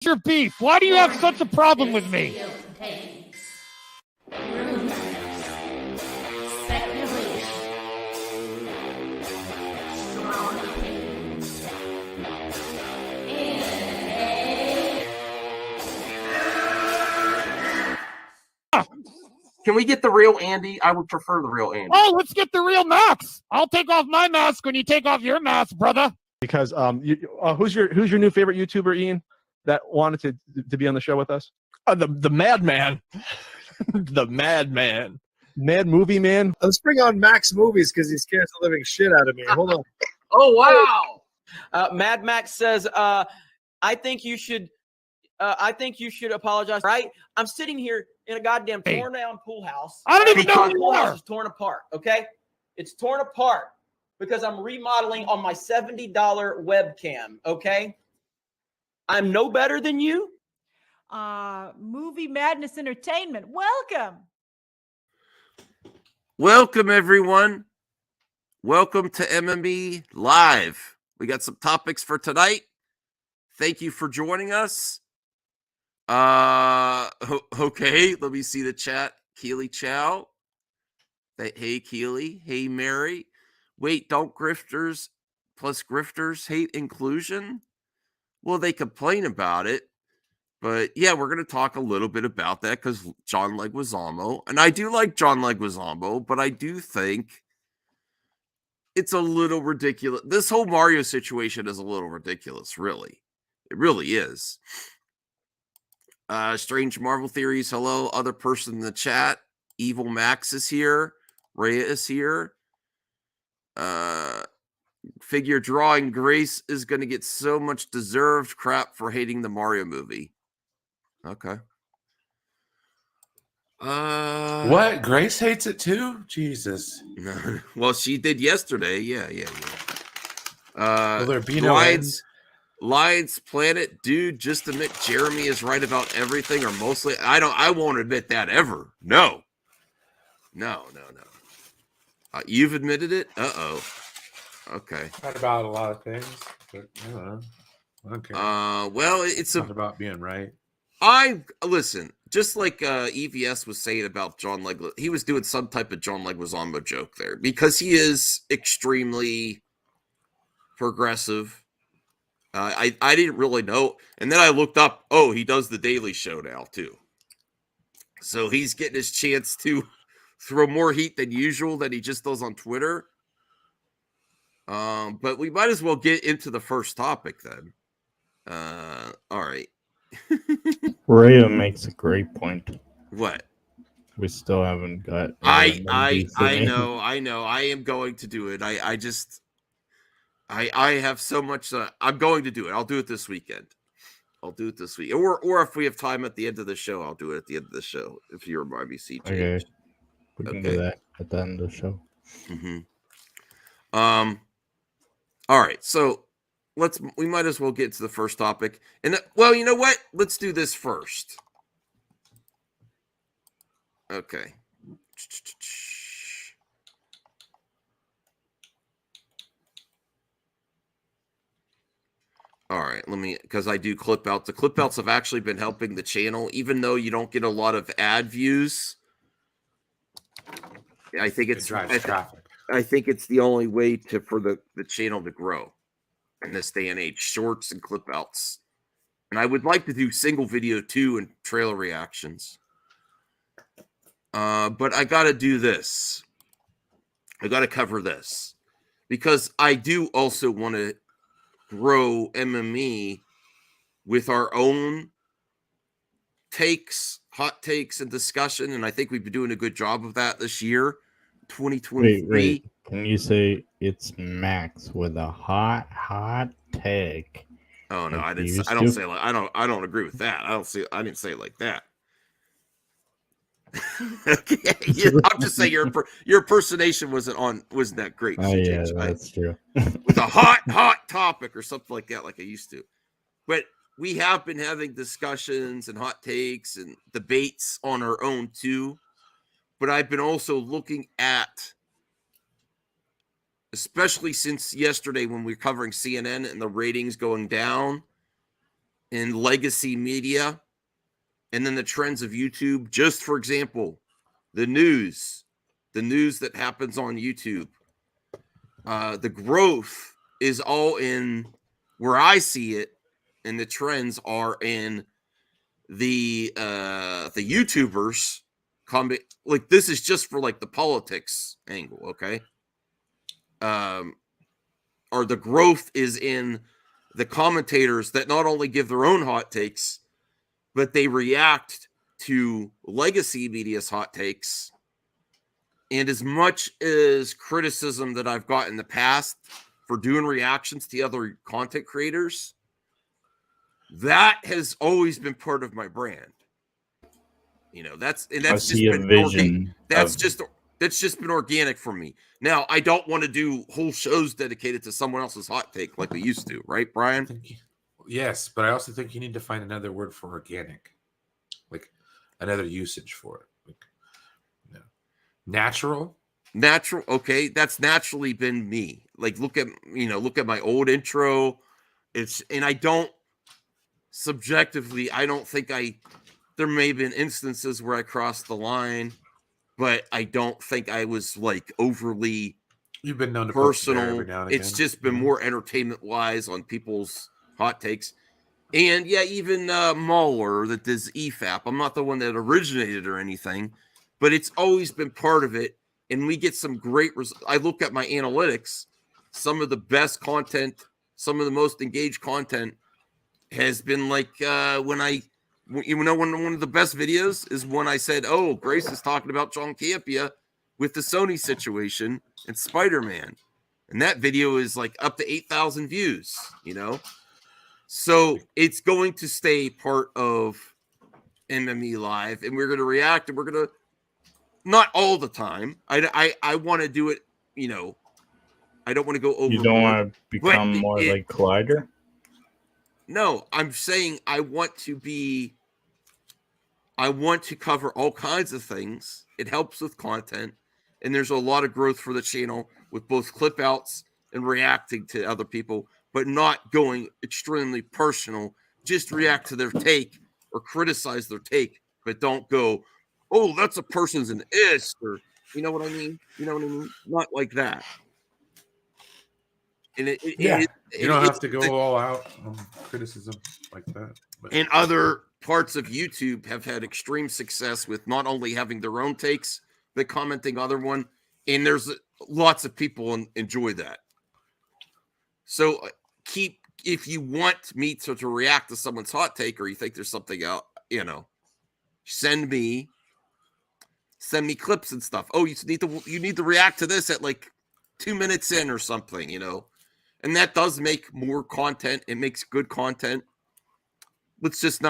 your beef? Why do you have such a problem with me? Can we get the real Andy? I would prefer the real Andy. Oh, let's get the real Max. I'll take off my mask when you take off your mask, brother. Because who's your new favorite YouTuber, Ian, that wanted to be on the show with us? The Madman. The Madman. Mad Movie Man. Let's bring on Max Movies because he scares the living shit out of me. Hold on. Oh, wow. Mad Max says, I think you should apologize. Right? I'm sitting here in a goddamn torn down pool house. I don't even know who the you pool house are. is torn apart. Okay, it's torn apart because I'm remodeling on my $70 webcam. Okay, I'm no better than you. Movie Madness Entertainment. Welcome, everyone. Welcome to MME Live. We got some topics for tonight. Thank you for joining us. Okay, let me see the chat. Keely Chow. Hey, Keely. Hey, Mary. Wait, don't grifters plus grifters hate inclusion? Well, they complain about it. But yeah, we're going to talk a little bit about that because John Leguizamo, and I do like John Leguizamo, but I do think it's a little ridiculous. This whole Mario situation is a little ridiculous, really. It really is. Strange Marvel Theories, hello. Other person in the chat. Evil Max is here. Rhea is here. Figure drawing Grace is going to get so much deserved crap for hating the Mario movie. Okay. What? Grace hates it too? Jesus. Well, she did yesterday. Yeah. Will there be no Lions Planet, dude, just admit Jeremy is right about everything or mostly. I won't admit that ever. No. You've admitted it? Uh-oh. Okay. Not about a lot of things, but I don't know. Okay. Well, it's not about being right. Listen, just like EVS was saying about John Leguizamo, he was doing some type of John Leguizamo joke there because he is extremely progressive. I didn't really know. And then I looked up, he does the Daily Show now, too. So he's getting his chance to throw more heat than usual that he just does on Twitter. But we might as well get into the first topic then. All right. Rhea makes a great point. What? We still haven't got... I know. I am going to do it. I have so much. I'm going to do it. I'll do it this weekend. Or if we have time at the end of the show, I'll do it at the end of the show. If you remind me, CJ. Okay. We can do that at the end of the show. Mm-hmm. All right. So we might as well get to the first topic. And well, you know what? Let's do this first. Okay. All right, because I do clip outs. The clip outs have actually been helping the channel, even though you don't get a lot of ad views. I think it's traffic. I think it's the only way for the channel to grow in this day and age. Shorts and clip outs, and I would like to do single video too and trailer reactions. But I got to do this. I got to cover this because I do also want to grow MME with our own hot takes and discussion, and I think we've been doing a good job of that this year, 2023. Wait. Can you say it's Max with a hot take? Oh no, I don't agree with that. I didn't say it like that. Okay, I'm just saying your impersonation wasn't that great. Oh yeah, that's true. With a hot topic or something like that, like I used to. But we have been having discussions and hot takes and debates on our own too. But I've been also looking at, especially since yesterday when we were covering CNN and the ratings going down, in legacy media and then the trends of YouTube. Just for example, the news that happens on YouTube, the growth is all in where I see it, and the trends are in the YouTubers. Like this is just for like the politics angle, okay? Or the growth is in the commentators that not only give their own hot takes, but they react to legacy media's hot takes. And as much as criticism that I've got in the past for doing reactions to other content creators, that has always been part of my brand. You know, that's just been that's just been organic for me. Now, I don't want to do whole shows dedicated to someone else's hot take like we used to, right, Brian? Yes, but I also think you need to find another word for organic, like another usage for it. Like, you know, natural. Okay, that's naturally been me. Like, look at my old intro. And I don't subjectively, I don't think there may have been instances where I crossed the line, but I don't think I was like overly You've been known to personal. Every now and again. It's just been more entertainment wise on people's hot takes. And yeah, even Mahler that does EFAP. I'm not the one that originated or anything, but it's always been part of it. And we get some great results. I look at my analytics. Some of the best content, some of the most engaged content has been like when one of the best videos is when I said, oh, Grace is talking about John Campea with the Sony situation and Spider-Man. And that video is like up to 8,000 views, you know? So it's going to stay part of MME Live, and we're going to react, and we're going to, not all the time. I want to do it, you know, I don't want to go over. You don't want to become more like Collider? No, I'm saying I want to cover all kinds of things. It helps with content, and there's a lot of growth for the channel with both clip outs and reacting to other people, but not going extremely personal. Just react to their take or criticize their take, but don't go, oh, that's a person's an ist, or you know what I mean? Not like that. And you don't have to go all out on criticism like that. But. And other parts of YouTube have had extreme success with not only having their own takes, but commenting other one. And there's lots of people enjoy that. So if you want me to react to someone's hot take, or you think there's something out, you know, send me clips and stuff. Oh, you need to react to this at like 2 minutes in or something, you know. And that does make more content. It makes good content. Let's just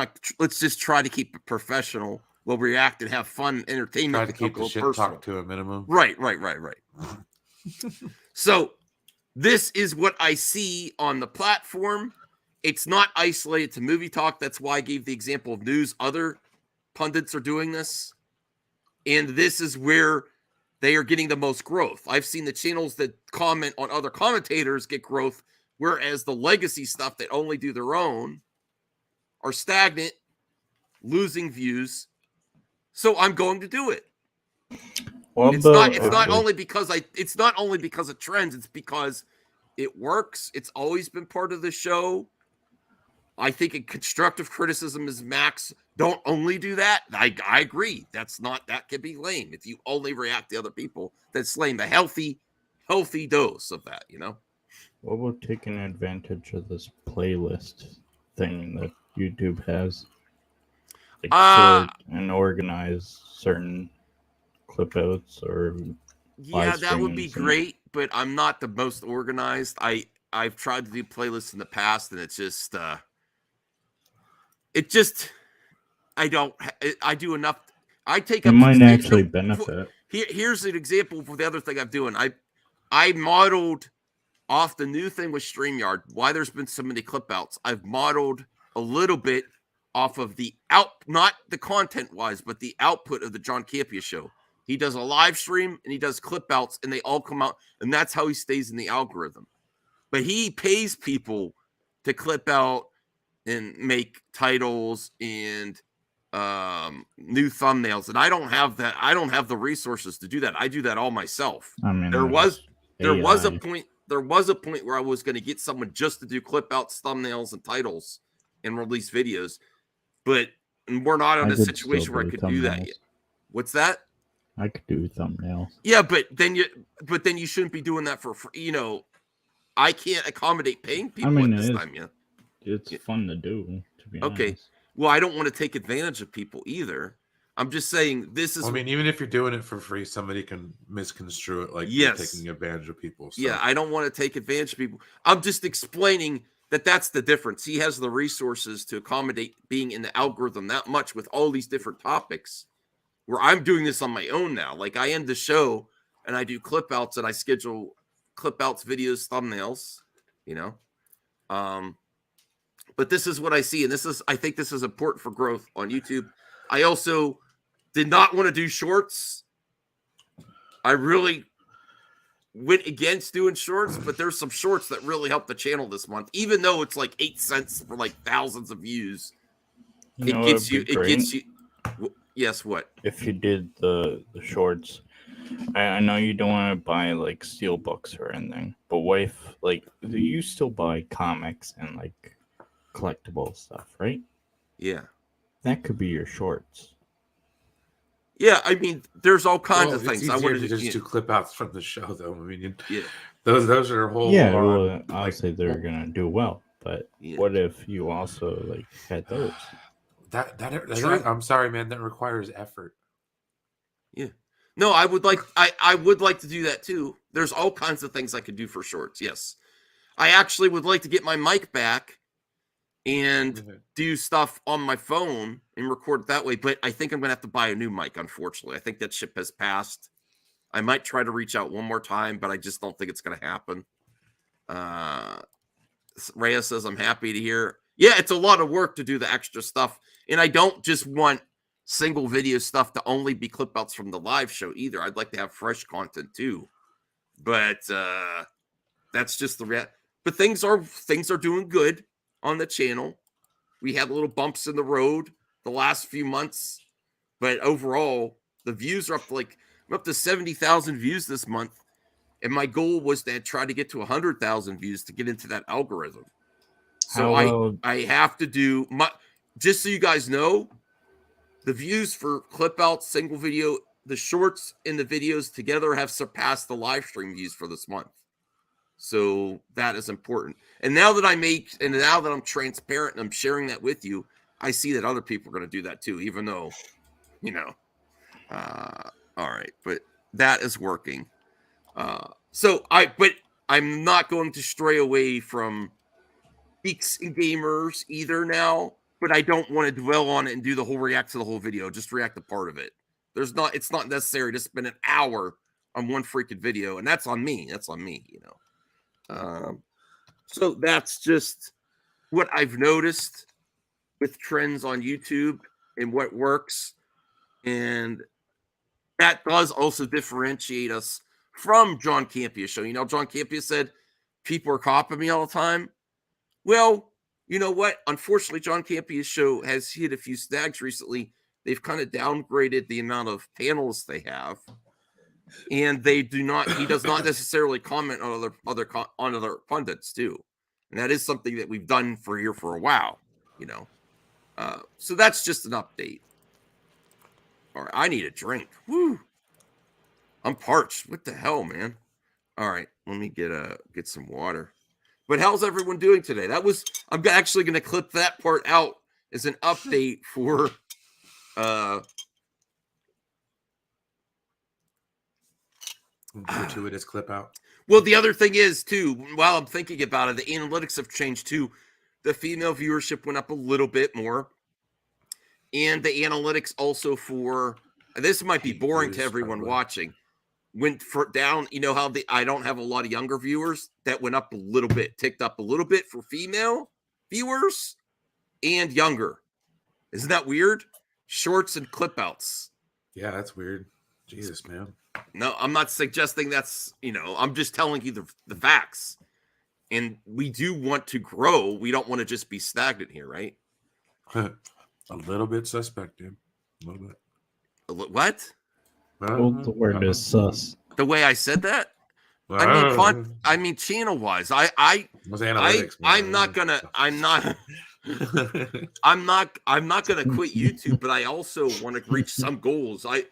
try to keep it professional. We'll react and have fun, entertainment. Try to keep the shit talk to a minimum. Right. So this is what I see on the platform. It's not isolated to movie talk. That's why I gave the example of news. Other pundits are doing this. And this is where they are getting the most growth. I've seen the channels that comment on other commentators get growth, whereas the legacy stuff that only do their own are stagnant, losing views. So I'm going to do it. It's not only because of trends, it's because it works. It's always been part of the show. I think constructive criticism is max. Don't only do that. I agree. That can be lame. If you only react to other people, that's lame. The healthy dose of that, you know? What about taking advantage of this playlist thing that YouTube has? Like and organize certain clip outs or that would be great, but I'm not the most organized. I've tried to do playlists in the past, and I do enough. I take up. It might actually benefit. Here's an example for the other thing I'm doing. I modeled off the new thing with StreamYard, why there's been so many clip outs. I've modeled a little bit off of the not the content wise, but the output of the John Campea show. He does a live stream and he does clip outs, and they all come out, and that's how he stays in the algorithm. But he pays people to clip out and make titles and new thumbnails, and I don't have that. I don't have the resources to do that. I do that all myself. I mean, There was a AI. point. There was a point where I was going to get someone just to do clip outs, thumbnails, and titles, and release videos, but we're not in I a could situation still where I do could do that thumbnails. yet. What's that? I could do thumbnails. Yeah, but then you shouldn't be doing that for free. I can't accommodate paying people mean, at this it is. time. Yeah. It's fun to do, to be Okay. honest. Well, I don't want to take advantage of people either. I'm just saying this is. I mean, even if you're doing it for free, somebody can misconstrue it like you're taking advantage of people. So. Yeah, I don't want to take advantage of people. I'm just explaining that that's the difference. He has the resources to accommodate being in the algorithm that much with all these different topics, where I'm doing this on my own now. Like I end the show and I do clip outs and I schedule clip outs, videos, thumbnails, but this is what I see. And I think this is important for growth on YouTube. I also did not want to do shorts. I really went against doing shorts, but there's some shorts that really helped the channel this month, even though it's like 8 cents for like thousands of views. It gets you. Yes. What? If you did the shorts, I know you don't want to buy like steel books or anything, but what if like you still buy comics and like collectible stuff, right? Yeah. That could be your shorts. Yeah, I mean, there's all kinds of things. It's I easier wanted to just do clip outs from the show, though. I mean, yeah, those are whole. Yeah, well, obviously they're gonna do well, but Yeah. what if you also like had those? That I'm sorry, man. That requires effort. Yeah. No, I would like to do that too. There's all kinds of things I could do for shorts. Yes. I actually would like to get my mic back and do stuff on my phone and record it that way, but I think I'm going to have to buy a new mic, unfortunately. I think that ship has passed. I might try to reach out one more time, but I just don't think it's going to happen. Rhea says, I'm happy to hear. Yeah, it's a lot of work to do the extra stuff, and I don't just want single video stuff to only be clip outs from the live show either. I'd like to have fresh content too, but that's just the reality. But things are doing good on the channel. We had little bumps in the road the last few months, but overall the views are up to I'm up to 70,000 views this month, and my goal was to try to get to 100,000 views to get into that algorithm. So I have to do just so you guys know, the views for clip out, single video, the shorts and the videos together have surpassed the live stream views for this month. So that is important. And now that I'm transparent and I'm sharing that with you, I see that other people are going to do that too, even though, all right, but that is working. But I'm not going to stray away from Geeks and Gamers either now, but I don't want to dwell on it and do the whole react to the whole video, just react to part of it. It's not necessary to spend an hour on one freaking video, and that's on me. So that's just what I've noticed with trends on YouTube and what works. And that does also differentiate us from John Campia's show. John Campia said people are copying me all the time. Well, you know what? Unfortunately, John Campia's show has hit a few snags recently. They've kind of downgraded the amount of panels they have. And he does not necessarily comment on other pundits too. And that is something that we've done for a while, so that's just an update. All right. I need a drink. Woo. I'm parched. What the hell, man? All right. Let me get some water. But how's everyone doing today? I'm actually going to clip that part out as an update for, gratuitous clip out. Well, the other thing is too, while I'm thinking about it, the analytics have changed too. The female viewership went up a little bit more, and the analytics also for this might be boring to everyone watching. Went down. How I don't have a lot of younger viewers. That went up a little bit, ticked up a little bit for female viewers and younger. Isn't that weird? Shorts and clip outs. Yeah, that's weird. Jesus, man. No, I'm not suggesting that's, I'm just telling you the facts. And we do want to grow. We don't want to just be stagnant here, right? A little bit suspect, dude. A little bit. What? Well, the word is sus. The way I said that? I mean, channel wise, I'm not gonna quit YouTube, but I also want to reach some goals. I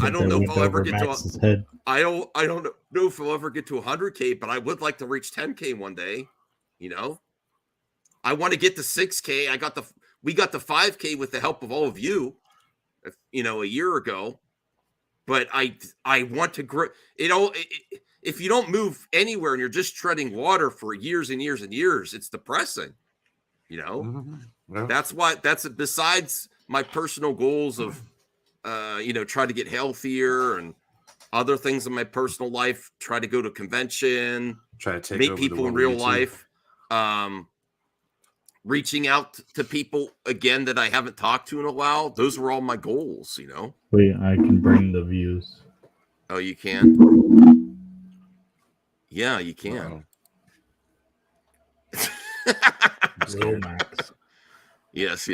don't know if I'll ever get to I don't know if I'll ever get to 100K, but I would like to reach 10K one day. You know, I want to get to 6K. We got the 5K with the help of all of you, you know, a year ago. But I want to grow. If you don't move anywhere and you're just treading water for years and years and years, it's depressing. You know, that's besides my personal goals of, try to get healthier and other things in my personal life, try to go to convention, try to meet people in real life, reaching out to people again that I haven't talked to in a while. Those were all my goals, you know. Wait, I can bring the views. Oh, you can? Yeah, you can. Max. Yes.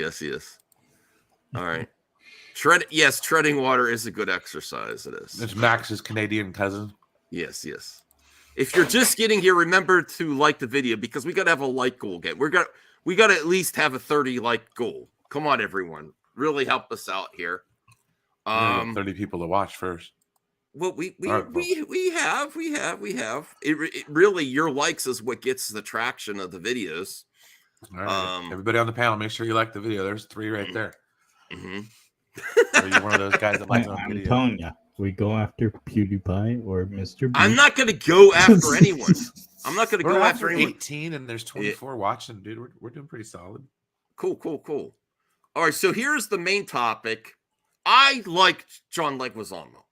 All right. Treading water is a good exercise. It is. It's Max's Canadian cousin. Yes. If you're just getting here, remember to like the video because we got to have a like goal again. We got to at least have a 30 like goal. Come on, everyone. Really help us out here. 30 people to watch first. Well, we have. It really, your likes is what gets the traction of the videos. All right. Everybody on the panel, make sure you like the video. There's 3 right there. Mm-hmm. Are you one of those guys that likes on I'm video? telling you, we go after PewDiePie or Mr. Beast. I'm not going to go after anyone. I'm not going to go after anyone. 18 and there's 24 watching, dude. We're doing pretty solid. Cool. All right, so here's the main topic. I like John Leguizamo,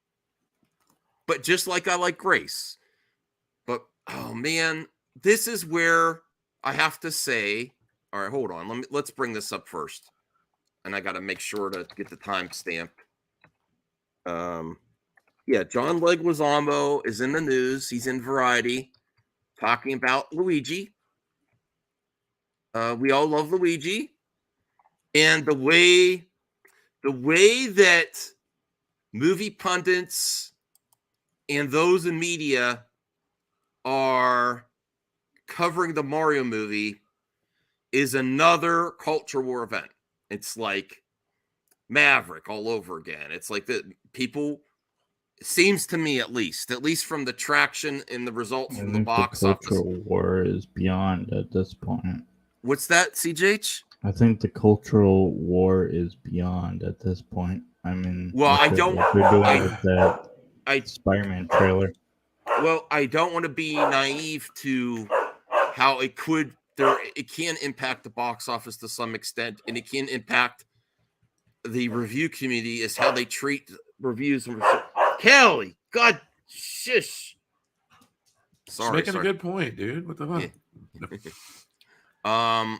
but just like I like Grace. But, oh, man, this is where I have to say, all right, hold on. Let's bring this up first. And I got to make sure to get the timestamp. John Leguizamo is in the news. He's in Variety talking about Luigi. We all love Luigi. And the way that movie pundits and those in media are covering the Mario movie is another culture war event. It's like Maverick all over again. It's like that people, seems to me at least from the traction and the results from the box office. The cultural war is beyond at this point. What's that, CJH? I think the cultural war is beyond at this point. I mean, well, they're doing with that Spider-Man trailer. Well, I don't want to be naive to how it can impact the box office to some extent, and it can impact the review community is how they treat reviews. Kelly, God, shush. Sorry, Just making a good point, dude. What the fuck? Yeah.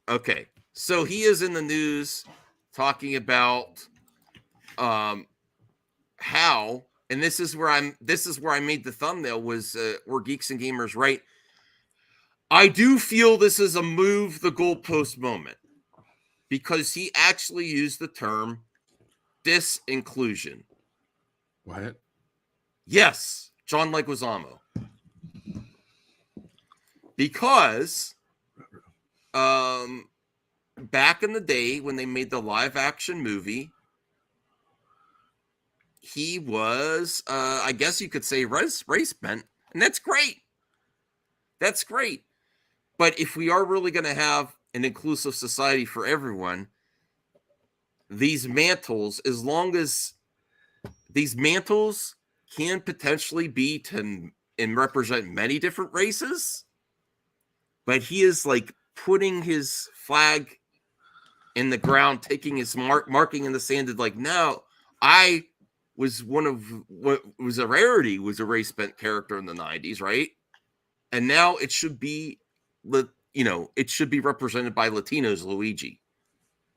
Okay, so he is in the news talking about how, and this is where I made the thumbnail was we're Geeks and Gamers, right? I do feel this is a move the goalpost moment because he actually used the term disinclusion. What? Yes, John Leguizamo. Because back in the day when they made the live action movie, he was, I guess you could say, race bent, and that's great. That's great. But if we are really going to have an inclusive society for everyone, these mantles, as long as these mantles can potentially be to and represent many different races, but he is like putting his flag in the ground, taking his marking in the sand, and like, no, I was one of what was a rarity, was a race bent character in the 90s, right? And now it should be, it should be represented by Latinos, Luigi.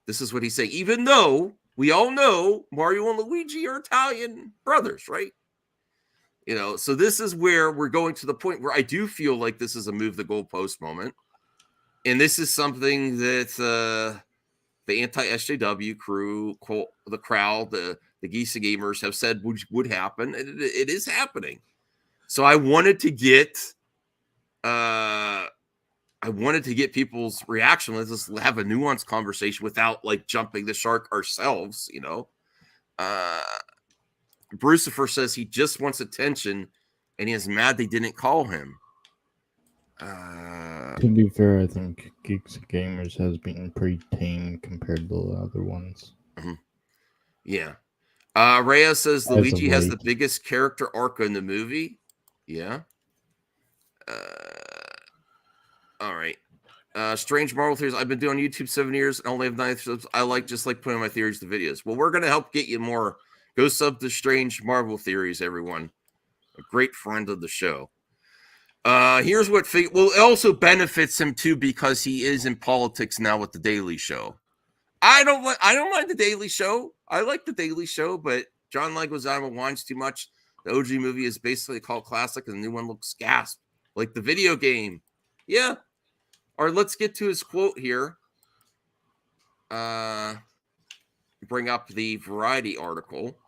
This is what he's saying, even though we all know Mario and Luigi are Italian brothers, right? You know, so this is where we're going to the point where I do feel like this is a move the goalpost moment. And this is something that the anti-SJW crew, the crowd, the Geeks and Gamers have said would happen. And it is happening. So I wanted to get people's reaction. Let's just have a nuanced conversation without like jumping the shark ourselves, you know. Brucifer says he just wants attention and he is mad they didn't call him. To be fair, I think Geeks and Gamers has been pretty tame compared to the other ones. Yeah. Rhea says Luigi has the late. biggest character arc in the movie. Yeah. All right. Strange Marvel theories. I've been doing YouTube 7 years and only have 9 subs. I like putting my theories to videos. Well, we're gonna help get you more. Go sub to Strange Marvel Theories, everyone. A great friend of the show. Here's what well, it also benefits him too because he is in politics now with the Daily Show. I don't mind the Daily Show. I like the Daily Show, but John Leguizamo whines too much. The OG movie is basically a cult classic, and the new one looks gasp like the video game. Yeah. All right, let's get to his quote here. Bring up the Variety article.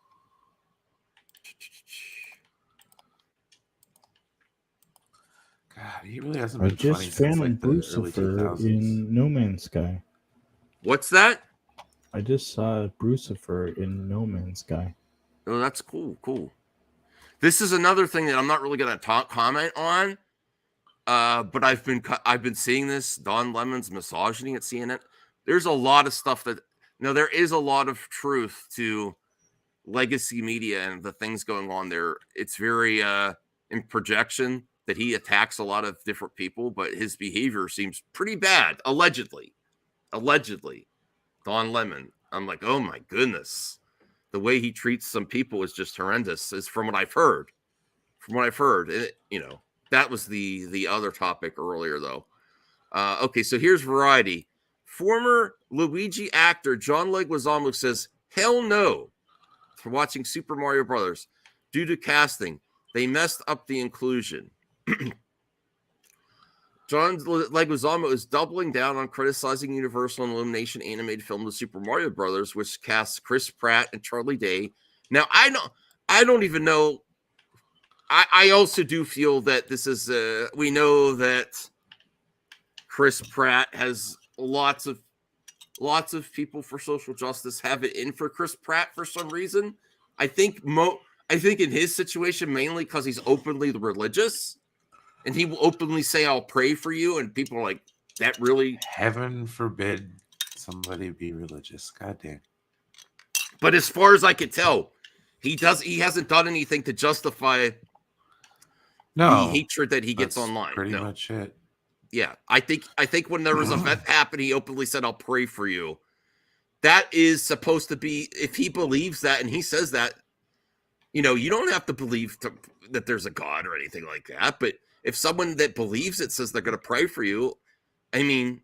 God, he really hasn't I been funny just since found like the early Brucifer 2000s. in No Man's Sky. What's that? I just saw Brucifer in No Man's Sky. Oh, that's cool. Cool. This is another thing that I'm not really going to comment on. But I've been seeing this Don Lemon's misogyny at CNN. There's a lot of stuff that there is a lot of truth to legacy media and the things going on there. It's very in projection that he attacks a lot of different people, but his behavior seems pretty bad. Allegedly, Don Lemon. I'm like, oh my goodness, the way he treats some people is just horrendous. Is from what I've heard. That was the other topic earlier, though. Okay, so here's Variety. Former Luigi actor John Leguizamo says, hell no, for watching Super Mario Brothers. Due to casting, they messed up the inclusion. John Leguizamo is doubling down on criticizing Universal and Illumination animated film The Super Mario Brothers, which casts Chris Pratt and Charlie Day. Now, I don't even know. I also do feel that this is we know that Chris Pratt has lots of people for social justice have it in for Chris Pratt for some reason. I think in his situation mainly because he's openly religious, and he will openly say, "I'll pray for you," and people are like, "That really?" Heaven forbid somebody be religious. God damn. But as far as I can tell, he hasn't done anything to justify the hatred that he gets online. Pretty much it. Yeah, I think when there was an event happened, he openly said, "I'll pray for you." That is supposed to be, if he believes that and he says that, you don't have to believe that there's a God or anything like that. But if someone that believes it says they're going to pray for you, I mean,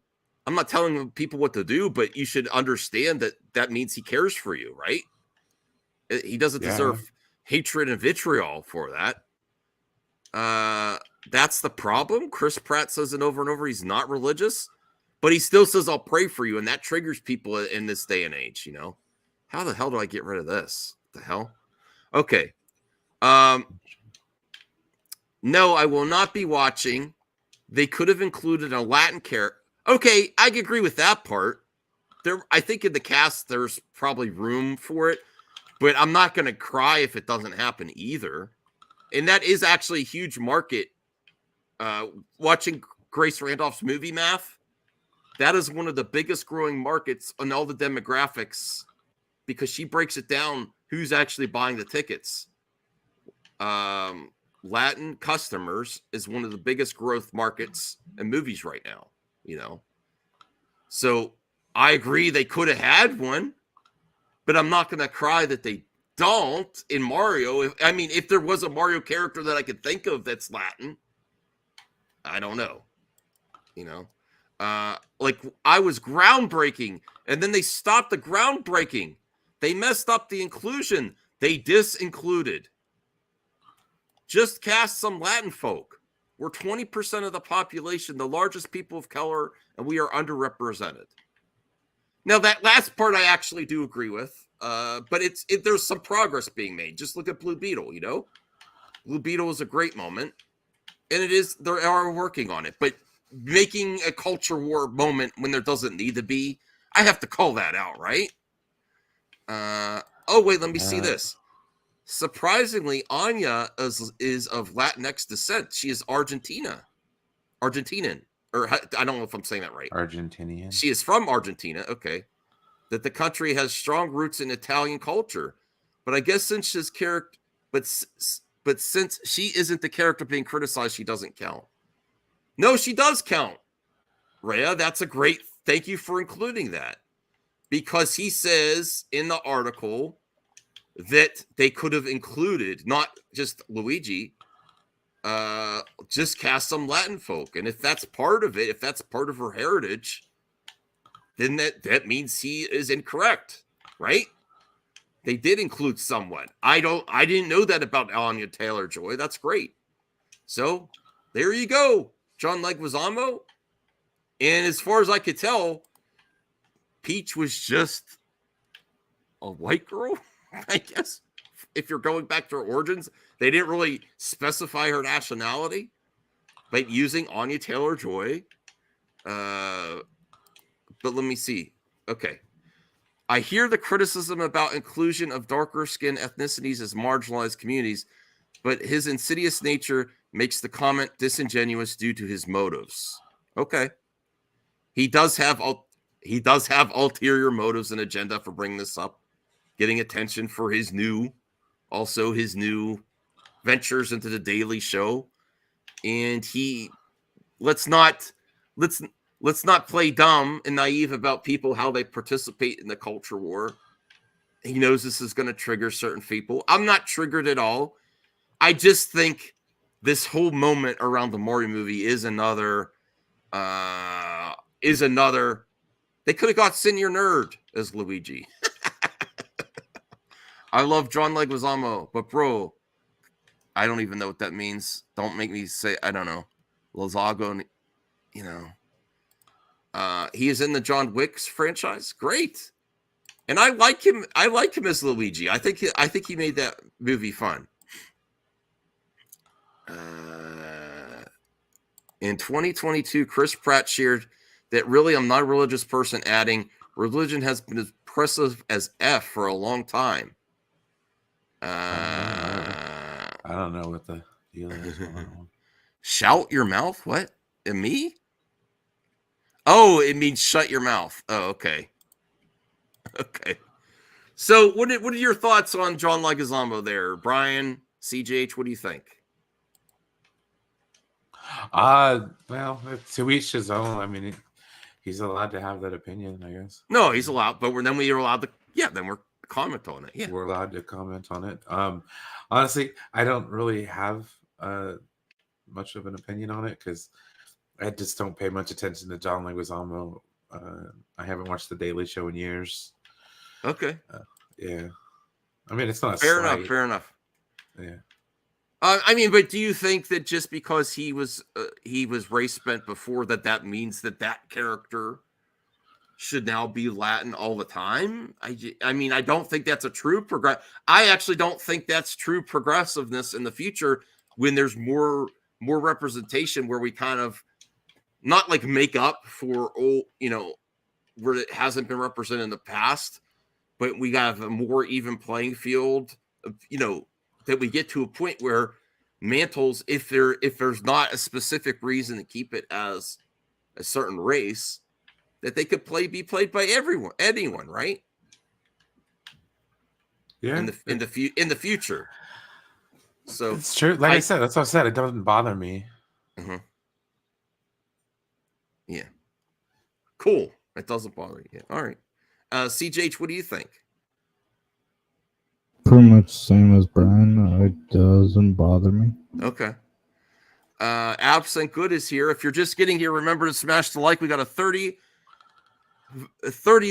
I'm not telling people what to do, but you should understand that means he cares for you, right? He doesn't deserve hatred and vitriol for that. That's the problem. Chris Pratt says it over and over. He's not religious, but he still says, "I'll pray for you." And that triggers people in this day and age, How the hell do I get rid of this? What the hell? Okay. No, I will not be watching. They could have included a Latin character. Okay, I can agree with that part. I think in the cast, there's probably room for it, but I'm not going to cry if it doesn't happen either. And that is actually a huge market. Watching Grace Randolph's Movie Math, that is one of the biggest growing markets on all the demographics because she breaks it down who's actually buying the tickets. Latin customers is one of the biggest growth markets in movies right now, So I agree they could have had one, but I'm not going to cry that they don't in Mario. If there was a Mario character that I could think of that's Latin, I don't know. Like I was groundbreaking, and then they stopped the groundbreaking. They messed up the inclusion. They disincluded. Just cast some Latin folk. We're 20% of the population, the largest people of color, and we are underrepresented. Now, that last part I actually do agree with, but there's some progress being made. Just look at Blue Beetle, you know? Blue Beetle is a great moment, and they are working on it. But making a culture war moment when there doesn't need to be, I have to call that out, right? Oh, wait, let me see this. Surprisingly, Anya is of Latinx descent. She is Argentinian. Or I don't know if I'm saying that right. Argentinian. She is from Argentina. Okay. That the country has strong roots in Italian culture. But I guess since she's but since she isn't the character being criticized, she doesn't count. No, she does count. Rhea, that's a great, thank you for including that. Because he says in the article that they could have included not just Luigi, just cast some Latin folk. And if that's part of it, if that's part of her heritage, then that means he is incorrect, right? They did include someone. I didn't know that about Anya Taylor-Joy. That's great. So there you go, John Leguizamo. And as far as I could tell, Peach was just a white girl, I guess. If you're going back to her origins, they didn't really specify her nationality, but using Anya Taylor-Joy. But let me see. Okay. I hear the criticism about inclusion of darker skinned ethnicities as marginalized communities, but his insidious nature makes the comment disingenuous due to his motives. Okay. He does have ulterior motives and agenda for bringing this up, getting attention for his new ventures into the Daily Show. And let's not play dumb and naive about people, how they participate in the culture war. He knows this is going to trigger certain people. I'm not triggered at all. I just think this whole moment around the Maury movie is another. They could have got Senior Nerd as Luigi. I love John Leguizamo, but bro, I don't even know what that means. Don't make me say, I don't know. Lazago, you know. He is in the John Wick's franchise. Great. And I like him. I like him as Luigi. I think he made that movie fun. In 2022, Chris Pratt shared that really I'm not a religious person, adding, religion has been as oppressive as F for a long time. I don't know what the deal is going on. Shout your mouth? What? And me? Oh, it means shut your mouth. Oh, okay. Okay. So what are your thoughts on John Leguizamo there? Brian, CJH, what do you think? Well, to each his own. I mean, he's allowed to have that opinion, I guess. No, he's allowed, but then we're allowed to, then we're comment on it. Yeah. We're allowed to comment on it. Honestly, I don't really have much of an opinion on it because I just don't pay much attention to John Leguizamo. I haven't watched The Daily Show in years. Okay. Yeah. I mean, it's not fair enough. Yeah. I mean, but do you think that just because he was race bent before that means that character should now be Latin all the time? I mean, I don't think that's a true progress. I actually don't think that's true progressiveness in the future when there's more representation where we kind of not like make up for where it hasn't been represented in the past, but we have a more even playing field of, that we get to a point where mantles, if there's not a specific reason to keep it as a certain race, that they could be played by anyone, right? Yeah. In the future. So it's true. Like I said, that's what I said. It doesn't bother me. Uh-huh. Yeah. Cool. It doesn't bother you. All right. CJH, what do you think? Pretty much the same as Brian. It doesn't bother me. Okay. Absent Good is here. If you're just getting here, remember to smash the like. We got a 30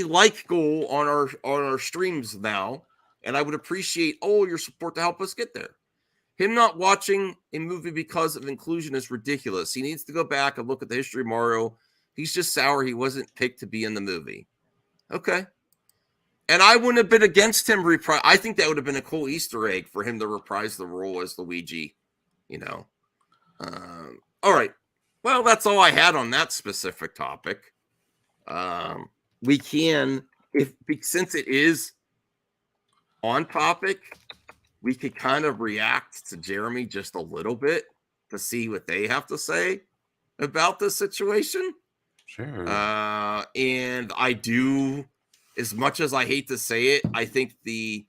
like goal on our streams now, and I would appreciate all your support to help us get there. him not watching a movie because of inclusion is ridiculous. He needs to go back and look at the history of Mario. He's just sour. He wasn't picked to be in the movie. Okay. And I wouldn't have been against him reprise. I think that would have been a cool Easter egg for him to reprise the role as Luigi, you know. All right. Well, that's all I had on that specific topic. We can, since it is on topic, we could kind of react to Jeremy just a little bit to see what they have to say about this situation. Sure. And I do, as much as I hate to say it, I think the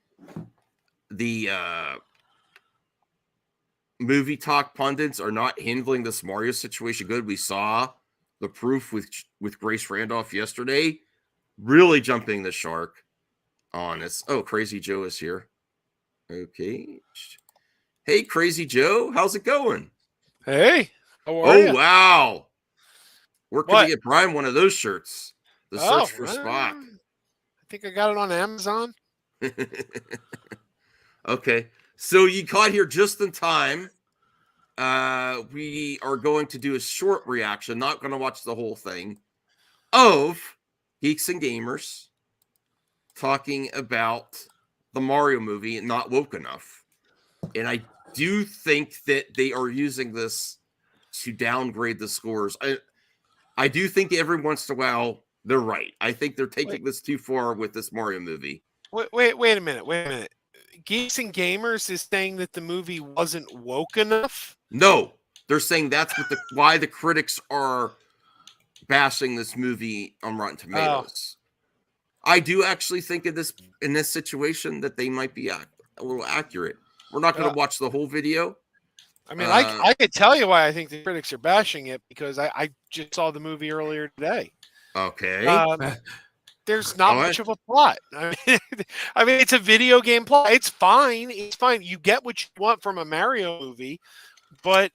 movie talk pundits are not handling this Mario situation good. We saw the proof with Grace Randolph yesterday, really jumping the shark on us. Oh, Crazy Joe is here. Okay. Hey, Crazy Joe, how's it going? Hey, how are you? Oh, wow. Where can What? we get Brian one of those shirts? The Oh, search for Spock. I think I got it on Amazon. Okay. So you caught here just in time. We are going to do a short reaction, not going to watch the whole thing, of Geeks and Gamers talking about the Mario movie and Not Woke Enough. And I do think that they are using this to downgrade the scores. I do think every once in a while they're right. I think they're taking this too far with this Mario movie. Wait a minute. Geeks and Gamers is saying that the movie wasn't woke enough? No, they're saying that's what why the critics are bashing this movie on Rotten Tomatoes. I do actually think in this situation that they might be a little accurate. We're not going to watch the whole video. I mean, I could tell you why I think the critics are bashing it, because I just saw the movie earlier today. Okay. There's not much of a plot. I mean, it's a video game plot. It's fine. It's fine. You get what you want from a Mario movie, but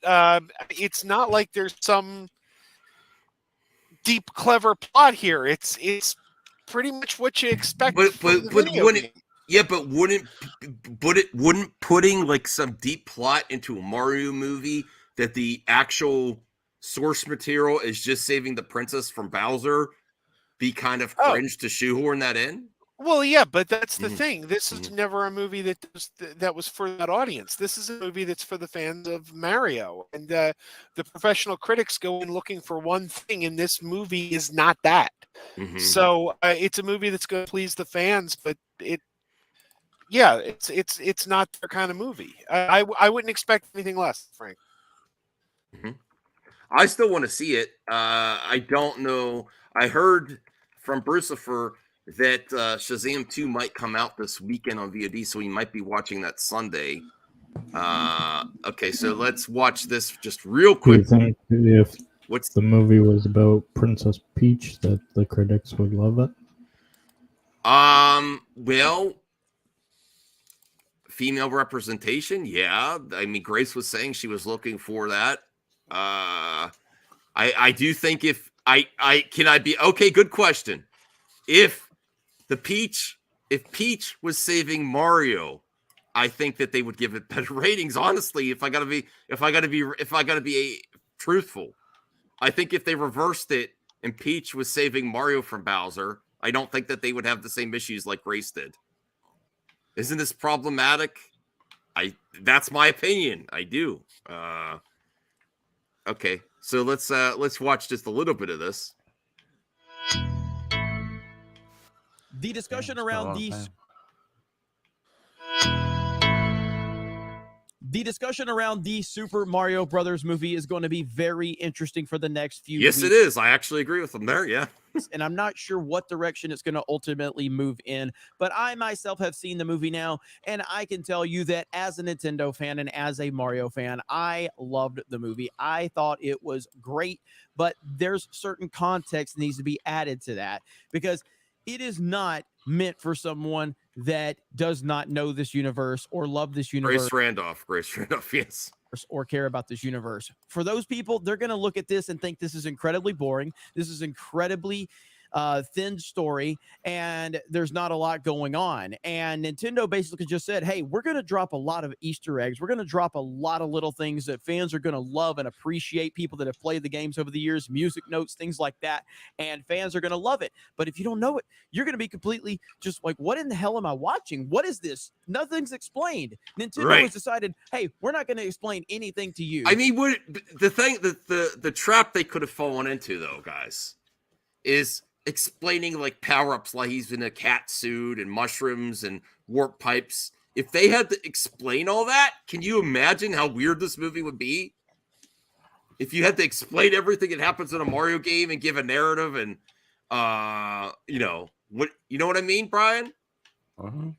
it's not like there's some deep, clever plot here. It's pretty much what you expect. Wouldn't putting like some deep plot into a Mario movie that the actual source material is just saving the princess from Bowser be kind of cringe to shoehorn that in? Well, yeah, but that's the thing. This is never a movie that was for that audience. This is a movie that's for the fans of Mario, and the professional critics go in looking for one thing, and this movie is not that. So it's a movie that's going to please the fans, but it's not their kind of movie. I wouldn't expect anything less, Frank. I still want to see it. I don't know. I heard from Brucifer that Shazam 2 might come out this weekend on VOD, so we might be watching that Sunday. Okay, so let's watch this just real quick. Do you think if the movie was about Princess Peach that the critics would love it? Well, female representation, yeah. I mean, Grace was saying she was looking for that. I do think if good question. If Peach was saving Mario, I think that they would give it better ratings. Honestly, if I gotta be truthful, I think if they reversed it and Peach was saving Mario from Bowser, I don't think that they would have the same issues like Grace did. Isn't this problematic? That's my opinion. I do. Okay, so let's watch just a little bit of this. The discussion around the Super Mario Brothers movie is going to be very interesting for the next few weeks. Yes, it is. I actually agree with them there. Yeah. And I'm not sure what direction it's going to ultimately move in, but I myself have seen the movie now, and I can tell you that as a Nintendo fan and as a Mario fan, I loved the movie. I thought it was great, but there's certain context that needs to be added to that, because it is not meant for someone that does not know this universe or love this universe. Grace Randolph, yes. Or care about this universe. For those people, they're going to look at this and think this is incredibly boring. This is incredibly thin story, and there's not a lot going on. And Nintendo basically just said, hey, we're going to drop a lot of Easter eggs. We're going to drop a lot of little things that fans are going to love and appreciate, people that have played the games over the years, music notes, things like that, and fans are going to love it. But if you don't know it, you're going to be completely just like, what in the hell am I watching? What is this? Nothing's explained. Nintendo has decided, hey, we're not going to explain anything to you. I mean, what the thing that the trap they could have fallen into, though, guys, is explaining like power-ups, like he's in a cat suit and mushrooms and warp pipes. If they had to explain all that, can you imagine how weird this movie would be? If you had to explain everything that happens in a Mario game and give a narrative and you know what I mean, Brian?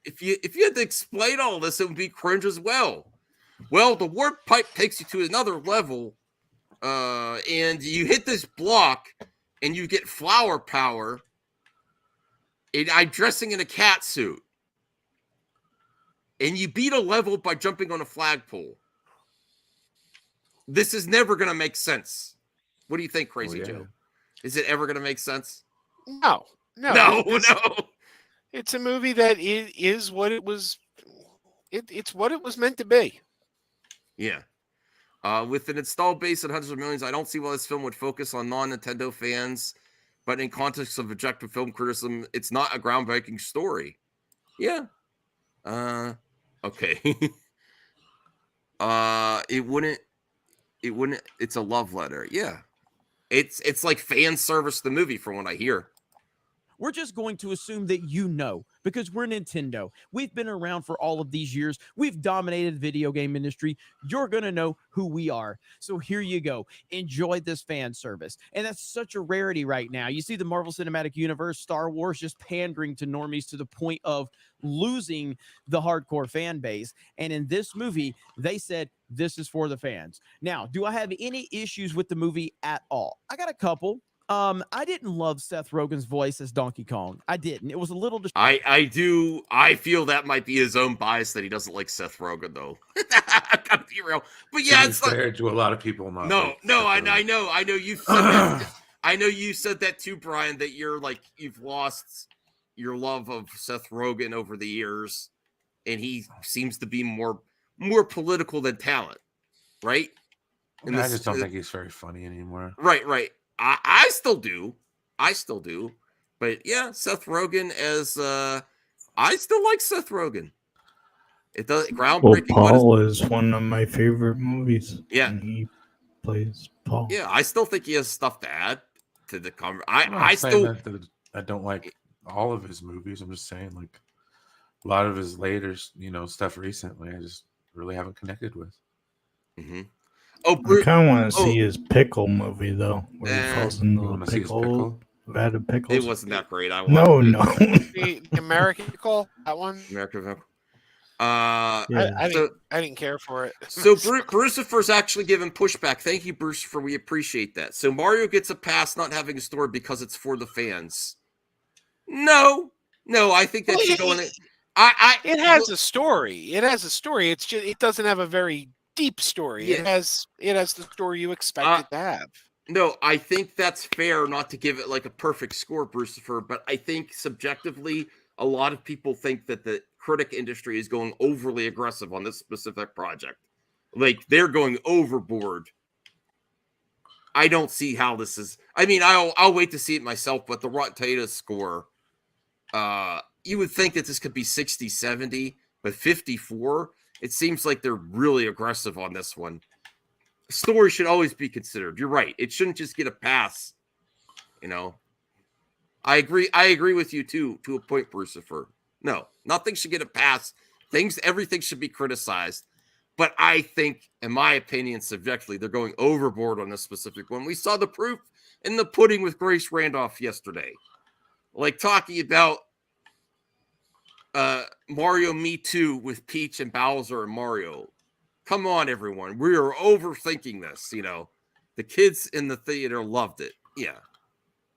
If you had to explain all this, it would be cringe as well. Well, the warp pipe takes you to another level, and you hit this block, and you get flower power, and I'm dressing in a cat suit. And you beat a level by jumping on a flagpole. This is never going to make sense. What do you think, Crazy Joe? Is it ever going to make sense? No. It's a movie that is what it was. It's what it was meant to be. Yeah. With an installed base of hundreds of millions, I don't see why this film would focus on non-Nintendo fans. But in context of objective film criticism, it's not a groundbreaking story. Yeah. Okay. It wouldn't. It's a love letter. Yeah. It's like fan service the movie from what I hear. We're just going to assume that you know, because we're Nintendo. We've been around for all of these years. We've dominated the video game industry. You're going to know who we are. So here you go. Enjoy this fan service. And that's such a rarity right now. You see the Marvel Cinematic Universe, Star Wars just pandering to normies to the point of losing the hardcore fan base. And in this movie, they said, this is for the fans. Now, do I have any issues with the movie at all? I got a couple. I didn't love Seth Rogen's voice as Donkey Kong. I didn't. It was a little. I do. I feel that might be his own bias that he doesn't like Seth Rogen, though. I gotta be real. But yeah, it's fair to a lot of people. Not no. I know you said that. I know you said that too, Brian. That you've lost your love of Seth Rogen over the years, and he seems to be more political than talent, right? And I just don't think he's very funny anymore. Right. I still do. But yeah, Seth Rogen as I still like Seth Rogen. It does groundbreaking. Well, Paul is one of my favorite movies. Yeah. And he plays Paul. Yeah, I still think he has stuff to add to the conversation. I don't like all of his movies. I'm just saying, like a lot of his later, stuff recently, I just really haven't connected with. Mm-hmm. I kind of want to see his pickle movie though, where he falls into the pickle. Vat of pickles. It wasn't that great. No. The American Pickle, that one. American Pickle. I didn't care for it. So Brucifer's actually giving pushback. Thank you, Brucifer. We appreciate that. So Mario gets a pass not having a story because it's for the fans. No, I think that should go in it. It has a story. It's just it doesn't have a very deep story. Yeah. It has the story you expect it to have. No, I think that's fair not to give it like a perfect score, Brucifer, but I think subjectively a lot of people think that the critic industry is going overly aggressive on this specific project. Like they're going overboard. I don't see how this is. I mean, I'll wait to see it myself, but the Rotten Tomatoes score, you would think that this could be 60, 70, but 54, it seems like they're really aggressive on this one. Story should always be considered. You're right. It shouldn't just get a pass. I agree with you too, to a point, Brucifer. No, nothing should get a pass. Everything should be criticized. But I think, in my opinion, subjectively, they're going overboard on this specific one. We saw the proof in the pudding with Grace Randolph yesterday. Like talking about Mario Me Too with Peach and Bowser and Mario. Come on, everyone. We are overthinking this. The kids in the theater loved it. Yeah.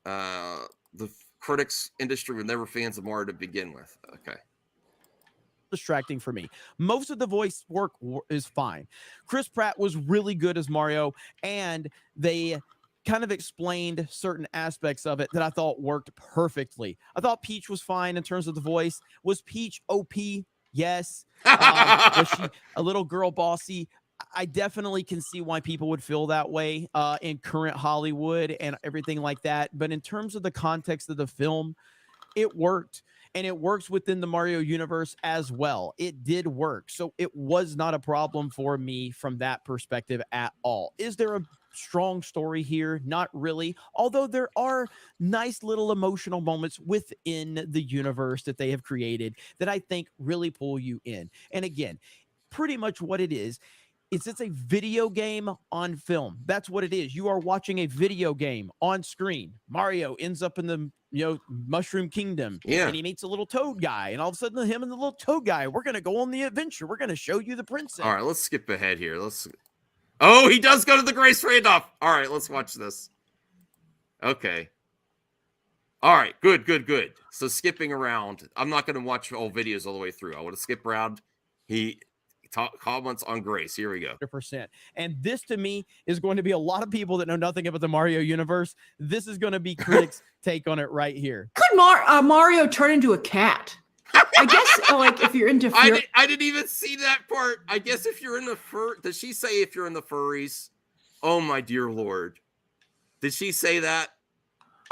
The critics industry were never fans of Mario to begin with. Okay. Distracting for me. Most of the voice work is fine. Chris Pratt was really good as Mario, and they kind of explained certain aspects of it that I thought worked perfectly. I thought Peach was fine in terms of the voice. Was Peach OP? Yes. Was she a little girl bossy? I definitely can see why people would feel that way in current Hollywood and everything like that. But in terms of the context of the film, it worked. And it works within the Mario universe as well. It did work. So it was not a problem for me from that perspective at all. Is there a strong story here? Not really. Although there are nice little emotional moments within the universe that they have created that I think really pull you in. And again, pretty much what it is, it's a video game on film. That's what it is. You are watching a video game on screen. Mario ends up in the Mushroom Kingdom. Yeah. And he meets a little toad guy. And all of a sudden, him and the little toad guy, we're going to go on the adventure. We're going to show you the princess. All right, let's skip ahead here. Oh, he does go to the Grace Randolph. All right, let's watch this. Okay. All right, good. So skipping around. I'm not going to watch all videos all the way through. I want to skip around. He comments on Grace. Here we go. 100%. And this to me is going to be a lot of people that know nothing about the Mario universe. This is going to be critics' take on it right here. Could Mario turn into a cat? I guess like if you're into I didn't even see that part. I guess if you're in the does she say if you're in the furries? Oh my dear Lord. Did she say that?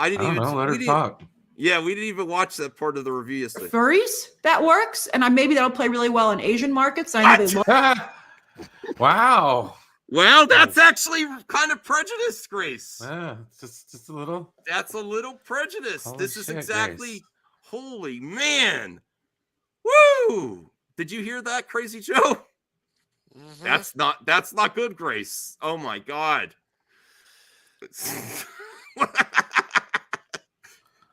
I didn't even know. Let her talk. Yeah, we didn't even watch that part of the review yesterday. furries, that works, and maybe that'll play really well in Asian markets. I know they love. Wow. Well, that's actually kind of prejudiced, Grace. Yeah, just a little. That's a little prejudice. Holy This is shit, exactly. Grace. Holy man. Woo! Did you hear that, Crazy Joe? Mhm. That's not good, Grace. Oh my God.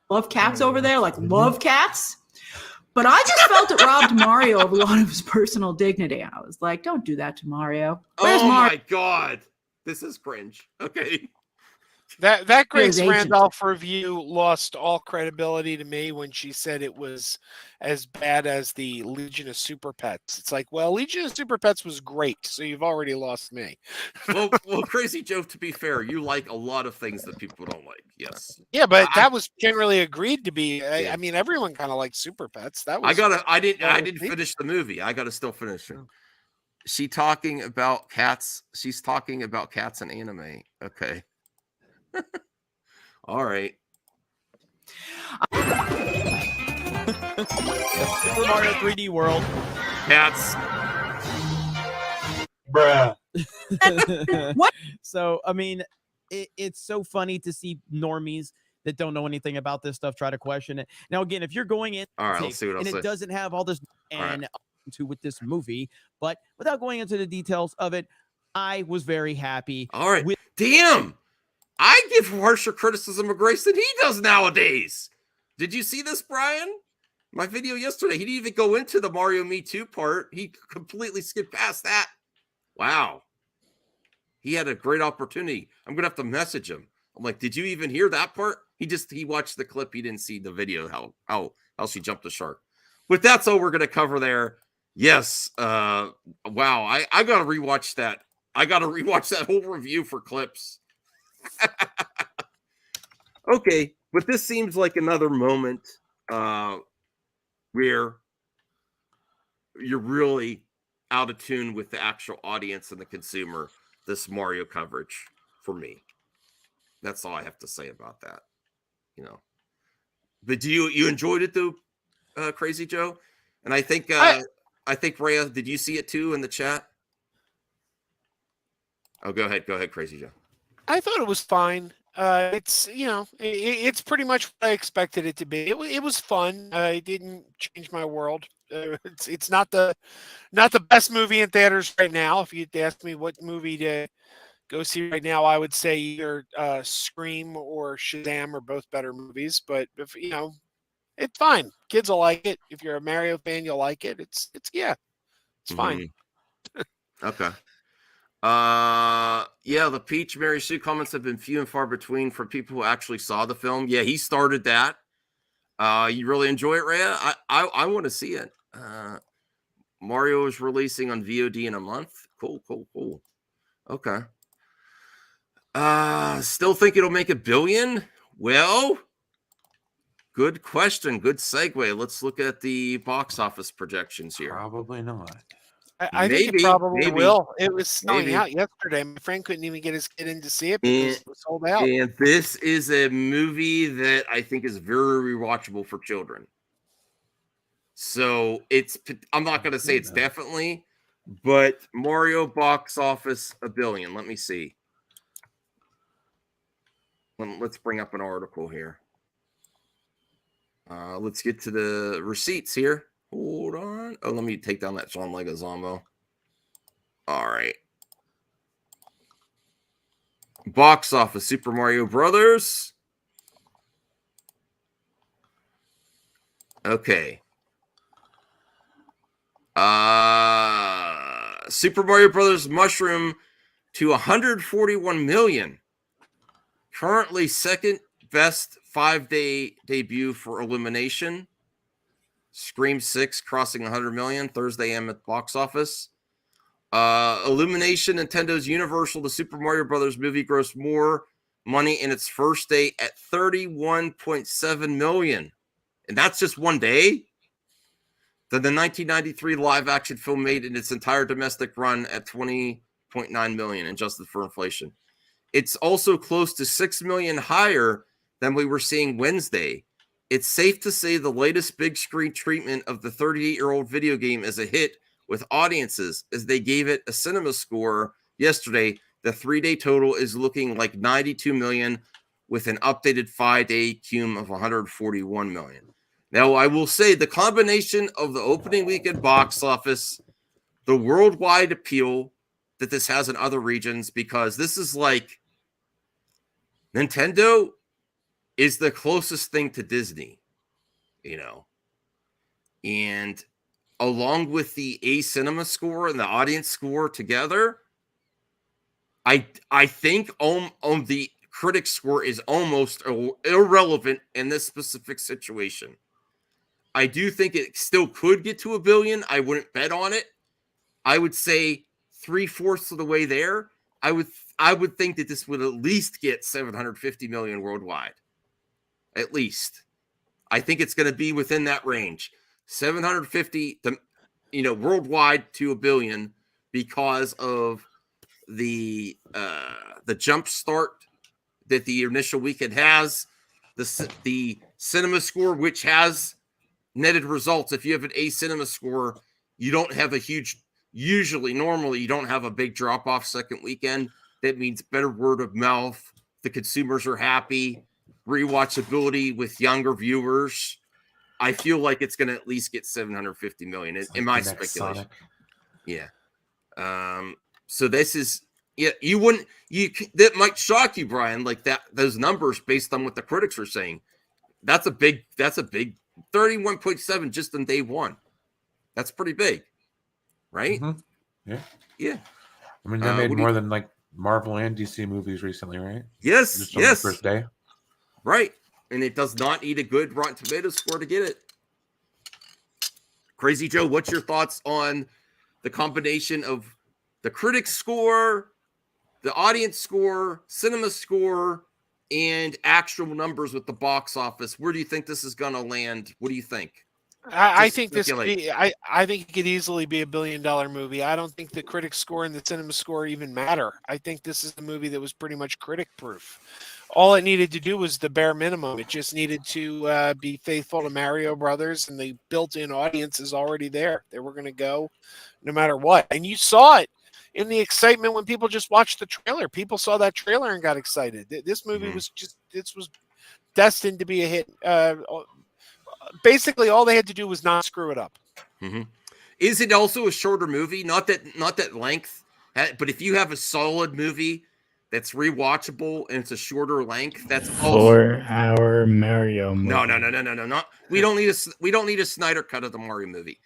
Love cats over there, like love cats. But I just felt it robbed Mario of a lot of his personal dignity. I was like, don't do that to Mario. Where's Oh Mario? my God. This is cringe. Okay. That Grace agent. Randolph review lost all credibility to me when she said it was as bad as the Legion of Super Pets. It's like, well, Legion of Super Pets was great, so you've already lost me. well, Crazy Joe, to be fair, you like a lot of things that people don't like. Yes. Yeah, but that was generally agreed to be. Yeah. I mean, everyone kind of likes Super Pets. That was. I didn't finish the movie. I gotta still finish it. She's talking about cats and anime. Okay. All right. Super Mario 3D World. Cats. Bruh. What? So, I mean, it's so funny to see normies that don't know anything about this stuff try to question it. Now, again, if you're going in All right, let's see what and else. it doesn't have all this and to with this movie, but without going into the details of it, I was very happy. All right. Damn. I give harsher criticism of Grace than he does nowadays. Did you see this, Brian? My video yesterday. He didn't even go into the Mario Me Too part. He completely skipped past that. Wow. He had a great opportunity. I'm gonna have to message him. I'm like, did you even hear that part? He watched the clip. He didn't see the video. How she jumped the shark. But that's all we're gonna cover there. Yes. Wow. I gotta rewatch that. I gotta rewatch that whole review for clips. Okay, but this seems like another moment where you're really out of tune with the actual audience and the consumer. This Mario coverage for me. That's all I have to say about that. You know, but you enjoyed it though, Crazy Joe? And I think Rhea, did you see it too in the chat? Oh, go ahead, Crazy Joe. I thought it was fine. It's it's pretty much what I expected it to be. It was fun. It didn't change my world. It's not the best movie in theaters right now. If you'd ask me what movie to go see right now, I would say either Scream or Shazam are both better movies. But if it's fine. Kids will like it. If you're a Mario fan, you'll like it. It's fine. Okay. Yeah, the Peach Mary Sue comments have been few and far between for people who actually saw the film. Yeah, he started that. You really enjoy it, Rhea? I want to see it. Mario is releasing on VOD in a month. Cool. Okay. Still think it'll make $1 billion? Well, good question. Good segue. Let's look at the box office projections here. Probably not. I think it Maybe, probably maybe, will. It was selling maybe. out yesterday. My friend couldn't even get his kid in to see it because it was sold out. And this is a movie that I think is very rewatchable for children. So I'm not going to say it's definitely, but Mario box office $1 billion. Let me see. Let's bring up an article here. Let's get to the receipts here. Hold on. Oh, let me take down that John Leguizamo. All right. Box office Super Mario Brothers. Okay. Super Mario Brothers mushroom to 141 million. Currently second best 5-day debut for Illumination. Scream 6 crossing 100 million Thursday AM at box office. Illumination, Nintendo's Universal, the Super Mario Brothers movie grossed more money in its first day at 31.7 million. And that's just one day. Than the 1993 live-action film made in its entire domestic run at 20.9 million, adjusted for inflation. It's also close to 6 million higher than we were seeing Wednesday. It's safe to say the latest big screen treatment of the 38-year-old video game is a hit with audiences, as they gave it a cinema score yesterday. The 3-day total is looking like 92 million with an updated 5-day cum of 141 million. Now, I will say the combination of the opening weekend box office, the worldwide appeal that this has in other regions, because this is like Nintendo is the closest thing to Disney, you know, and along with the A Cinema score and the audience score together, I think on the critic score is almost irrelevant in this specific situation. I do think it still could get to $1 billion. I wouldn't bet on it. I would say 3/4 of the way there. I would think that this would at least get 750 million worldwide. At least. I think it's going to be within that range. 750 to, worldwide to $1 billion because of the jump start that the initial weekend has, the cinema score, which has netted results. If you have an A Cinema score, you don't have normally you don't have a big drop off second weekend. That means better word of mouth. The consumers are happy. Rewatchability with younger viewers. I feel like it's going to at least get 750 million in my speculation. Sonic. Yeah. So this is, that might shock you, Brian, like those numbers based on what the critics are saying. That's a big 31.7 just on day one. That's pretty big, right? Mm-hmm. Yeah. I mean, they made more than like Marvel and DC movies recently, right? Yes. Just on the first day. Right. And it does not need a good Rotten Tomatoes score to get it. Crazy Joe, what's your thoughts on the combination of the critics score, the audience score, cinema score, and actual numbers with the box office? Where do you think this is going to land? What do you think? I think I think it could easily be $1 billion movie. I don't think the critic score and the cinema score even matter. I think this is the movie that was pretty much critic proof. All it needed to do was the bare minimum. It just needed to be faithful to Mario Brothers, and the built-in audience is already there. They were going to go no matter what. And you saw it in the excitement when people just watched the trailer. People saw that trailer and got excited. This movie was destined to be a hit. Basically, all they had to do was not screw it up. Mm-hmm. Is it also a shorter movie? Not that length, but if you have a solid movie that's rewatchable and it's a shorter length, that's also 4-hour Mario movie. No. Not we don't need a Snyder cut of the Mario movie.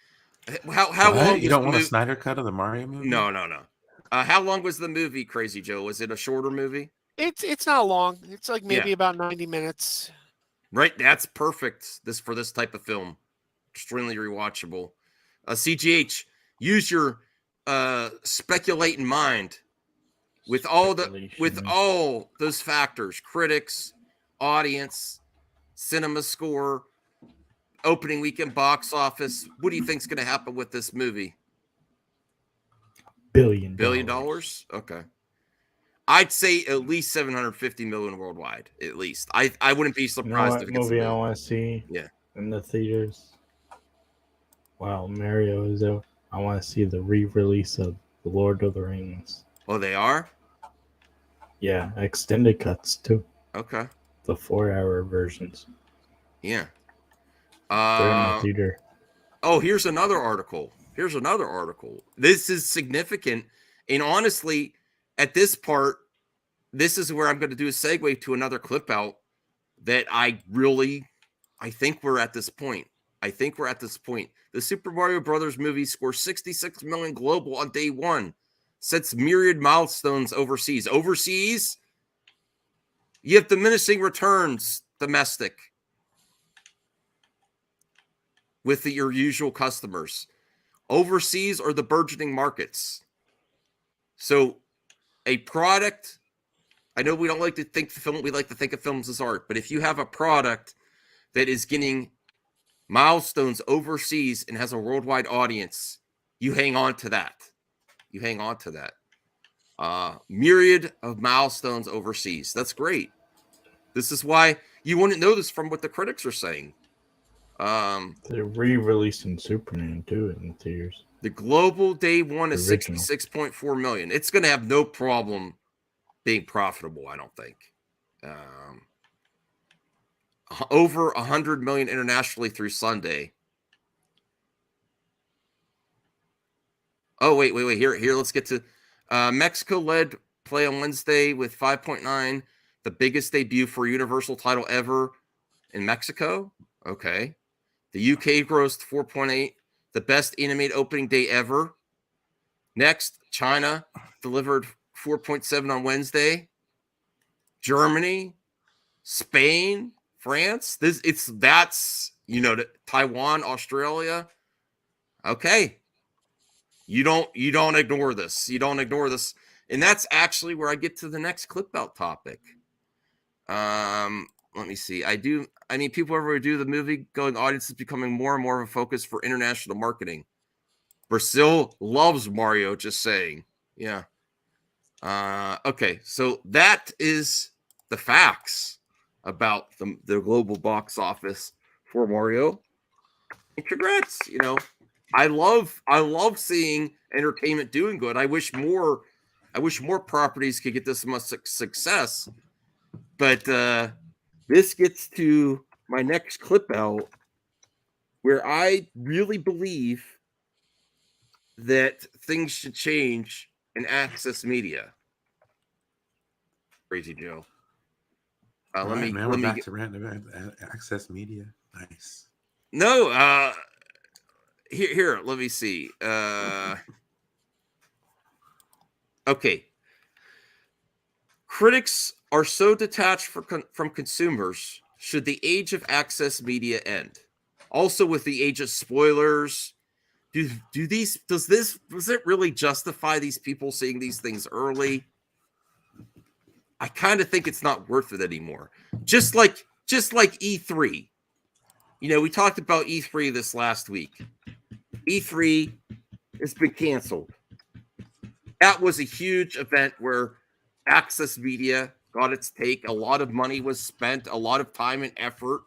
How long? You don't want a Snyder cut of the Mario movie? No. How long was the movie, Crazy Joe? Was it a shorter movie? It's not long. It's like maybe about 90 minutes. Right, that's perfect. For this type of film, extremely rewatchable. CGH, use your speculating mind. with all those factors, critics, audience, cinema score, opening weekend box office, what do you think's going to happen with this movie? $1 billion? Okay. I'd say at least 750 million worldwide, at least. I wouldn't be surprised if it gets movie a I million. want to see Yeah. in the theaters. Wow, Mario is out. I want to see the re-release of The Lord of the Rings. Oh, they are? Yeah, extended cuts too. Okay. The 4-hour versions. Yeah. They're in the theater. Oh, here's another article. This is significant. And honestly, at this part, this is where I'm going to do a segue to another clip out that I think we're at this point. The Super Mario Brothers movie scores 66 million global on day one, sets myriad milestones overseas. Overseas, you have diminishing returns domestic with your usual customers. Overseas are the burgeoning markets. So a product, I know we don't like to think we like to think of films as art, but if you have a product that is getting milestones overseas and has a worldwide audience, you hang on to that. Myriad of milestones overseas. That's great. This is why you wouldn't know this from what the critics are saying. They're re-releasing Superman too in the theaters. The global day one is Original. 66.4 million. It's going to have no problem being profitable, I don't think. Over 100 million internationally through Sunday. Oh, wait. Here, let's get to Mexico led play on Wednesday with 5.9, the biggest debut for a Universal title ever in Mexico. Okay. The UK grossed 4.8, the best animated opening day ever. Next, China delivered 4.7 on Wednesday. Germany, Spain, France. Taiwan, Australia. Okay. You don't ignore this. And that's actually where I get to the next clip out topic. Let me see. People everywhere do the movie going audience is becoming more and more of a focus for international marketing. Brazil loves Mario, just saying. Yeah. Okay. So that is the facts about the global box office for Mario. And congrats. I love seeing entertainment doing good. I wish more properties could get this much success. But this gets to my next clip out, where I really believe that things should change in access media. Crazy Joe. We're back to random access media. Nice. No, here. Let me see. Okay. Critics are so detached from consumers. Should the age of access media end? Also, with the age of spoilers, does it really justify these people seeing these things early? I kind of think it's not worth it anymore. Just like E3. We talked about E3 this last week. E3 has been canceled. That was a huge event where access media got its take. A lot of money was spent, a lot of time and effort.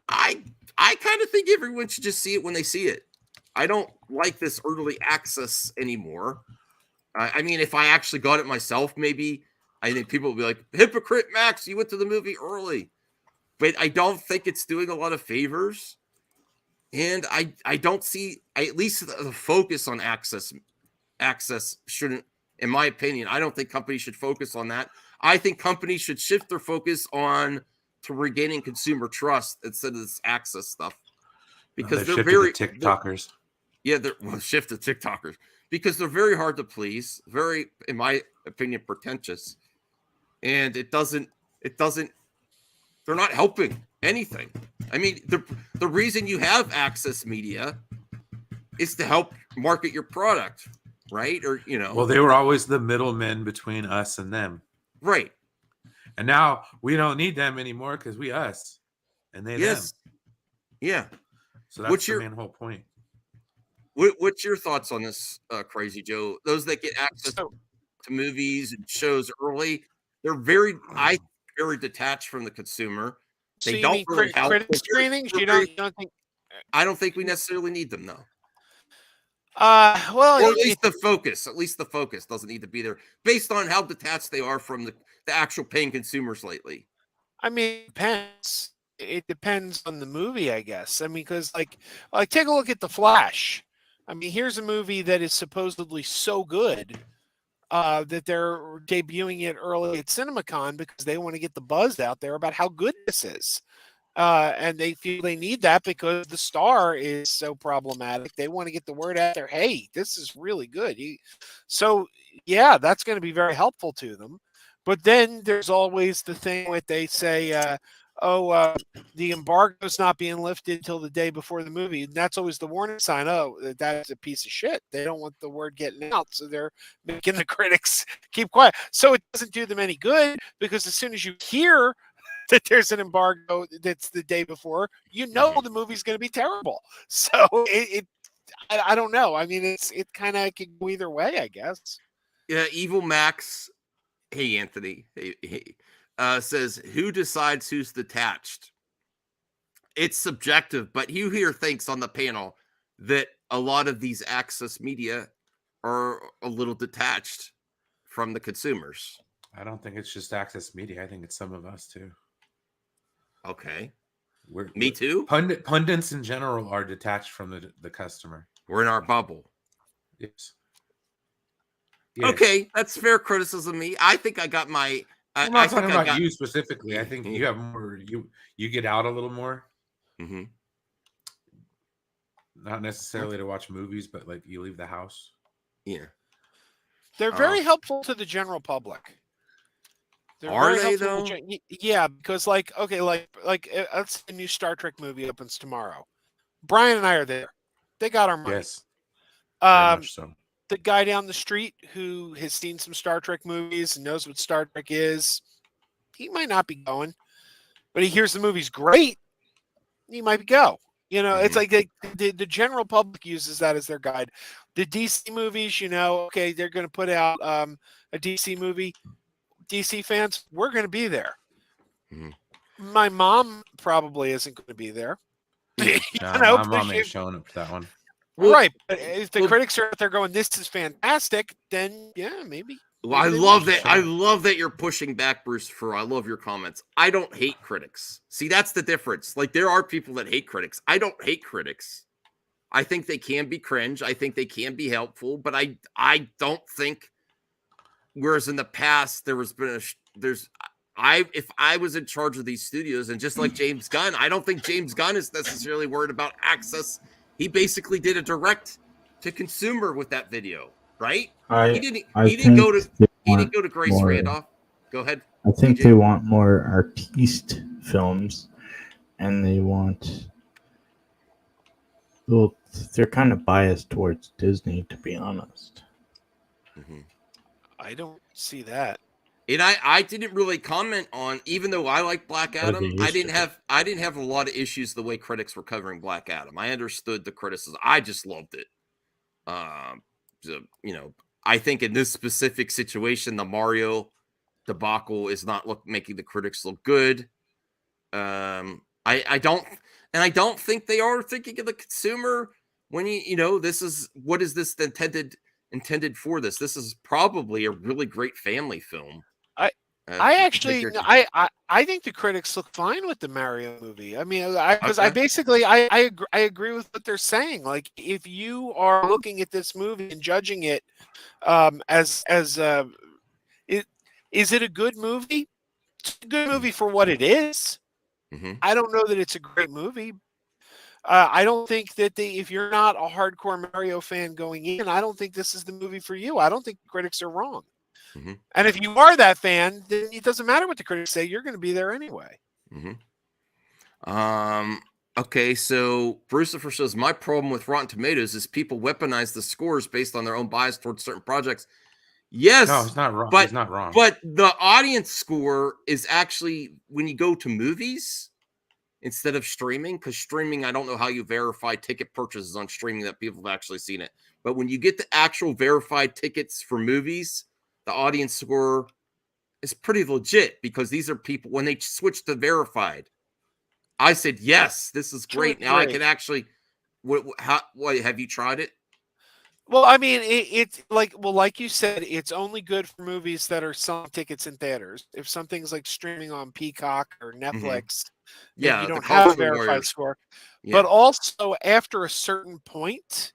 I kind of think everyone should just see it when they see it. I don't like this early access anymore. If I actually got it myself, maybe I think people would be like, hypocrite Max, you went to the movie early. But I don't think it's doing a lot of favors. And I don't see, at least the focus on access shouldn't, in my opinion, I don't think companies should focus on that. I think companies should shift their focus to regaining consumer trust instead of this access stuff. Because they're very TikTokers. Shift to TikTokers. Because they're very hard to please, very, in my opinion, pretentious. And they're not helping anything. The reason you have access media is to help market your product. right? Or Well, they were always the middlemen between us and them. Right. And now we don't need them anymore because we us and they them. Yeah. So that's the main whole point. What's your thoughts on this, Crazy Joe? Those that get access to movies and shows early, they're very detached from the consumer. So They you don't mean really help. critic screenings? You don't think? I don't think we necessarily need them, though. Well, or at least the focus. At least the focus doesn't need to be there, based on how detached they are from the actual paying consumers lately. I mean, it depends. It depends on the movie, I guess. I mean, because like take a look at The Flash. I mean, here's a movie that is supposedly so good that they're debuting it early at CinemaCon because they want to get the buzz out there about how good this is. And they feel they need that because the star is so problematic. They want to get the word out there. Hey, this is really good. So yeah, that's going to be very helpful to them. But then there's always the thing where they say, the embargo's not being lifted until the day before the movie. And that's always the warning sign. Oh, that's a piece of shit. They don't want the word getting out. So they're making the critics keep quiet. So it doesn't do them any good because as soon as you hear that there's an embargo that's the day before, you know the movie's going to be terrible. So I don't know. I mean, it kind of can go either way, I guess. Yeah, Evil Max. Hey, Anthony. Hey. Says, who decides who's detached? It's subjective, but you here thinks on the panel that a lot of these access media are a little detached from the consumers. I don't think it's just access media. I think it's some of us too. Okay. Me too? Pundits in general are detached from the customer. We're in our bubble. Yes. Okay, that's fair criticism of me. I think I got my... I'm not talking about you specifically. I think you have more. You get out a little more. Mm-hmm. Not necessarily to watch movies, but like you leave the house. Yeah, they're very helpful to the general public. Are they though? Yeah, because like let's say a new Star Trek movie opens tomorrow. Brian and I are there. They got our money. Yes. Very much so. The guy down the street who has seen some Star Trek movies and knows what Star Trek is, he might not be going, but he hears the movie's great, he might go. You know, it's like the general public uses that as their guide. The DC movies, okay, they're going to put out a DC movie. DC fans, we're going to be there. Mm-hmm. My mom probably isn't going to be there. My mom ain't showing up for that one. Right. But if the critics are out there going, this is fantastic, then yeah, maybe. Well, I love that. I love that you're pushing back, Bruce. I love your comments. I don't hate critics. See, that's the difference. Like, there are people that hate critics. I don't hate critics. I think they can be cringe. I think they can be helpful, but I don't think. Whereas in the past, if I was in charge of these studios, and just like James Gunn, I don't think James Gunn is necessarily worried about access. He basically did a direct to consumer with that video, right? He didn't go to Grace Randolph. Go ahead. I think they want more artiste films, and they want. Well, they're kind of biased towards Disney, to be honest. Mm-hmm. I don't see that. And I didn't really comment on, even though I like Black Adam, I didn't have a lot of issues the way critics were covering Black Adam. I understood the criticism. I just loved it. I think in this specific situation, the Mario debacle is not making the critics look good. I don't think they are thinking of the consumer when this is, what is this intended for? This is probably a really great family film. I think the critics look fine with the Mario movie. I mean, I agree with what they're saying. Like, if you are looking at this movie and judging it is it a good movie? It's a good movie for what it is. Mm-hmm. I don't know that it's a great movie. I don't think that if you're not a hardcore Mario fan going in, I don't think this is the movie for you. I don't think critics are wrong. Mm-hmm. And if you are that fan, then it doesn't matter what the critics say. You're going to be there anyway. Mm-hmm. Okay, so Brucifer says my problem with Rotten Tomatoes is people weaponize the scores based on their own bias towards certain projects. Yes, No, it's not wrong. But He's not wrong. But the audience score is actually when you go to movies instead of streaming, because streaming, I don't know how you verify ticket purchases on streaming that people have actually seen it. But when you get the actual verified tickets for movies, the audience score is pretty legit because these are people when they switch to verified. I said, yes, this is great. Now I can actually. What have you tried it? Well, I mean, it's like you said, it's only good for movies that are selling tickets in theaters. If something's like streaming on Peacock or Netflix, yeah, you don't have a verified score. Yeah. But also after a certain point,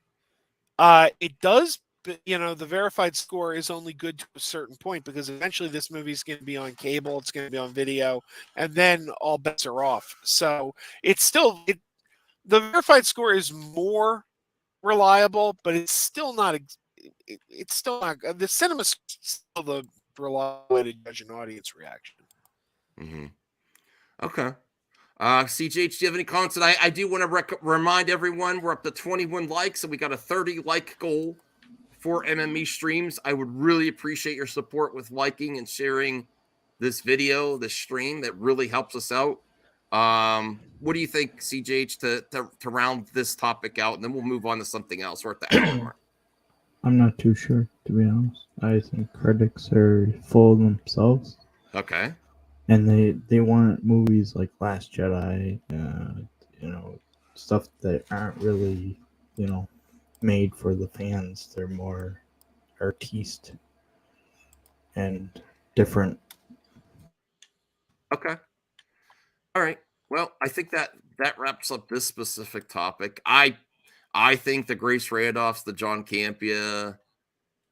it does. The verified score is only good to a certain point because eventually this movie is going to be on cable, it's going to be on video, and then all bets are off. So it's still the verified score is more reliable, but it's still not. It's still not. The cinema's still the reliable way to judge an audience reaction. Mm-hmm. Okay. CJH, do you have any comments? And I do want to remind everyone we're up to 21 likes, and we got a 30 like goal for MME streams. I would really appreciate your support with liking and sharing this video, this stream. That really helps us out. What do you think, CJH, to round this topic out, and then we'll move on to something else? We're at the hour mark. I'm not too sure, to be honest. I think critics are full of themselves. Okay. And they want movies like Last Jedi, stuff that aren't really, made for the fans. They're more artiste and different. Okay. All right. Well, I think that wraps up this specific topic. I think the Grace Radoffs, the John Campia,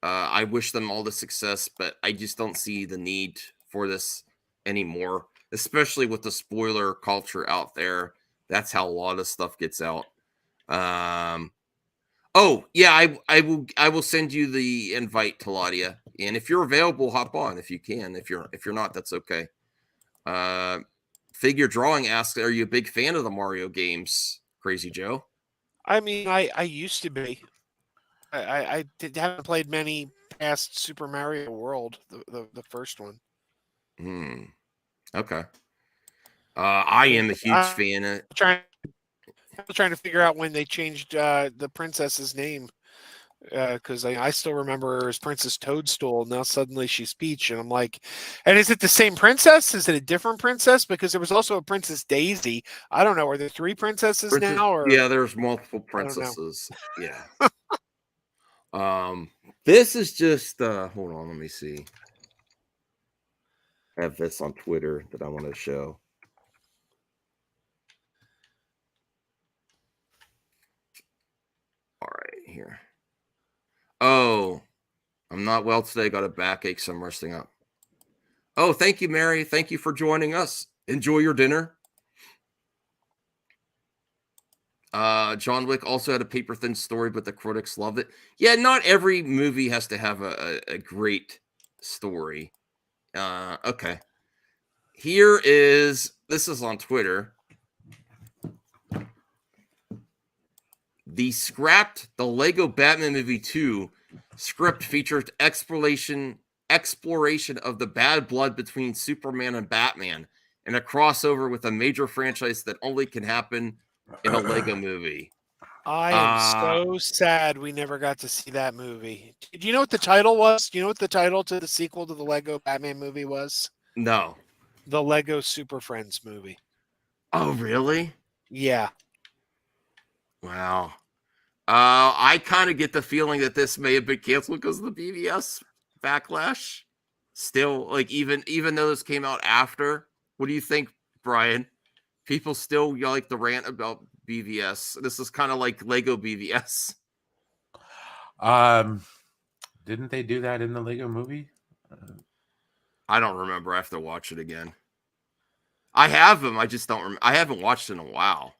I wish them all the success, but I just don't see the need for this anymore, especially with the spoiler culture out there. That's how a lot of stuff gets out. Oh yeah, I will send you the invite, Taladia, and if you're available, hop on if you can. If you're not, that's okay. Figure Drawing asks, are you a big fan of the Mario games, Crazy Joe? I mean, I used to be. I haven't played many past Super Mario World, the first one. Okay. I am a huge fan of trying to figure out when they changed the princess's name. Because I still remember her as Princess Toadstool. Now suddenly she's Peach, and I'm like, and is it the same princess? Is it a different princess? Because there was also a Princess Daisy. I don't know. Are there 3 princesses now? Or yeah, there's multiple princesses. Yeah. This is just hold on, let me see. I have this on Twitter that I want to show. All right, here. Oh, I'm not well today. Got a backache, so I'm resting up. Oh, thank you, Mary. Thank you for joining us. Enjoy your dinner. John Wick also had a paper-thin story, but the critics loved it. Yeah, not every movie has to have a great story. Okay. This is on Twitter. The Lego Batman Movie 2 script features exploration of the bad blood between Superman and Batman, and a crossover with a major franchise that only can happen in a Lego movie. I am so sad we never got to see that movie. Do you know what the title was? Do you know what the title to the sequel to the Lego Batman movie was? No. The Lego Super Friends movie. Oh, really? Yeah. Wow. I kind of get the feeling that this may have been canceled because of the BVS backlash. Still, like even though this came out after, what do you think, Brian? People still like the rant about BVS. This is kind of like Lego BVS. Didn't they do that in the Lego movie? I don't remember. I have to watch it again. I have them. I just don't. I haven't watched it in a while.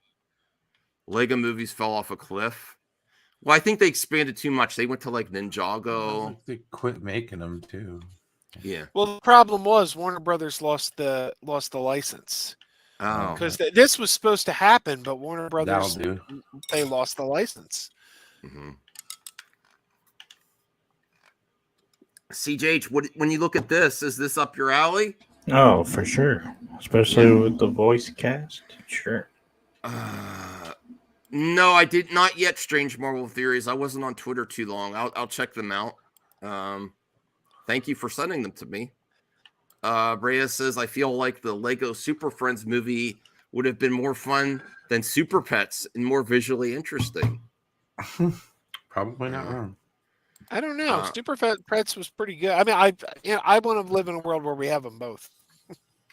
Lego movies fell off a cliff. Well, I think they expanded too much. They went to like Ninjago. They quit making them too. Yeah. Well, the problem was Warner Brothers lost the license. Oh, because this was supposed to happen, but Warner Brothers That'll do. they lost the license. mm-hmm. CJH, when you look at this, is this up your alley? Oh, for sure. Especially with the voice cast. Sure. No, I did not yet. Strange Marvel Theories. I wasn't on Twitter too long. I'll check them out. Thank you for sending them to me. Rhea says, I feel like the Lego Super Friends movie would have been more fun than Super Pets and more visually interesting. Probably not wrong. I don't know. Super Pets was pretty good. I mean, I want to live in a world where we have them both.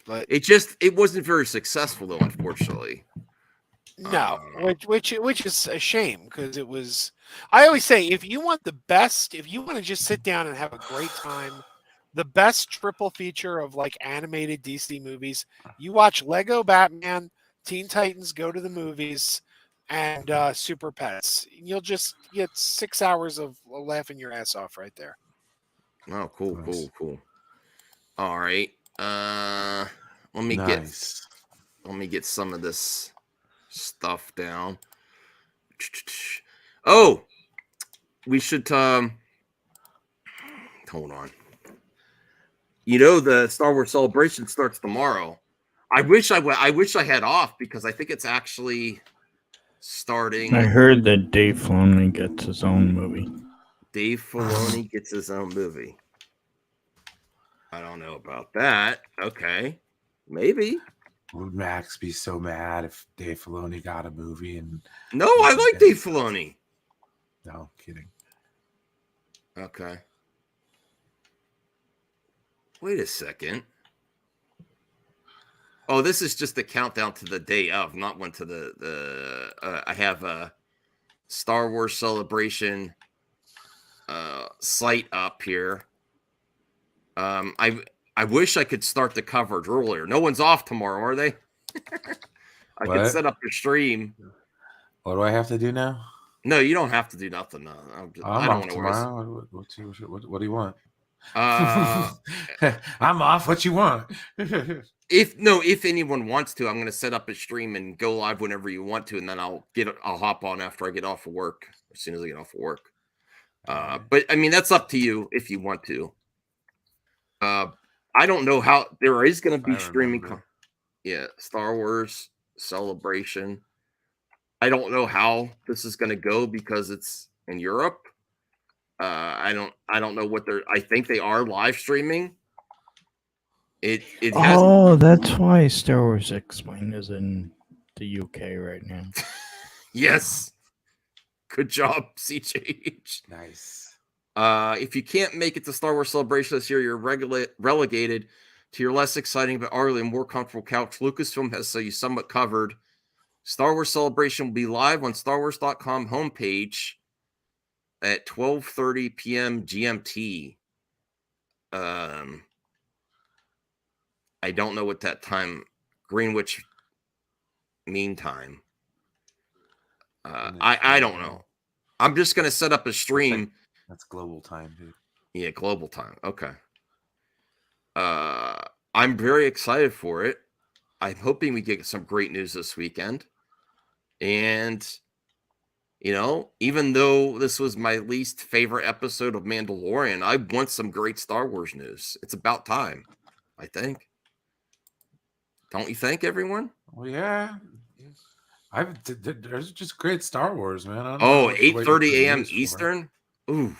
But it wasn't very successful though, unfortunately. No, which is a shame because it was. I always say if you want the best, if you want to just sit down and have a great time, the best triple feature of like animated DC movies, you watch Lego Batman, Teen Titans Go to the Movies, and Super Pets. You'll just get 6 hours of laughing your ass off right there. Oh, cool. All right. Let me get some of this stuff down. Oh, we should hold on. You know, the Star Wars Celebration starts tomorrow. I wish I had off because I think it's actually starting. I heard that Dave Filoni gets his own movie. Dave Filoni gets his own movie. I don't know about that. Okay. Maybe. Would Max be so mad if Dave Filoni got a movie? And no, I like Dave Filoni. No, kidding. Okay. Wait a second. Oh, this is just the countdown to the day of, not one to the I have a Star Wars Celebration site up here. I wish I could start the coverage earlier. No one's off tomorrow, are they? I could set up your stream. What do I have to do now? No, you don't have to do nothing. I don't want to tomorrow. What do you want? I'm off. What you want? If anyone wants to, I'm going to set up a stream and go live whenever you want to, and then I'll hop on after I get off of work. As soon as I get off of work. But I mean, that's up to you if you want to. I don't know how there is going to be streaming. Star Wars Celebration. I don't know how this is going to go because it's in Europe. I don't know what they're. I think they are live streaming. It has. Oh, that's why Star Wars Explained is in the UK right now. Yes. Good job, CJH. Nice. If you can't make it to Star Wars Celebration this year, you're relegated to your less exciting but arguably more comfortable couch. Lucasfilm has you somewhat covered. Star Wars Celebration will be live on StarWars.com homepage at 12:30 p.m. GMT. I don't know what that time, Greenwich Mean Time. I don't know. I'm just going to set up a stream. That's global time, dude. Yeah, global time. Okay. I'm very excited for it. I'm hoping we get some great news this weekend. And, you know, even though this was my least favorite episode of Mandalorian, I want some great Star Wars news. It's about time, I think. Don't you think, everyone? Well, yeah. There's just great Star Wars, man. 8:30 a.m. Eastern? Ooh.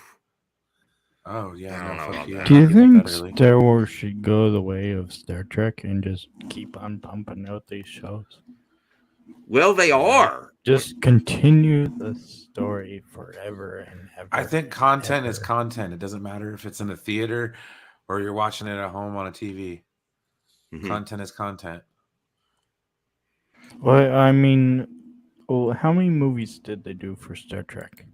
Oh, yeah. I don't know about that. Do you think Star Wars should go the way of Star Trek and just keep on pumping out these shows? Well, they are. Just continue the story forever and ever. I think content is content. It doesn't matter if it's in a theater or you're watching it at home on a TV. Mm-hmm. Content is content. Well, I mean, how many movies did they do for Star Trek?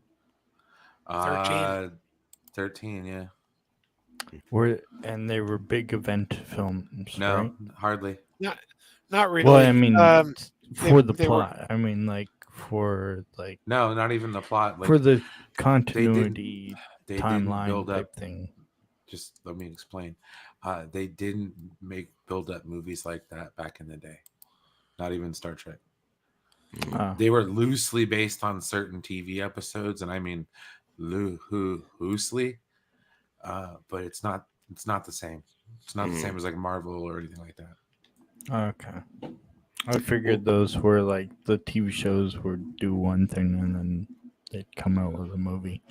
13, yeah. And they were big event films, no, right? Hardly. Not really. Well, I mean, for the plot. I mean, like, for, like... No, not even the plot. Like, for the continuity they timeline build type up, thing. Just let me explain. They didn't build up movies like that back in the day. not even Star Trek. Oh. They were loosely based on certain TV episodes, and I mean loosely, but it's not the same. It's not the same as like Marvel or anything like that. Okay. I figured those were like the TV shows would do one thing and then they'd come out with a movie.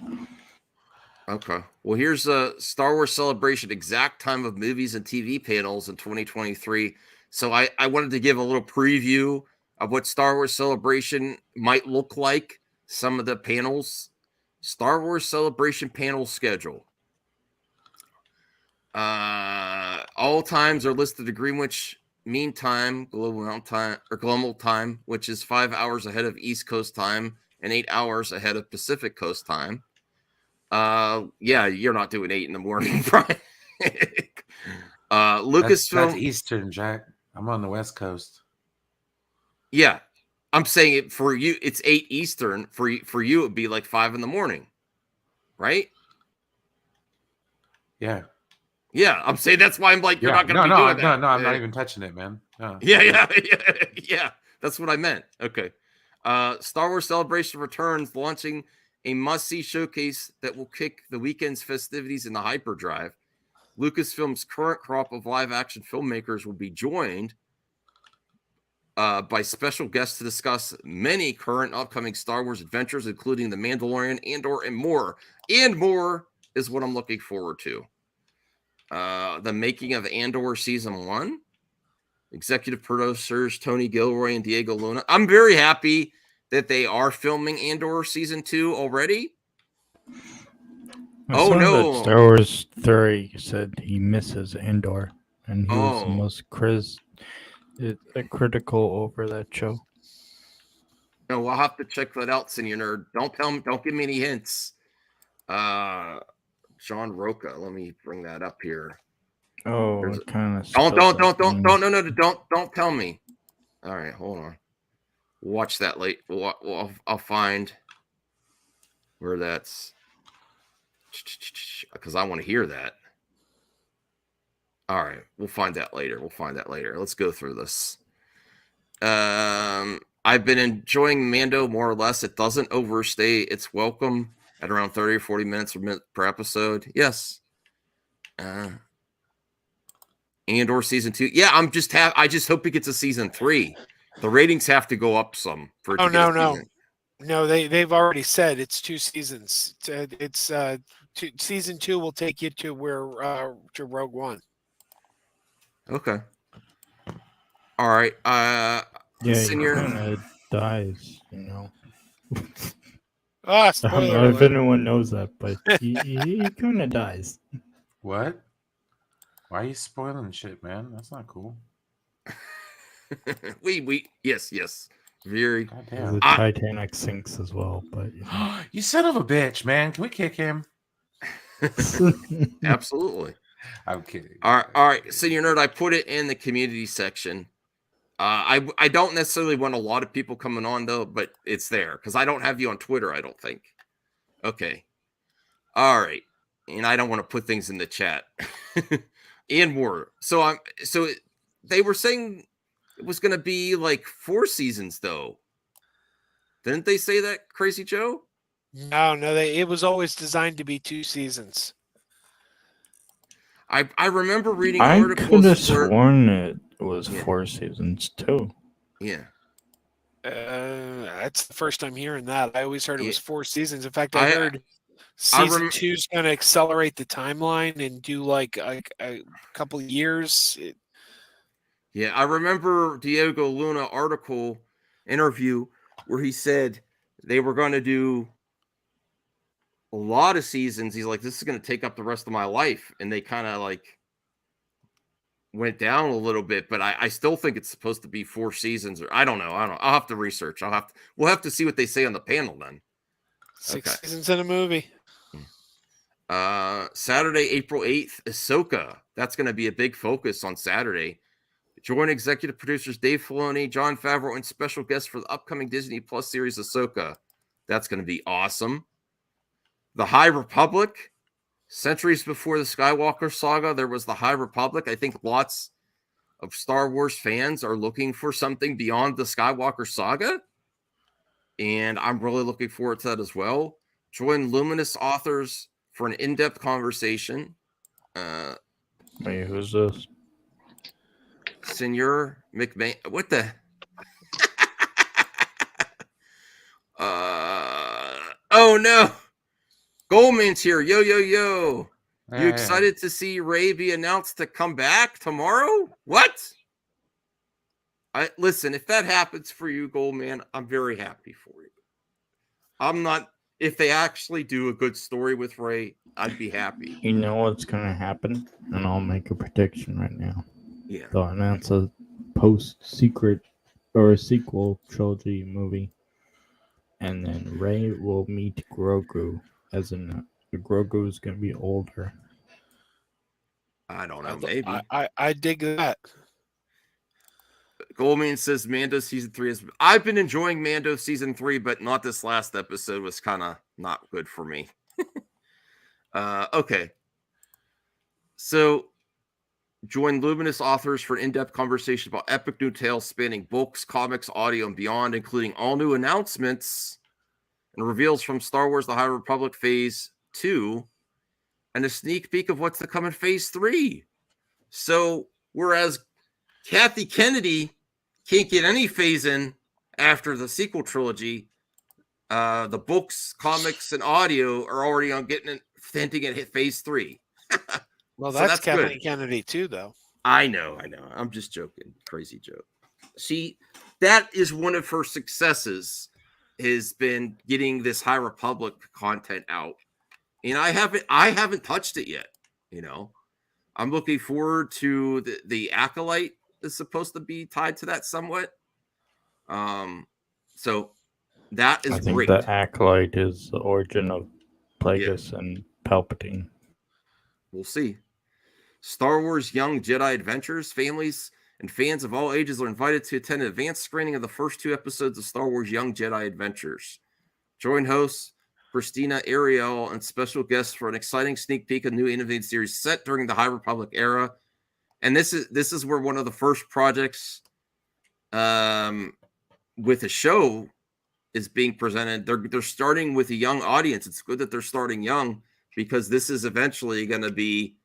Okay. Well, here's a Star Wars Celebration exact time of movies and TV panels in 2023. So I wanted to give a little preview of what Star Wars Celebration might look like. Some of the panels. Star Wars Celebration panel schedule. All times are listed to Greenwich Mean Time, Global Time, which is 5 hours ahead of East Coast time and 8 hours ahead of Pacific Coast time. Yeah, you're not doing 8 in the morning, Brian. Lucasfilm. That's Eastern, Jack. I'm on the West Coast. Yeah, I'm saying it for you. It's 8 Eastern. For you, it'd be like 5 in the morning, right? Yeah. Yeah, I'm saying that's why I'm like, you're not going to be doing that. No, I'm not even touching it, man. No. Yeah. That's what I meant. Okay. Star Wars Celebration returns, launching a must-see showcase that will kick the weekend's festivities in the hyperdrive. Lucasfilm's current crop of live-action filmmakers will be joined by special guests to discuss many current upcoming Star Wars adventures, including The Mandalorian, Andor, and more. And more is what I'm looking forward to. The making of Andor Season 1. Executive producers Tony Gilroy and Diego Luna. I'm very happy that they are filming Andor Season 2 already. Star Wars Theory said he misses Andor, and he was the most critical over that show. No, we'll have to check that out, Senior Nerd. Don't give me any hints. John Roca, let me bring that up here. Oh, kind of. Don't tell me. All right, hold on. We'll watch that late. I'll find where that's, because I want to hear that. All right, we'll find that later. Let's go through this. I've been enjoying Mando more or less. It doesn't overstay its welcome at around 30 or 40 minutes per episode. Yes. Andor Season 2. Yeah, I just hope it gets a Season 3. The ratings have to go up some for it to get a season. No, they've already said it's 2 seasons. It's Season 2 will take you to where to Rogue One. Okay. All right. Senior he kind of dies, you know. I don't know if anyone knows that, but he kind of dies. What? Why are you spoiling shit, man? That's not cool. Yes. Very. The Titanic sinks as well, but you son of a bitch, man. Can we kick him? Absolutely. I'm kidding. All right, Senior Nerd, I put it in the community section. I don't necessarily want a lot of people coming on though, but it's there because I don't have you on Twitter, I don't think. Okay. All right. And I don't want to put things in the chat. And more. So they were saying it was going to be like 4 seasons though. Didn't they say that, Crazy Joe? No, it was always designed to be 2 seasons. I remember reading articles. I could have where... sworn it was 4 seasons too. Yeah. That's the first time hearing that. I always heard it was 4 seasons. In fact, I heard Season 2 is going to accelerate the timeline and do like a couple years. Yeah, I remember Diego Luna interview where he said they were going to do a lot of seasons. He's like, this is going to take up the rest of my life. And they kind of like went down a little bit, but I still think it's supposed to be 4 seasons, or I don't know. I'll have to research. We'll have to see what they say on the panel then. 6 seasons in a movie. Saturday, April 8th, Ahsoka. That's going to be a big focus on Saturday. Join executive producers Dave Filoni, Jon Favreau, and special guests for the upcoming Disney Plus series Ahsoka. That's going to be awesome. The High Republic. Centuries before the Skywalker saga, there was the High Republic. I think lots of Star Wars fans are looking for something beyond the Skywalker saga. And I'm really looking forward to that as well. Join luminous authors for an in-depth conversation. Wait, who's this? Senor McMahon. What the? Oh no. Goldman's here. Yo, yo, yo. You excited to see Ray be announced to come back tomorrow? What? Listen, if that happens for you, Goldman, I'm very happy for you. I'm not. If they actually do a good story with Ray, I'd be happy. You know what's gonna happen, and I'll make a prediction right now. Yeah. They'll announce a post-secret or a sequel trilogy movie, and then Ray will meet Grogu, as in Grogu is gonna be older. I don't know. Maybe. I dig that. Goldman says Mando season 3 is. I've been enjoying Mando season 3, but not this last episode was kind of not good for me. Okay. So join luminous authors for an in-depth conversation about epic new tales spanning books, comics, audio, and beyond, including all new announcements and reveals from Star Wars: The High Republic Phase 2 and a sneak peek of what's to come in Phase 3. So whereas Kathy Kennedy can't get any phase in after the sequel trilogy, the books, comics, and audio are already on hinting at hit Phase 3. Well, So that's good. Kathleen Kennedy too, though. I know. I'm just joking. Crazy joke. See, that is one of her successes, has been getting this High Republic content out. And I haven't touched it yet. You know, I'm looking forward to the Acolyte is supposed to be tied to that somewhat. So that is I think great. the Acolyte is the origin of Plagueis and Palpatine. We'll see. Star Wars Young Jedi Adventures. Families and fans of all ages are invited to attend an advanced screening of the first 2 episodes of Star Wars Young Jedi Adventures. Join hosts Christina Ariel and special guests for an exciting sneak peek of new innovative series set during the High Republic era. And this is where one of the first projects with a show is being presented. They're starting with a young audience. It's good that they're starting young, because this is eventually going to be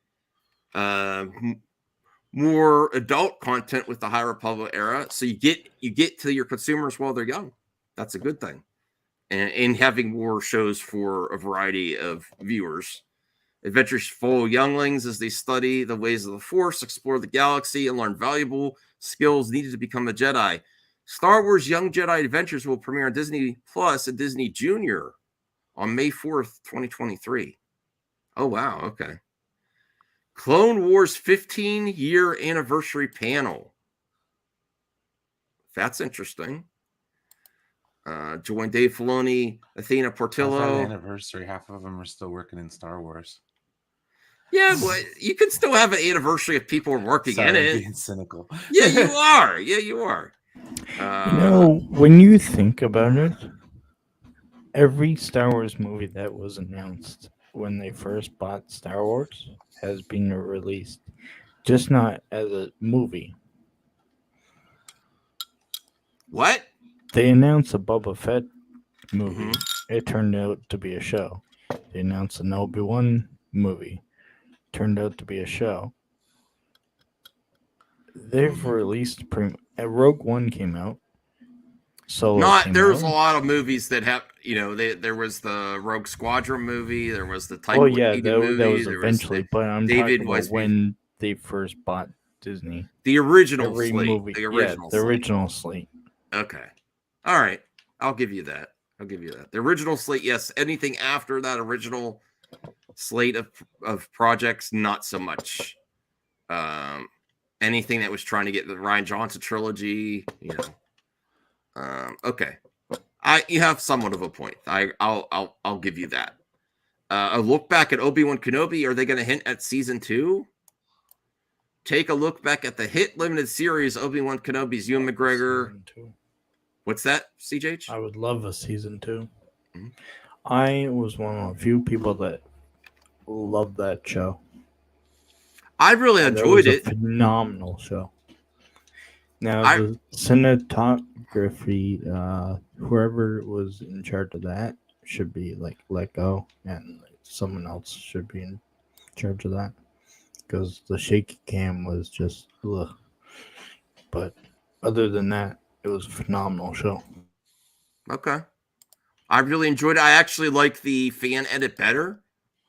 more adult content with the High Republic era. So you get to your consumers while they're young. That's a good thing. And having more shows for a variety of viewers. Adventures follow younglings as they study the ways of the Force, explore the galaxy, and learn valuable skills needed to become a Jedi. Star Wars Young Jedi Adventures will premiere on Disney Plus and Disney Junior on May 4th, 2023. Oh, wow. Okay. Clone Wars 15-year anniversary panel. That's interesting. Join Dave Filoni, Athena Portillo. Anniversary. Half of them are still working in Star Wars. Yeah, but you can still have an anniversary if people are working in it. Being cynical. Yeah, you are. Yeah, you are. You know, when you think about it, every Star Wars movie that was announced when they first bought Star Wars has been released, just not as a movie. What? They announced a Boba Fett movie. It turned out to be a show. They announced an Obi-Wan movie. Turned out to be a show. They've released Rogue One came out. There's a lot of movies that have, there was the Rogue Squadron movie, there was the Taika Waititi movie, that was eventually, but I'm talking about when they first bought Disney. The original slate. Movie. The original slate. Okay. All right. I'll give you that. The original slate, yes. Anything after that original slate of projects, not so much. Anything that was trying to get the Rian Johnson trilogy, okay. You have somewhat of a point. I'll give you that. A look back at Obi-Wan Kenobi. Are they going to hint at season 2? Take a look back at the hit limited series Obi-Wan Kenobi's Ewan McGregor. What's that, CJH? I would love a season 2. Mm-hmm. I was one of the few people that loved that show. I really enjoyed it. Phenomenal show. Now the cinematography, whoever was in charge of that should be like let go, and someone else should be in charge of that because the shaky cam was just ugh. But other than that, it was a phenomenal show. Okay. I really enjoyed it. I actually like the fan edit better,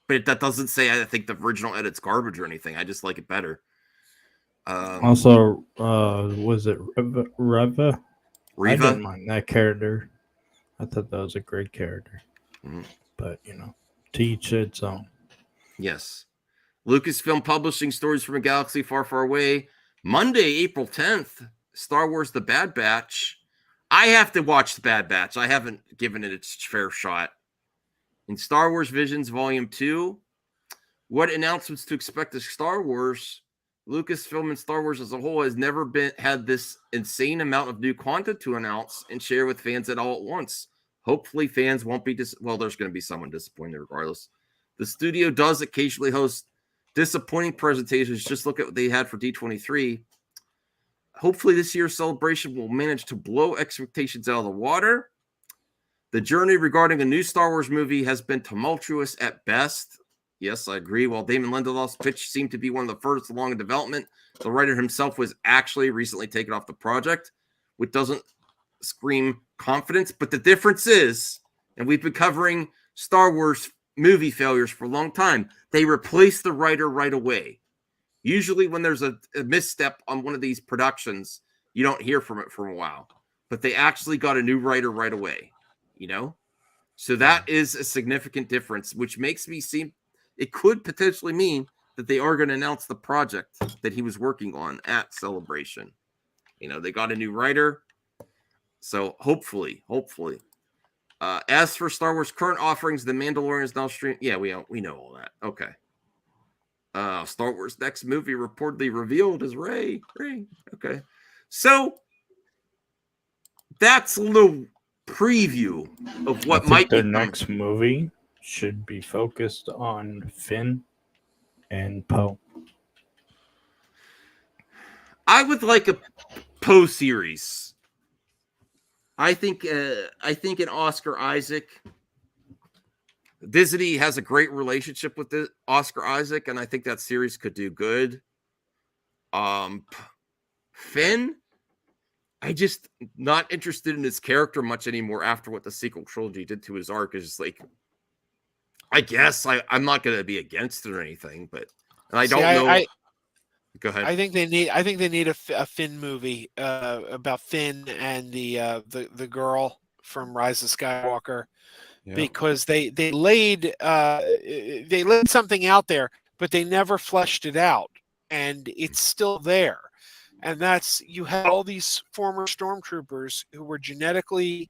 but that doesn't say I think the original edit's garbage or anything. I just like it better. Also, was it Reva? I Reva? didn't mind that character. I thought that was a great character. Mhm. But, to each its own. Yes. Lucasfilm Publishing Stories from a Galaxy Far, Far Away. Monday, April 10th, Star Wars The Bad Batch. I have to watch The Bad Batch. I haven't given it its fair shot. In Star Wars Visions Volume 2, what announcements to expect of Star Wars? Lucasfilm and Star Wars as a whole has never had this insane amount of new content to announce and share with fans at all at once. Hopefully fans won't be there's going to be someone disappointed regardless. The studio does occasionally host disappointing presentations. Just look at what they had for D23. Hopefully this year's celebration will manage to blow expectations out of the water. The journey regarding a new Star Wars movie has been tumultuous at best. Yes, I agree. While Damon Lindelof's pitch seemed to be one of the first along in development, the writer himself was actually recently taken off the project, which doesn't scream confidence. But the difference is, and we've been covering Star Wars movie failures for a long time, they replace the writer right away. Usually when there's a misstep on one of these productions, you don't hear from it for a while. But they actually got a new writer right away, So that is a significant difference, which makes me seem it could potentially mean that they are going to announce the project that he was working on at Celebration. They got a new writer. So hopefully. As for Star Wars current offerings, The Mandalorian is now streamed. Yeah, we know all that. Okay. Star Wars next movie reportedly revealed as Rey. Okay. So that's a little preview of what might be their next movie should be focused on Finn and Poe. I would like a Poe series. I think an Oscar Isaac. Disney has a great relationship with Oscar Isaac, and I think that series could do good. Finn, I just not interested in his character much anymore after what the sequel trilogy did to his arc. Is like, I guess I'm not going to be against it or anything, but I don't know. Go ahead. I think they need a Finn movie about Finn and the girl from Rise of Skywalker, because they laid something out there, but they never fleshed it out, and it's still there. And that's, you had all these former stormtroopers who were genetically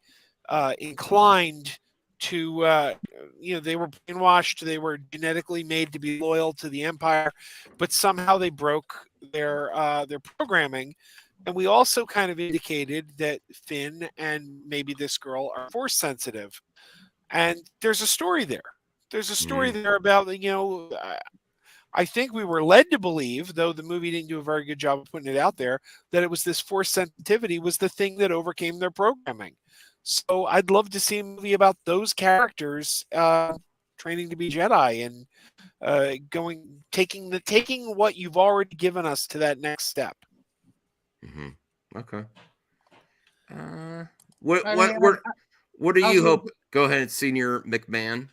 inclined to, they were brainwashed. They were genetically made to be loyal to the Empire, but somehow they broke their programming. And we also kind of indicated that Finn and maybe this girl are Force sensitive. And there's a story there. There's a story there about, I think we were led to believe, though the movie didn't do a very good job of putting it out there, that it was this Force sensitivity was the thing that overcame their programming. So I'd love to see a movie about those characters training to be Jedi and taking what you've already given us to that next step. Okay. What do you hope? Go ahead, Senior McMahon.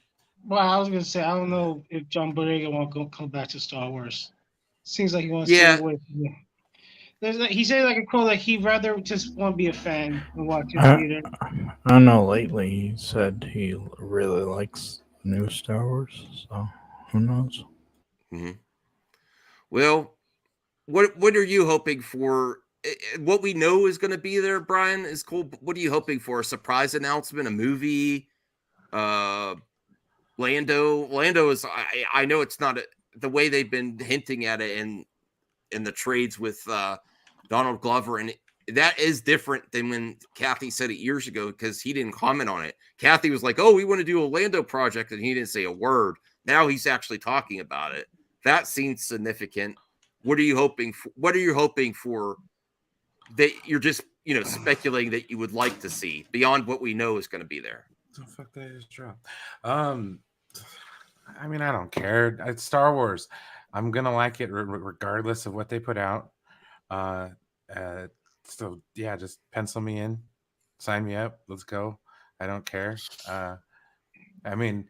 Well, I was gonna say, I don't know if John Boyega wants to come back to Star Wars. Seems like he wants to stay away from it. He said like a quote, like he'd rather just want to be a fan and watch it theater. I don't know. Lately, he said he really likes new Star Wars. So who knows? Well, what are you hoping for? What we know is going to be there, Brian, is cool. What are you hoping for? A surprise announcement, a movie? Lando is. I know it's not the way they've been hinting at it in the trades with Donald Glover, and that is different than when Kathy said it years ago, because he didn't comment on it. Kathy was like, "Oh, we want to do a Lando project," and he didn't say a word. Now he's actually talking about it. That seems significant. What are you hoping for? that you're just speculating that you would like to see beyond what we know is going to be there? So fuck that just dropped. I mean, I don't care. It's Star Wars. I'm gonna like it regardless of what they put out. So yeah, just pencil me in, sign me up. Let's go. I don't care. I mean,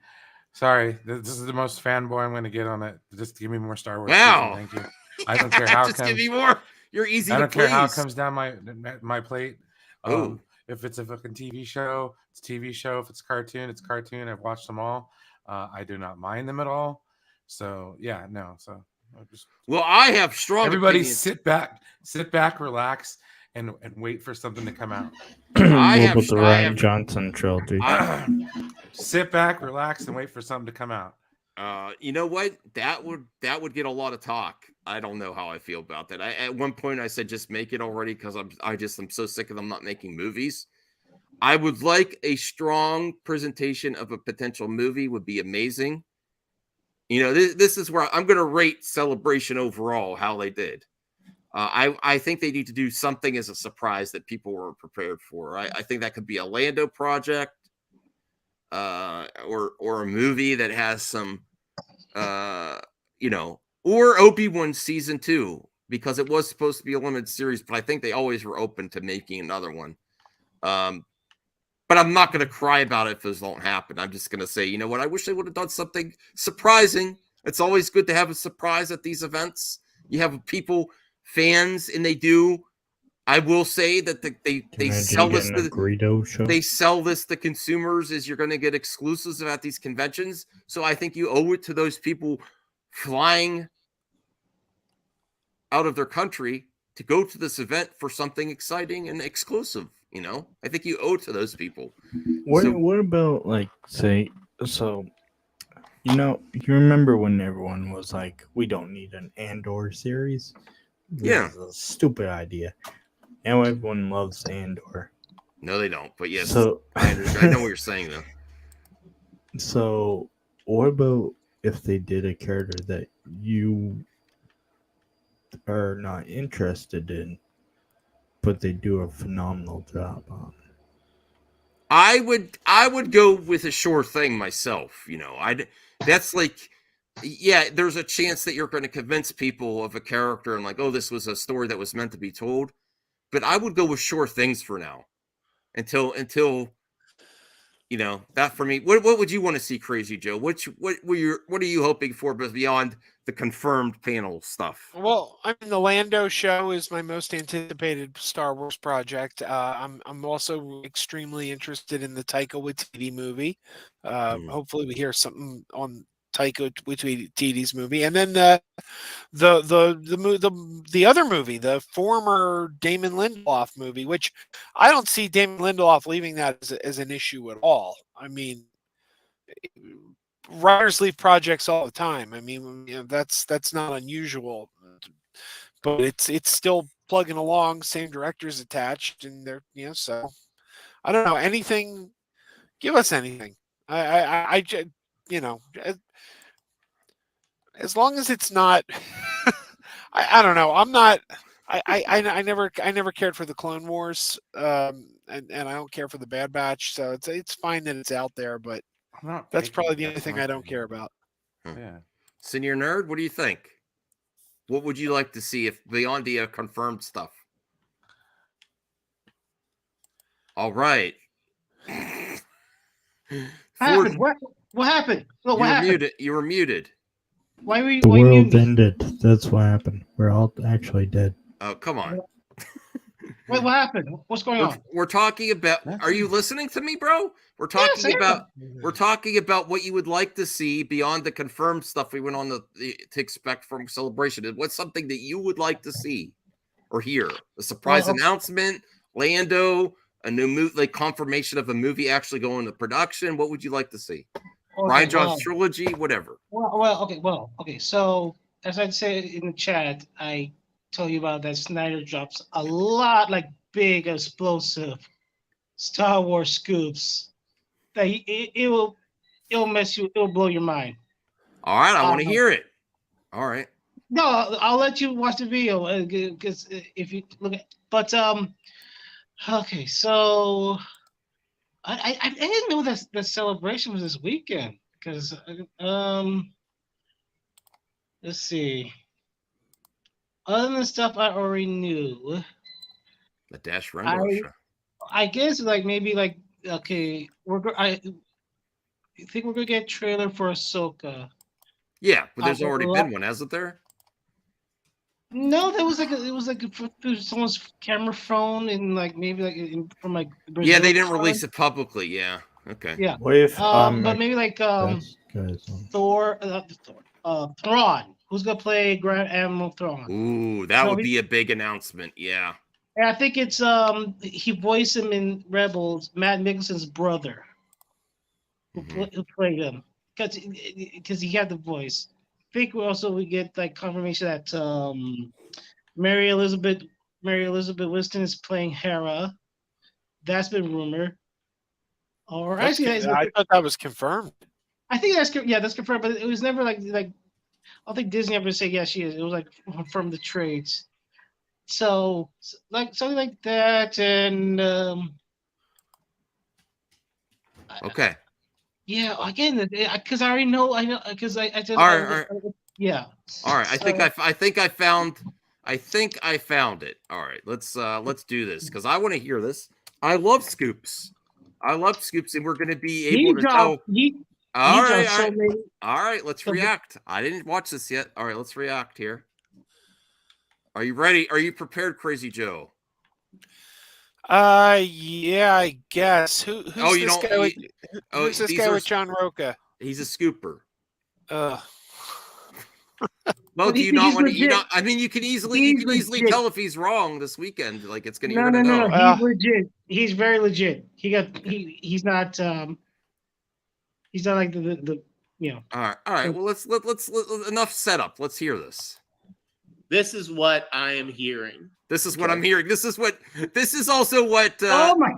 sorry, this is the most fanboy I'm gonna get on it. Just give me more Star Wars. Wow. Thank you. I don't care how it just comes. give me more. You're easy. I don't care how it please. comes down my plate. Ooh. If it's a fucking TV show, it's a TV show. If it's cartoon, it's cartoon. I've watched them all. I do not mind them at all. So yeah, no. So well, I have strong. Everybody, opinions. sit back, relax, and wait for something to come out. What about the Ryan Johnson trilogy? Sit back, relax, and wait for something to come out. You know what? That would get a lot of talk. I don't know how I feel about that. At one point I said just make it already because I'm so sick of them not making movies. I would like a strong presentation of a potential movie would be amazing. This is where I'm going to rate Celebration overall how they did. I think they need to do something as a surprise that people were prepared for. I think that could be a Lando project, or a movie that has some, or Obi-Wan season 2 because it was supposed to be a limited series, but I think they always were open to making another one. But I'm not going to cry about it if those don't happen. I'm just going to say, you know what? I wish they would have done something surprising. It's always good to have a surprise at these events. You have people, fans, and they do. I will say that they sell this. They sell this to consumers as you're going to get exclusives at these conventions. So I think you owe it to those people flying out of their country to go to this event for something exciting and exclusive. I think you owe it to those people. What about you remember when everyone was like, we don't need an Andor series? This is a stupid idea. Now everyone loves Andor. No, they don't. But yes, so, I know what you're saying though. So what about if they did a character that you are not interested in, but they do a phenomenal job on? I would go with a sure thing myself. That's like, yeah, there's a chance that you're going to convince people of a character and like, oh, this was a story that was meant to be told. But I would go with sure things for now, until that for me. What would you want to see, Crazy Joe? What are you hoping for beyond the confirmed panel stuff? Well, the Lando show is my most anticipated Star Wars project. I'm also extremely interested in the Taika Waititi movie. Hopefully, we hear something on Taika Waititi's movie, and then the other movie, the former Damon Lindelof movie, which I don't see Damon Lindelof leaving that as an issue at all. I mean, writers leave projects all the time. I mean, that's not unusual, but it's still plugging along. Same directors attached, and they're so I don't know anything. Give us anything. I as long as it's not, I don't know. I'm not. I never cared for the Clone Wars, and I don't care for the Bad Batch. So it's fine that it's out there, but that's probably the only thing I don't care about. Yeah. Senior Nerd, what do you think? What would you like to see if beyond the confirmed stuff? All right. What happened? What happened? You were muted. Why were you? The world ended. That's what happened. We're all actually dead. Oh, come on. What happened? What's going on? We're talking about. Are you listening to me, bro? We're talking about what you would like to see beyond the confirmed stuff we went on to expect from Celebration. What's something that you would like to see or hear? A surprise announcement, Lando, a new movie, like confirmation of a movie actually going into production. What would you like to see? Ryan John's trilogy, whatever. Okay. So as I said in the chat, I told you about that Snyder drops a lot like big explosive Star Wars scoops that it'll blow your mind. All right, I want to hear it. All right. No, I'll let you watch the video because if you look at, but okay, so I didn't know that the celebration was this weekend because let's see. Other than stuff I already knew, The Dash Rendar show. I guess like maybe like okay, I think we're gonna get a trailer for Ahsoka. Yeah, but there's already been one, hasn't there? No, there was it was like through someone's camera phone and like maybe like from like Brazil. Yeah, they didn't release it publicly. Yeah. Okay. Yeah. With but maybe like Thor, Thrawn. Who's gonna play Grand Admiral Thrawn? Ooh, that would be a big announcement. Yeah. And I think it's he voiced him in Rebels, Matt Mickelsen's brother, who played him because he had the voice. I think we get like confirmation that Mary Elizabeth Winston is playing Hera. That's been rumored. Or actually, I thought that was confirmed. I think that's confirmed, but it was never like I don't think Disney ever said yes she is. It was like from the trades. So like something like that, and okay. Yeah, again, because I already know. I know because I just. All right. Yeah. All right. I think I found it. All right. Let's do this because I want to hear this. I love scoops. And we're going to be able to tell. All right. Let's react. I didn't watch this yet. All right. Let's react here. Are you ready? Are you prepared, Crazy Joe? Yeah, I guess. Who's this guy with John Roca? He's a scooper. Well, do you not want to? I mean, you can easily tell if he's wrong this weekend. Like it's going to. No. He's legit. He's very legit. He's not. He's not like the. All right. Well, let's enough setup. Let's hear this. This is what I am hearing. This is what I'm hearing. This is also what. Oh my!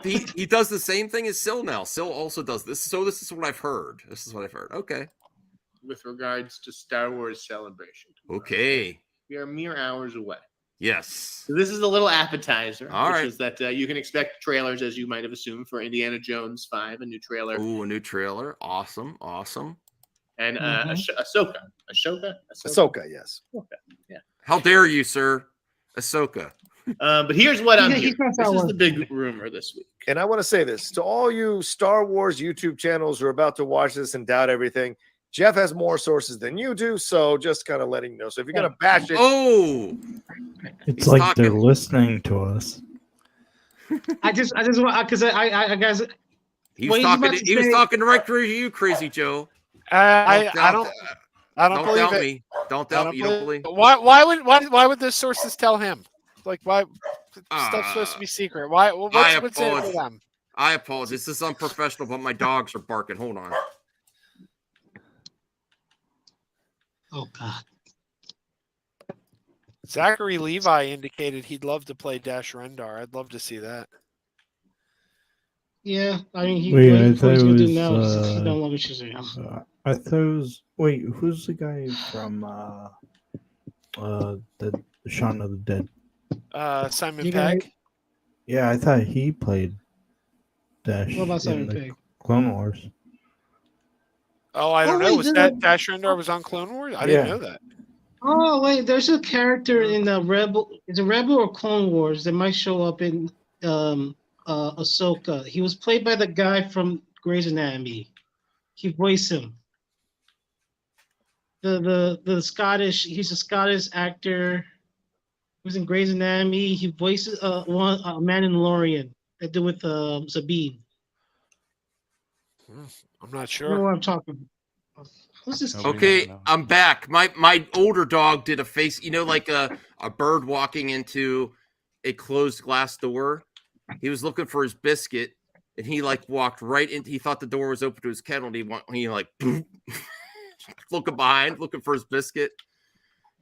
He does the same thing as Sil now. Sil also does this. So this is what I've heard. Okay. With regards to Star Wars Celebration. Okay. We are mere hours away. Yes. So this is a little appetizer. All right. Is that you can expect trailers, as you might have assumed, for Indiana Jones 5, a new trailer. Ooh, a new trailer. Awesome. And Ahsoka, yes. Okay. Yeah. How dare you, sir? Ahsoka. But here's what I'm hearing. This is the big rumor this week. And I want to say this to all you Star Wars YouTube channels who are about to watch this and doubt everything. Jeff has more sources than you do, so just kind of letting you know. So if you're gonna bash it, it's like they're listening to us. I just want because I guys. He was talking directly to you, Crazy Joe. I don't believe it. Don't doubt me. You don't believe. Why would the sources tell him? Like why? Stuff's supposed to be secret. Why? What's in it for them? I apologize. This is unprofessional, but my dogs are barking. Hold on. Oh God. Zachary Levi indicated he'd love to play Dash Rendar. I'd love to see that. Yeah, I mean, I thought it was. He don't love Shazam. I thought it was. Wait, who's the guy from the Shaun of the Dead? Simon Pegg. Yeah, I thought he played Dash. What about Simon Pegg? Clone Wars. Oh, I don't know. Was that Dash Rendar was on Clone Wars? I didn't know that. Oh wait, there's a character in the Rebel. Is it Rebel or Clone Wars that might show up in Ahsoka? He was played by the guy from Grey's Anatomy. He voiced him. The Scottish. He's a Scottish actor. He was in Grey's Anatomy. He voices Mandalorian. That did with Sabine. I'm not You know sure. what I'm talking about. Who's this? Okay, I'm back. My older dog did a face, like a bird walking into a closed glass door. He was looking for his biscuit, and he walked right into. He thought the door was open to his kennel. And he looking behind, looking for his biscuit.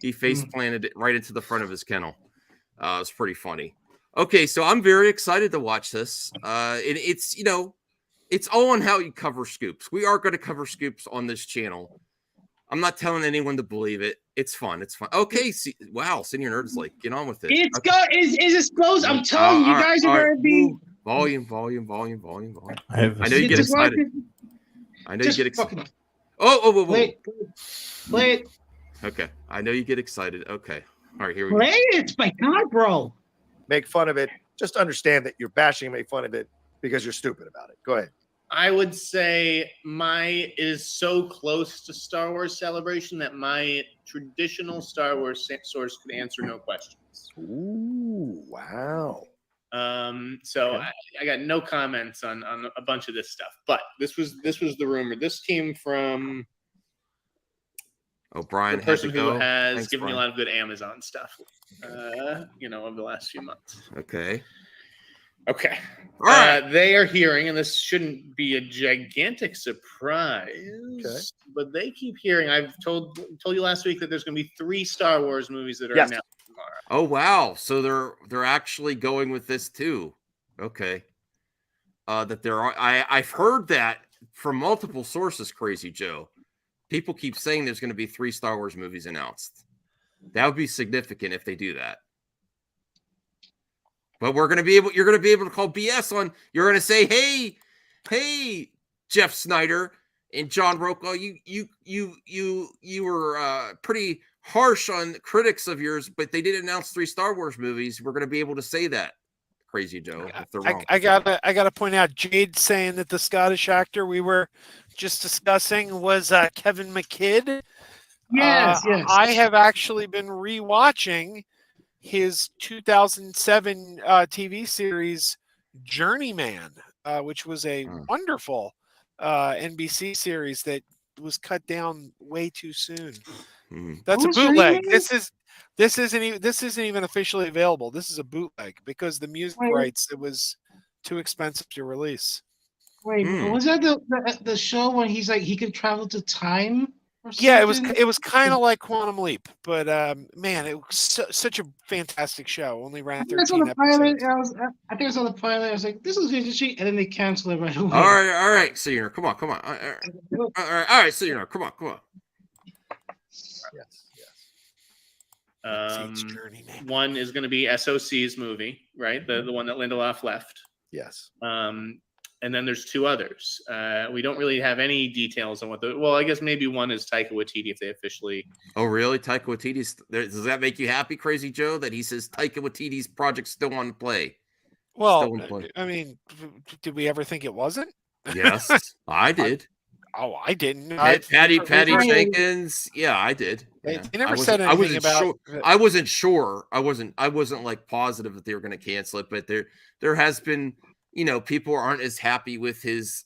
He face planted it right into the front of his kennel. It was pretty funny. Okay, so I'm very excited to watch this. And it's all on how you cover scoops. We are going to cover scoops on this channel. I'm not telling anyone to believe it. It's fun. It's fun. Okay. Wow. Senior Nerd is like, get on with it. It's exposed. I'm telling you, you guys are gonna be volume. I know you get excited. I know you get excited. Whoa. Play it. Okay. I know you get excited. Okay. All right, here we go. Play it. My God, bro. Make fun of it. Just understand that you're bashing and make fun of it because you're stupid about it. Go ahead. I would say my is so close to Star Wars Celebration that my traditional Star Wars source could answer no questions. Ooh, wow. So okay. I got no comments on a bunch of this stuff, but this was the rumor. This came from Brian, the person who has Thanks, given Brian. me a lot of good Amazon stuff, over the last few months. Okay. All right. They are hearing, and this shouldn't be a gigantic surprise, but they keep hearing. I've told you last week that there's going to be 3 Star Wars movies that are announced tomorrow. Oh wow! So they're actually going with this too. Okay. That there are. I've heard that from multiple sources. Crazy Joe. People keep saying there's going to be 3 Star Wars movies announced. That would be significant if they do that. But you're going to be able to call BS on. You're going to say, hey, Jeff Snyder and John Rockwell, you were pretty harsh on critics of yours, but they did announce 3 Star Wars movies. We're going to be able to say that, Crazy Joe, if they're wrong. I gotta point out, Jade saying that the Scottish actor we were just discussing was Kevin McKidd. Yes. I have actually been rewatching his 2007 TV series Journeyman, which was a wonderful NBC series that was cut down way too soon. That's a bootleg. This isn't even officially available. This is a bootleg because the music rights, it was too expensive to release. Wait, was that the show when he's like he could travel to time? Yeah, it was kind of like Quantum Leap, but man, it was such a fantastic show. Only ran 13 episodes. I think I saw the pilot. I was like, "This is interesting," and then they canceled it right away. All right. So come on. All right. So come on. One is going to be SOC's movie, right? The one that Lindelof left. Yes. And then there's 2 others. We don't really have any details on I guess maybe one is Taika Waititi if they officially. Oh, really? Taika Waititi's there. Does that make you happy, Crazy Joe, that he says Taika Waititi's project's still on play? Well, I mean, did we ever think it wasn't? Yes, I did. I didn't. Patty Jenkins. Yeah, I did. They never said anything about. I wasn't sure. I wasn't like positive that they were going to cancel it, but there has been. People aren't as happy with his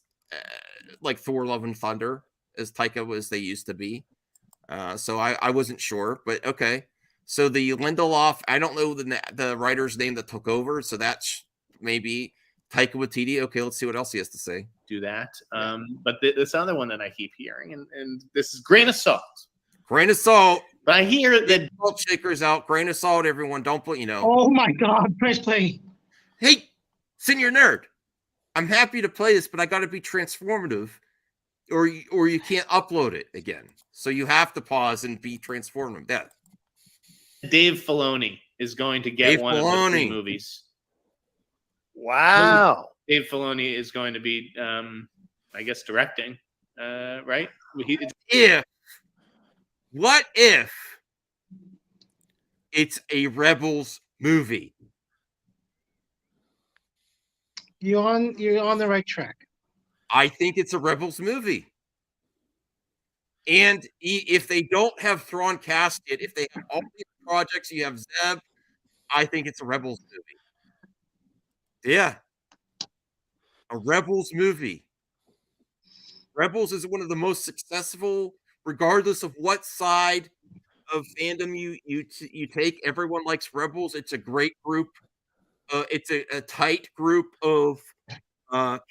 like Thor: Love and Thunder as Taika was they used to be. So I wasn't sure, but okay. So the Lindelof, I don't know the writer's name that took over, so that's maybe Taika Waititi. Okay, let's see what else he has to say. Do that. But this other one that I keep hearing, and this is grain of salt. Grain of salt. But I hear that salt shakers out. Grain of salt, everyone. Don't put, Oh my God! Press play. Hey, Senior Nerd. I'm happy to play this, but I got to be transformative, or you can't upload it again. So you have to pause and be transformative. That Dave Filoni is going to get one of the 3 movies. Wow. Dave Filoni is going to be, I guess, directing, right? What if it's a Rebels movie? You're on the right track. I think it's a Rebels movie. And if they don't have Thrawn cast it, if they have all these projects, you have Zeb, I think it's a Rebels movie. Yeah. A Rebels movie. Rebels is one of the most successful, regardless of what side of fandom you take. Everyone likes Rebels. It's a great group. It's a tight group of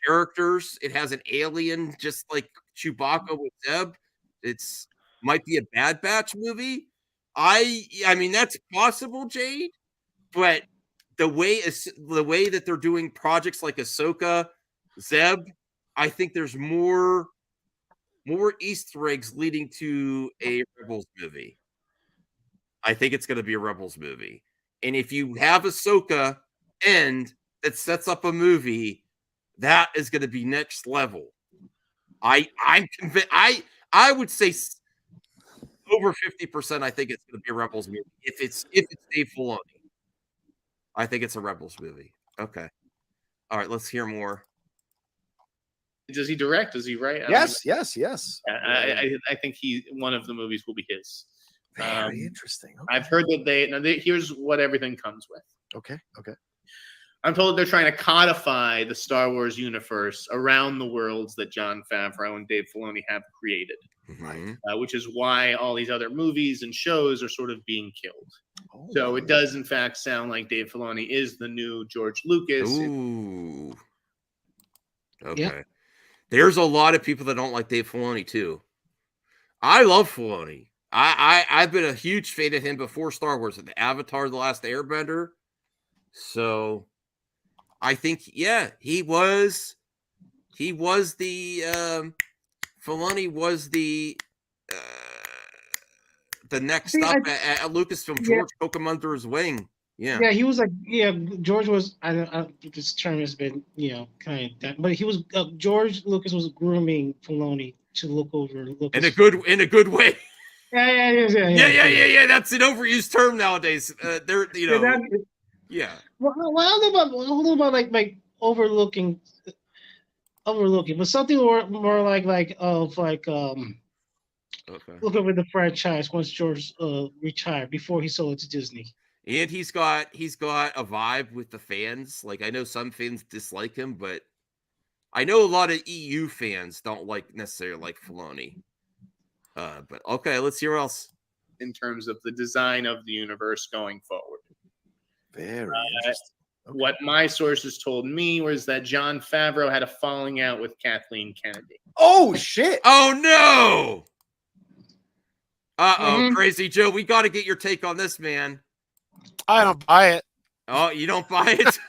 characters. It has an alien, just like Chewbacca with Zeb. It's might be a Bad Batch movie. I mean that's possible, Jade. But the way that they're doing projects like Ahsoka, Zeb, I think there's more more Easter eggs leading to a Rebels movie. I think it's going to be a Rebels movie. And if you have Ahsoka end that sets up a movie, that is going to be next level. I'm convinced. I would say over 50%. I think it's going to be a Rebels movie. If it's Dave Filoni, I think it's a Rebels movie. Okay. All right. Let's hear more. Does he direct? Does he write? Yes. I think one of the movies will be his. Very interesting. Okay. I've heard that here's what everything comes with. Okay. I'm told they're trying to codify the Star Wars universe around the worlds that Jon Favreau and Dave Filoni have created. Right. Which is why all these other movies and shows are sort of being killed. So it does, in fact, sound like Dave Filoni is the new George Lucas. Ooh. Okay. Yeah. There's a lot of people that don't like Dave Filoni too. I love Filoni. I've been a huge fan of him before Star Wars and Avatar: The Last Airbender. So I think, yeah, he was the Filoni was the next up at Lucasfilm. George took him under his wing. Yeah, he was like, George was. I don't. This term has been, kind of that, but he was. George Lucas was grooming Filoni to look over Lucas in a good way. Yeah. That's an overused term nowadays. Yeah. Well, I don't know about like overlooking, but something more like look over the franchise once George retired before he sold it to Disney. And he's got a vibe with the fans. Like, I know some fans dislike him, but I know a lot of EU fans don't necessarily like Filoni. But okay, let's hear what else. In terms of the design of the universe going forward. Very interesting. Okay. What my sources told me was that Jon Favreau had a falling out with Kathleen Kennedy. Oh, shit. Oh, no. Crazy Joe, we got to get your take on this, man. I don't buy it. Oh, you don't buy it?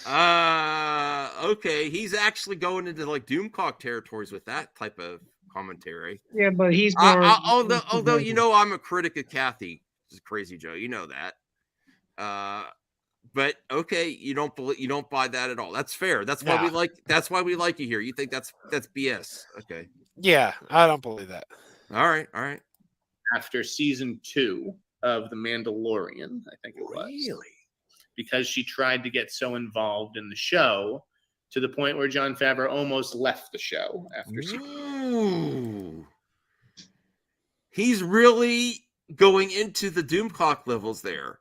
No. Okay. He's actually going into Doomcock territories with that type of commentary. Yeah, but he's more. Although I'm a critic of Kathy, Crazy Joe. You know that. But okay, you don't buy that at all. That's fair. That's why we like you here. You think that's BS. Okay. Yeah, I don't believe that. All right. After season 2 of The Mandalorian, I think it was. Really? Because she tried to get so involved in the show to the point where Jon Favreau almost left the show after season 2. He's really going into the Doomcock levels there.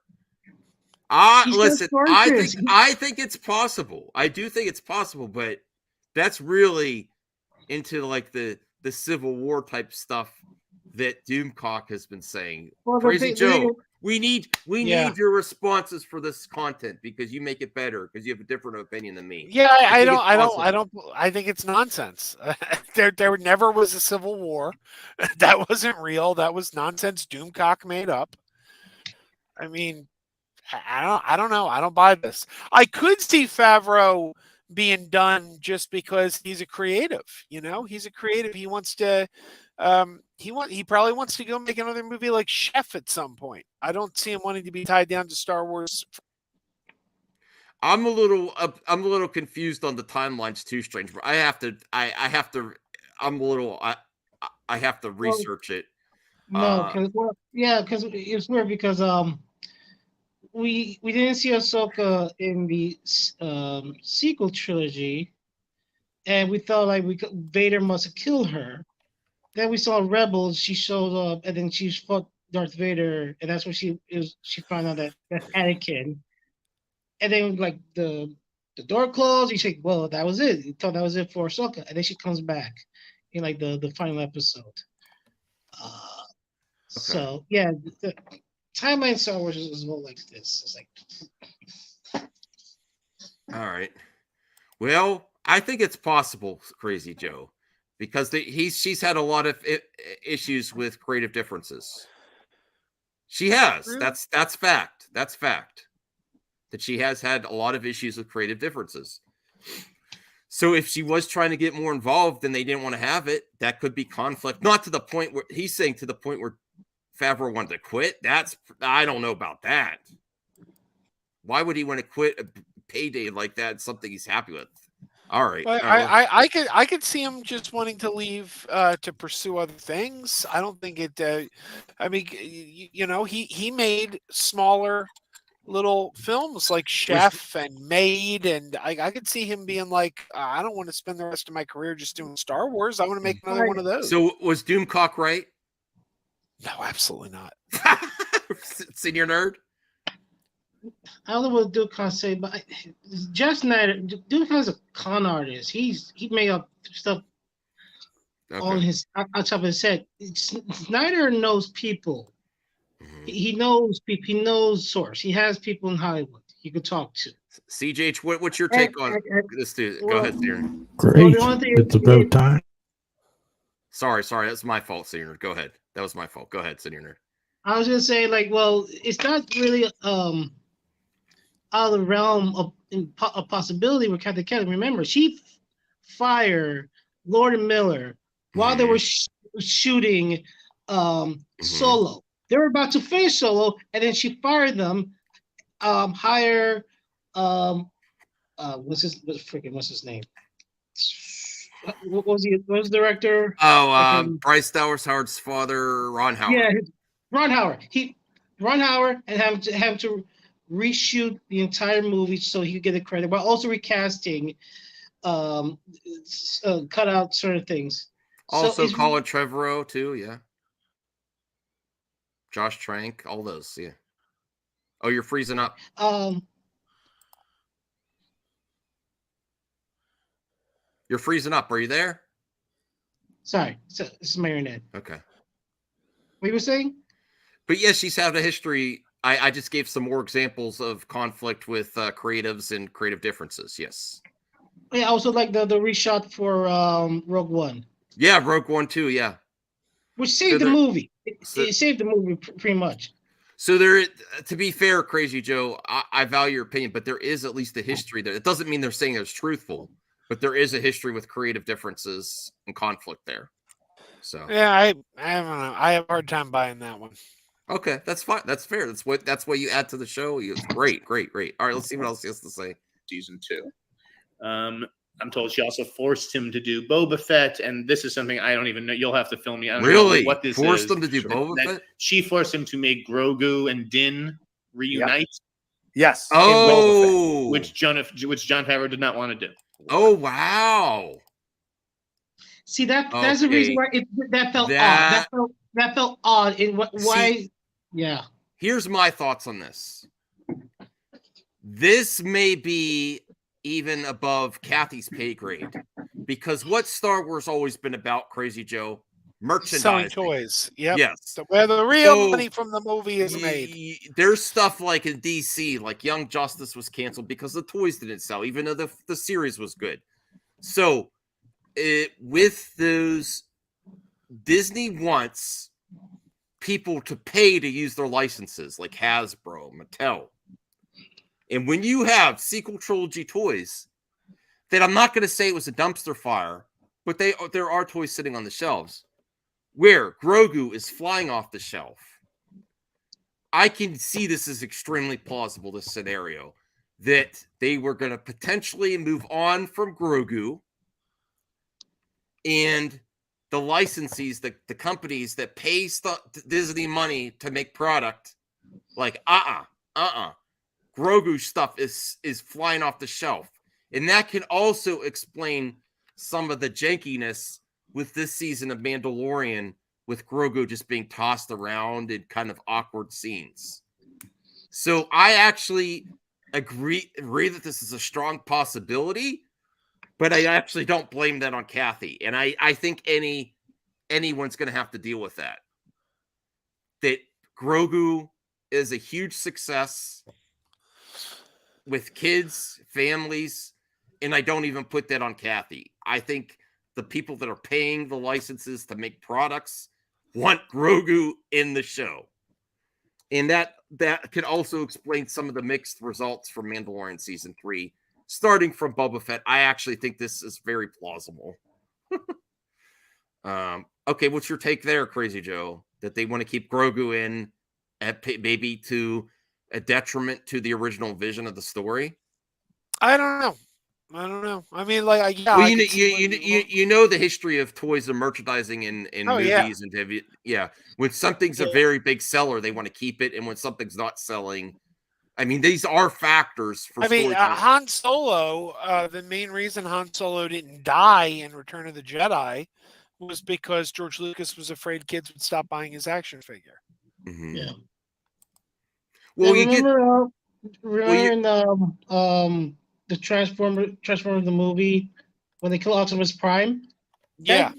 Listen, I think it's possible. I do think it's possible, but that's really into the Civil War type stuff that Doomcock has been saying. Well, Crazy Joe, we need your responses for this content because you make it better because you have a different opinion than me. Yeah, I think it's nonsense. There never was a Civil War. That wasn't real. That was nonsense Doomcock made up. I mean, I don't know. I don't buy this. I could see Favreau being done just because he's a creative. He's a creative. He wants to. He probably wants to go make another movie like Chef at some point. I don't see him wanting to be tied down to Star Wars. I'm a little confused on the timelines too, Strange. I have to research it. No, because it's weird because we didn't see Ahsoka in the sequel trilogy, and we thought Vader must have killed her. Then we saw Rebels. She showed up, and then she fought Darth Vader, and that's when she found out that that's Anakin. And then the door closed. You say, well, that was it. You thought that was it for Ahsoka, and then she comes back in the final episode. So yeah, the timeline Star Wars is more like this. It's all right. Well, I think it's possible, Crazy Joe. Because she's had a lot of issues with creative differences. She has. Really? That's fact. That's fact. That she has had a lot of issues with creative differences. So if she was trying to get more involved and they didn't want to have it, that could be conflict. Not to the point where he's saying to the point where Favreau wanted to quit. I don't know about that. Why would he want to quit a payday like that? It's something he's happy with. All right. But I could see him just wanting to leave to pursue other things. I don't think it. I mean, he made smaller little films like Chef and Maid, and I could see him being like, I don't want to spend the rest of my career just doing Star Wars. I want to make another one of those. So was Doomcock right? No, absolutely not. Senior nerd. I don't know what Duke can say, but Jeff Snyder, Duke has a con artist. He made up stuff on top of his head. Snyder knows people. He knows people. He knows source. He has people in Hollywood he could talk to. CJ, what's your take on this dude? Go ahead, Senior. Great. It's about time. Sorry, that's my fault, Senior. Go ahead. That was my fault. Go ahead, Senior nerd. I was gonna say, it's not really out of the realm of a possibility with Kathy Kelly. Remember, she fired Lord and Miller while they were shooting Solo. They were about to finish Solo, and then she fired them. Hire what's his name? What was the director? Bryce Dallas Howard's father, Ron Howard. Yeah, Ron Howard. Ron Howard, and have to reshoot the entire movie so he could get the credit, while also recasting, cut out certain things. Also, Colin Trevorrow too. Yeah. Josh Trank, all those. Yeah. Oh, you're freezing up. You're freezing up. Are you there? Sorry, this is my internet. Okay. What you were saying? But yes, she's had a history. I just gave some more examples of conflict with creatives and creative differences. Yes. Yeah, also like the reshot for Rogue One. Yeah, Rogue One too. Yeah. Which saved the movie. It saved the movie pretty much. So there, to be fair, Crazy Joe, I value your opinion, but there is at least a history there. It doesn't mean they're saying it's truthful, but there is a history with creative differences and conflict there. So yeah, I don't know. I have a hard time buying that one. Okay, that's fine. That's fair. That's what you add to the show. It's great. All right, let's see what else he has to say. Season 2. I'm told she also forced him to do Boba Fett, and this is something I don't even know. You'll have to film me. I don't know what this forced is. him to do Boba Fett? She forced him to make Grogu and Din reunite. Yes. Oh, which John Favreau did not want to do. Oh wow. See that's the reason why that felt odd. That felt odd. Why? Yeah. Here's my thoughts on this. This may be even above Kathy's pay grade, because what Star Wars always been about, Crazy Joe? Merchandising. Selling toys. Yep. Yes. Where the real money from the movie is made. There's stuff like in DC, like Young Justice was canceled because the toys didn't sell, even though the series was good. So with those, Disney wants people to pay to use their licenses, like Hasbro, Mattel. And when you have sequel trilogy toys, that I'm not going to say it was a dumpster fire, but there are toys sitting on the shelves where Grogu is flying off the shelf. I can see this as extremely plausible, this scenario, that they were going to potentially move on from Grogu, and the licensees, the companies that pay Disney money to make product, like Grogu stuff is flying off the shelf. And that can also explain some of the jankiness with this season of Mandalorian, with Grogu just being tossed around in kind of awkward scenes. So I actually agree that this is a strong possibility, but I actually don't blame that on Kathy. And I think anyone's going to have to deal with that. That Grogu is a huge success with kids, families, and I don't even put that on Kathy. I think the people that are paying the licenses to make products want Grogu in the show. And that can also explain some of the mixed results from Mandalorian Season 3 starting from Boba Fett, I actually think this is very plausible. Okay, what's your take there, Crazy Joe? That they want to keep Grogu in, maybe to a detriment to the original vision of the story? I don't know. I mean, like, yeah. Well, you know the history of toys and merchandising in movies and TV. Yeah, when something's a very big seller, they want to keep it, and when something's not selling, I mean, these are factors for. I mean, Han Solo. The main reason Han Solo didn't die in Return of the Jedi was because George Lucas was afraid kids would stop buying his action figure. Mm-hmm. Yeah. Well, you remember the Transformers the movie when they kill Optimus Prime? Yeah.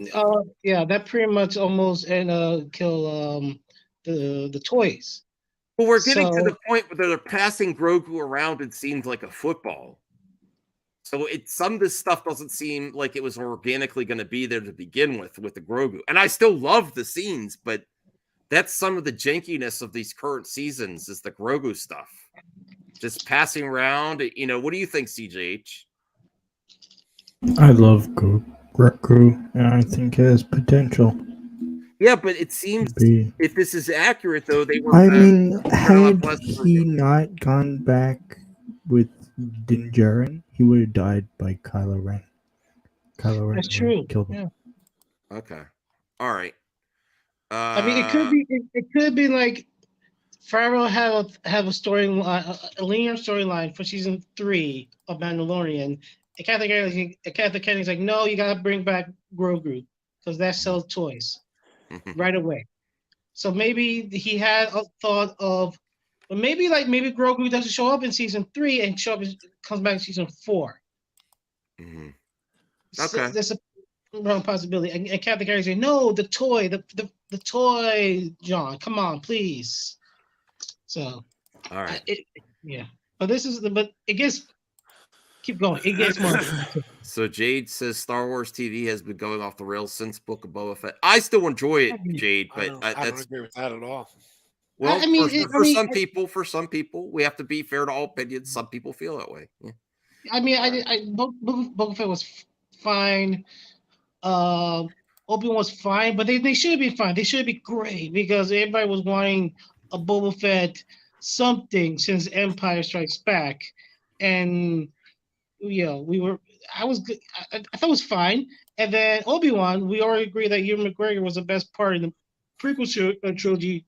That pretty much almost kill the toys. Well, we're getting to the point where they're passing Grogu around. It seems like a football. So some of this stuff doesn't seem like it was organically going to be there to begin with the Grogu. And I still love the scenes, but that's some of the jankiness of these current seasons is the Grogu stuff. Just passing around. You know, what do you think, CJH? I love Grogu, and I think it has potential. Yeah, but it seems if this is accurate, though, they were. I mean, had he not gone back with Din Djarin, he would have died by Kylo Ren. Kylo Ren That's true. Killed him. Yeah. Okay. All right. I mean, it could be. It could be like Favreau have a a linear storyline for season 3 of Mandalorian. And Kathy Kennedy's like, no, you gotta bring back Grogu because that sells toys right away. So maybe he had a thought of, but maybe Grogu doesn't show up in season 3 and comes back in season 4. Mm-hmm. Okay, so there's a wrong possibility. And Kathy Kennedy's like, no, the toy, the toy, John, come on, please. So, all right, but it gets. Keep going. It gets more. So Jade says Star Wars TV has been going off the rails since Book of Boba Fett. I still enjoy it, Jade, but I don't agree with that at all. Well, for some people, we have to be fair to all opinions. Some people feel that way. Yeah. I mean, Boba Fett was fine. Obi-Wan was fine, but they should be fine. They should be great because everybody was wanting a Boba Fett something since Empire Strikes Back, and I was good. I thought it was fine. And then Obi-Wan, we already agreed that Ewan McGregor was the best part in the prequel trilogy,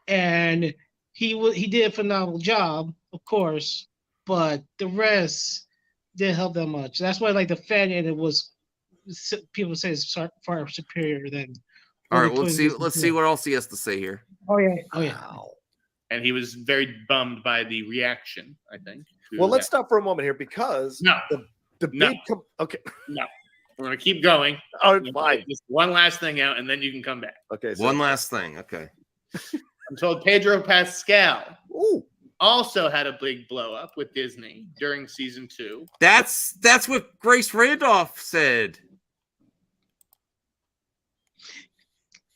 and he did a phenomenal job, of course. But the rest didn't help that much. That's why, like, the fan edit was, people say it's far superior than. All right, let's see what else he has to say here. Oh yeah. And he was very bummed by the reaction, I think. Well, let's stop for a moment here because the big okay. No. We're gonna keep going. Oh, fine. Just one last thing out, and then you can come back. Okay. So one last thing. Okay. I'm told Pedro Pascal also had a big blow up with Disney during season 2. That's what Grace Randolph said.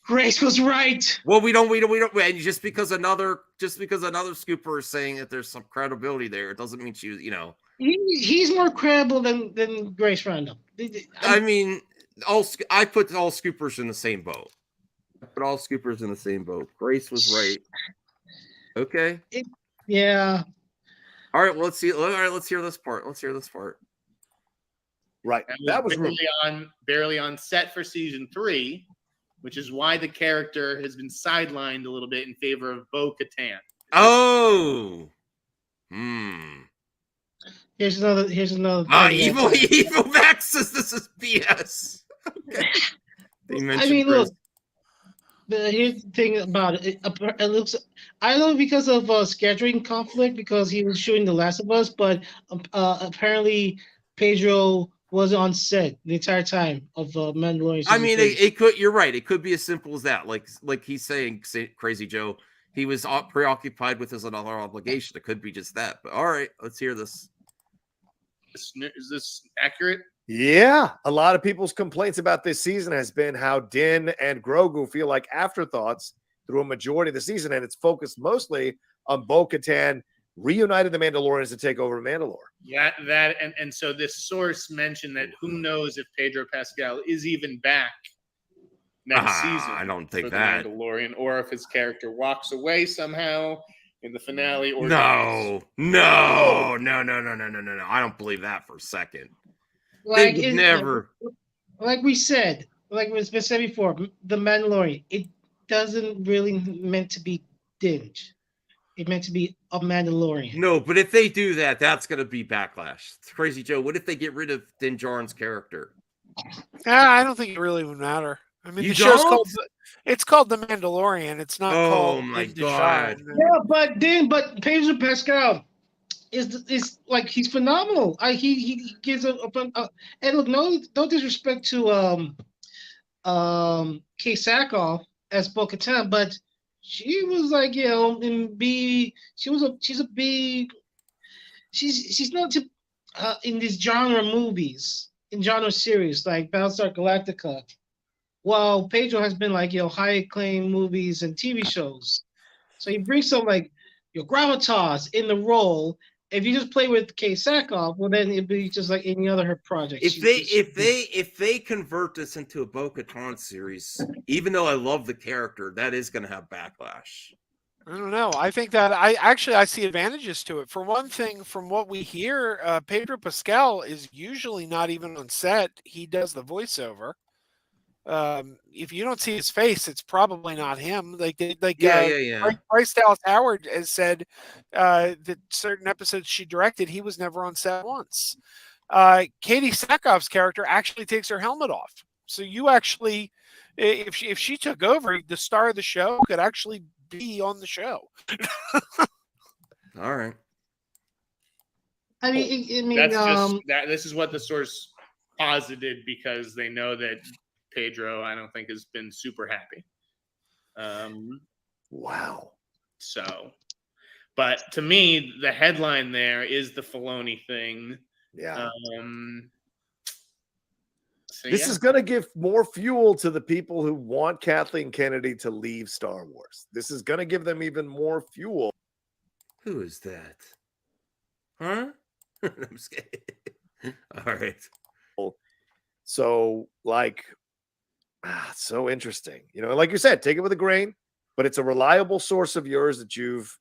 Grace was right. Well, we don't. And just because another scooper is saying that there's some credibility there, it doesn't mean he's more credible than Grace Randolph. I mean, I put all scoopers in the same boat. Grace was right. Okay. Yeah. All right. Well, let's see. All right. Let's hear this part. Right. And that was barely on set for season 3. Which is why the character has been sidelined a little bit in favor of Bo-Katan. Oh. Here's another. Evil Max says this is BS. Okay. Look. Here's the thing about it. It looks. I don't know because of scheduling conflict because he was shooting The Last of Us, but apparently Pedro was on set the entire time of Mandalorian. I mean, it could. You're right. It could be as simple as that. Like he's saying, Crazy Joe, he was preoccupied with his other obligation. It could be just that. But all right, let's hear this. Is this accurate? Yeah, a lot of people's complaints about this season has been how Din and Grogu feel like afterthoughts through a majority of the season, and it's focused mostly on Bo-Katan reunited the Mandalorians to take over Mandalore. Yeah, and so this source mentioned that who knows if Pedro Pascal is even back next season. I don't think for that. The Mandalorian, or if his character walks away somehow in the finale, or No. I don't believe that for a second. Like They would never. Like we said, like it's been said before, the Mandalorian, it doesn't really meant to be Dinge. It meant to be a Mandalorian. No, but if they do that, that's going to be backlash. It's Crazy Joe, what if they get rid of Din Djarin's character? I don't think it really would matter. I mean, You the show's don't? called The Mandalorian. It's not called. Oh my Din God. Djarin. Yeah, but Pedro Pascal is like he's phenomenal. He gives a and look, no disrespect to Kate Sackhoff as Bo-Katan, but she was like, you know, in B. She's a B. She's not in these genre movies, in genre series like Battlestar Galactica. While Pedro has been like, you know, high acclaimed movies and TV shows. So he brings some like your gravitas in the role. If you just play with Kate Sackhoff, well then it'd be just like any other her project. If they convert this into a Bo-Katan series, even though I love the character, that is going to have backlash. I don't know. I think that I see advantages to it. For one thing, from what we hear, Pedro Pascal is usually not even on set. He does the voiceover. If you don't see his face, it's probably not him. Bryce Dallas Howard has said that certain episodes she directed, he was never on set once. Katie Sackhoff's character actually takes her helmet off. So you actually, if she took over, the star of the show could actually be on the show. All right. I mean, that's just that. This is what the source posited because they know that Pedro, I don't think, has been super happy. Wow. So, but to me, the headline there is the Filoni thing. Yeah. So This is going to give more fuel to the people who want Kathleen Kennedy to leave Star Wars. This is going to give them even more fuel. Who is that? Huh? I'm scared. All right. So, like, so interesting. You know, like you said, take it with a grain, but it's a reliable source of yours that you've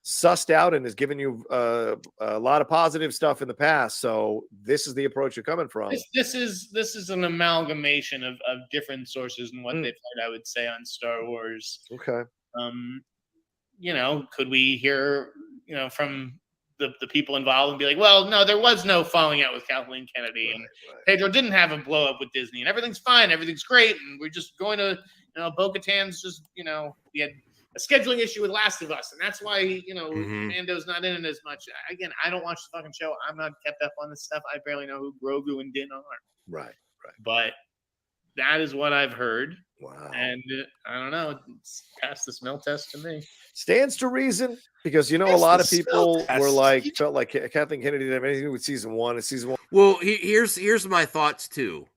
sussed out and has given you a lot of positive stuff in the past. So this is the approach you're coming from. This is an amalgamation of different sources and what they've heard, I would say, on Star Wars. Okay. You know, could we hear, you know, from the people involved and be like, well, no, there was no falling out with Kathleen Kennedy, and Pedro didn't have a blow up with Disney, and everything's fine, everything's great, and we're just going to, you know, Bo-Katan's just, you know, we had a scheduling issue with Last of Us, and that's why, you know, Mando's not in it as much. Again, I don't watch the fucking show. I'm not kept up on this stuff. I barely know who Grogu and Din are. Right. But that is what I've heard. Wow. And I don't know. It's passed the smell test to me. Stands to reason because, you know, a lot of people were like, felt like Kathleen Kennedy didn't have anything to do with season one. And season one. Well, here's my thoughts too.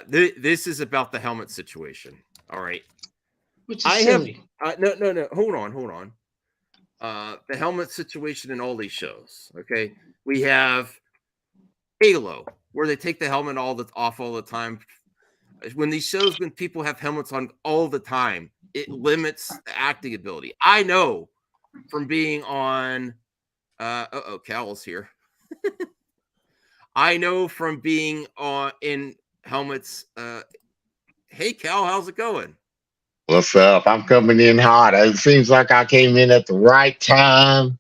This is about the helmet situation. All right. Which is silly. No. Hold on. The helmet situation in all these shows. Okay. We have Halo, where they take the helmet off all the time. When these shows, when people have helmets on all the time, it limits the acting ability. I know from being on Cal's here. I know from being in helmets. Hey Cal, how's it going? What's up? I'm coming in hot. It seems like I came in at the right time,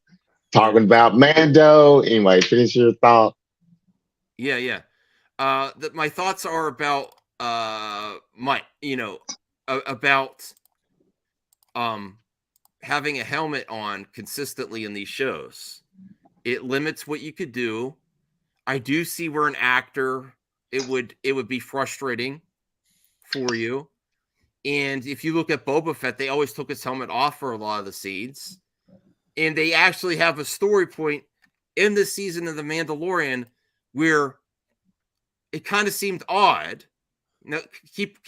talking about Mando. Anyway, finish your thought. Yeah. My thoughts are about about having a helmet on consistently in these shows. It limits what you could do. I do see where an actor it would be frustrating for you. And if you look at Boba Fett, they always took his helmet off for a lot of the scenes. And they actually have a story point in this season of The Mandalorian where it kind of seemed odd. Now, keep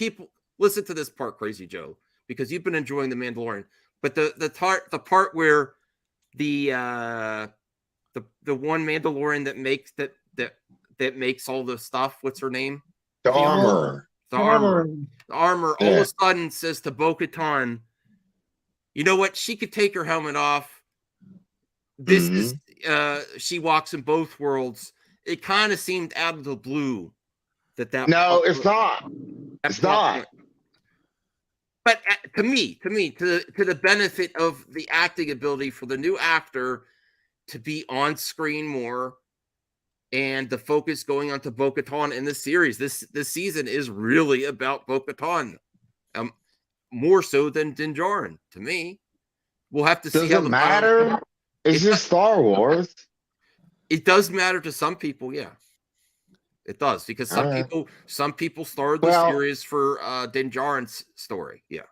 listen to this part, Crazy Joe, because you've been enjoying The Mandalorian. But the part where the one Mandalorian that makes all the stuff, what's her name? The armor. The armor. All of a sudden says to Bo-Katan, you know what? She could take her helmet off. This is she walks in both worlds. It kind of seemed out of the blue that no, it's not. It's not. But to the benefit of the acting ability for the new actor to be on screen more, and the focus going on to Bo-Katan in this series, this season is really about Bo-Katan, more so than Din Djarin. To me, we'll have to see. Does it matter? It's just Star Wars. It does matter to some people, yeah. It does, because some people started the series for Din Djarin's story. Yeah.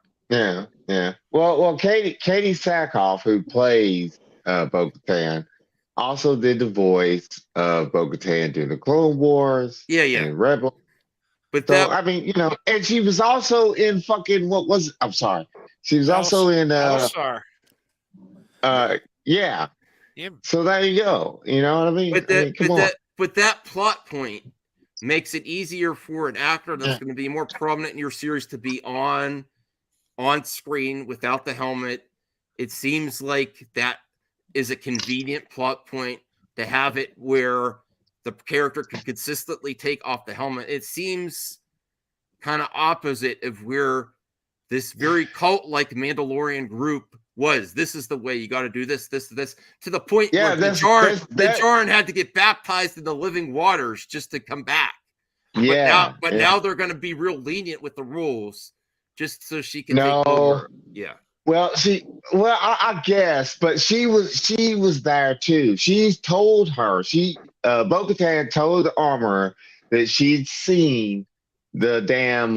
Well, Katie Sackhoff, who plays Bo-Katan, also did the voice of Bo-Katan during the Clone Wars. And Rebel. But so, I mean, you know, and she was also in fucking I'm sorry. She was also in Battlestar. Yeah. So there you go. You know what I mean? But that plot point makes it easier for an actor that's going to be more prominent in your series to be on screen without the helmet. It seems like that is a convenient plot point to have it where the character can consistently take off the helmet. It seems kind of opposite of where this very cult-like Mandalorian group was. This is the way you got to do this, to the point where the Djarin had to get baptized in the living waters just to come back. But now they're going to be real lenient with the rules just so she can take over. Yeah. Well, I guess, but she was there too. She told her, Bo-Katan told the armorer that she'd seen the damn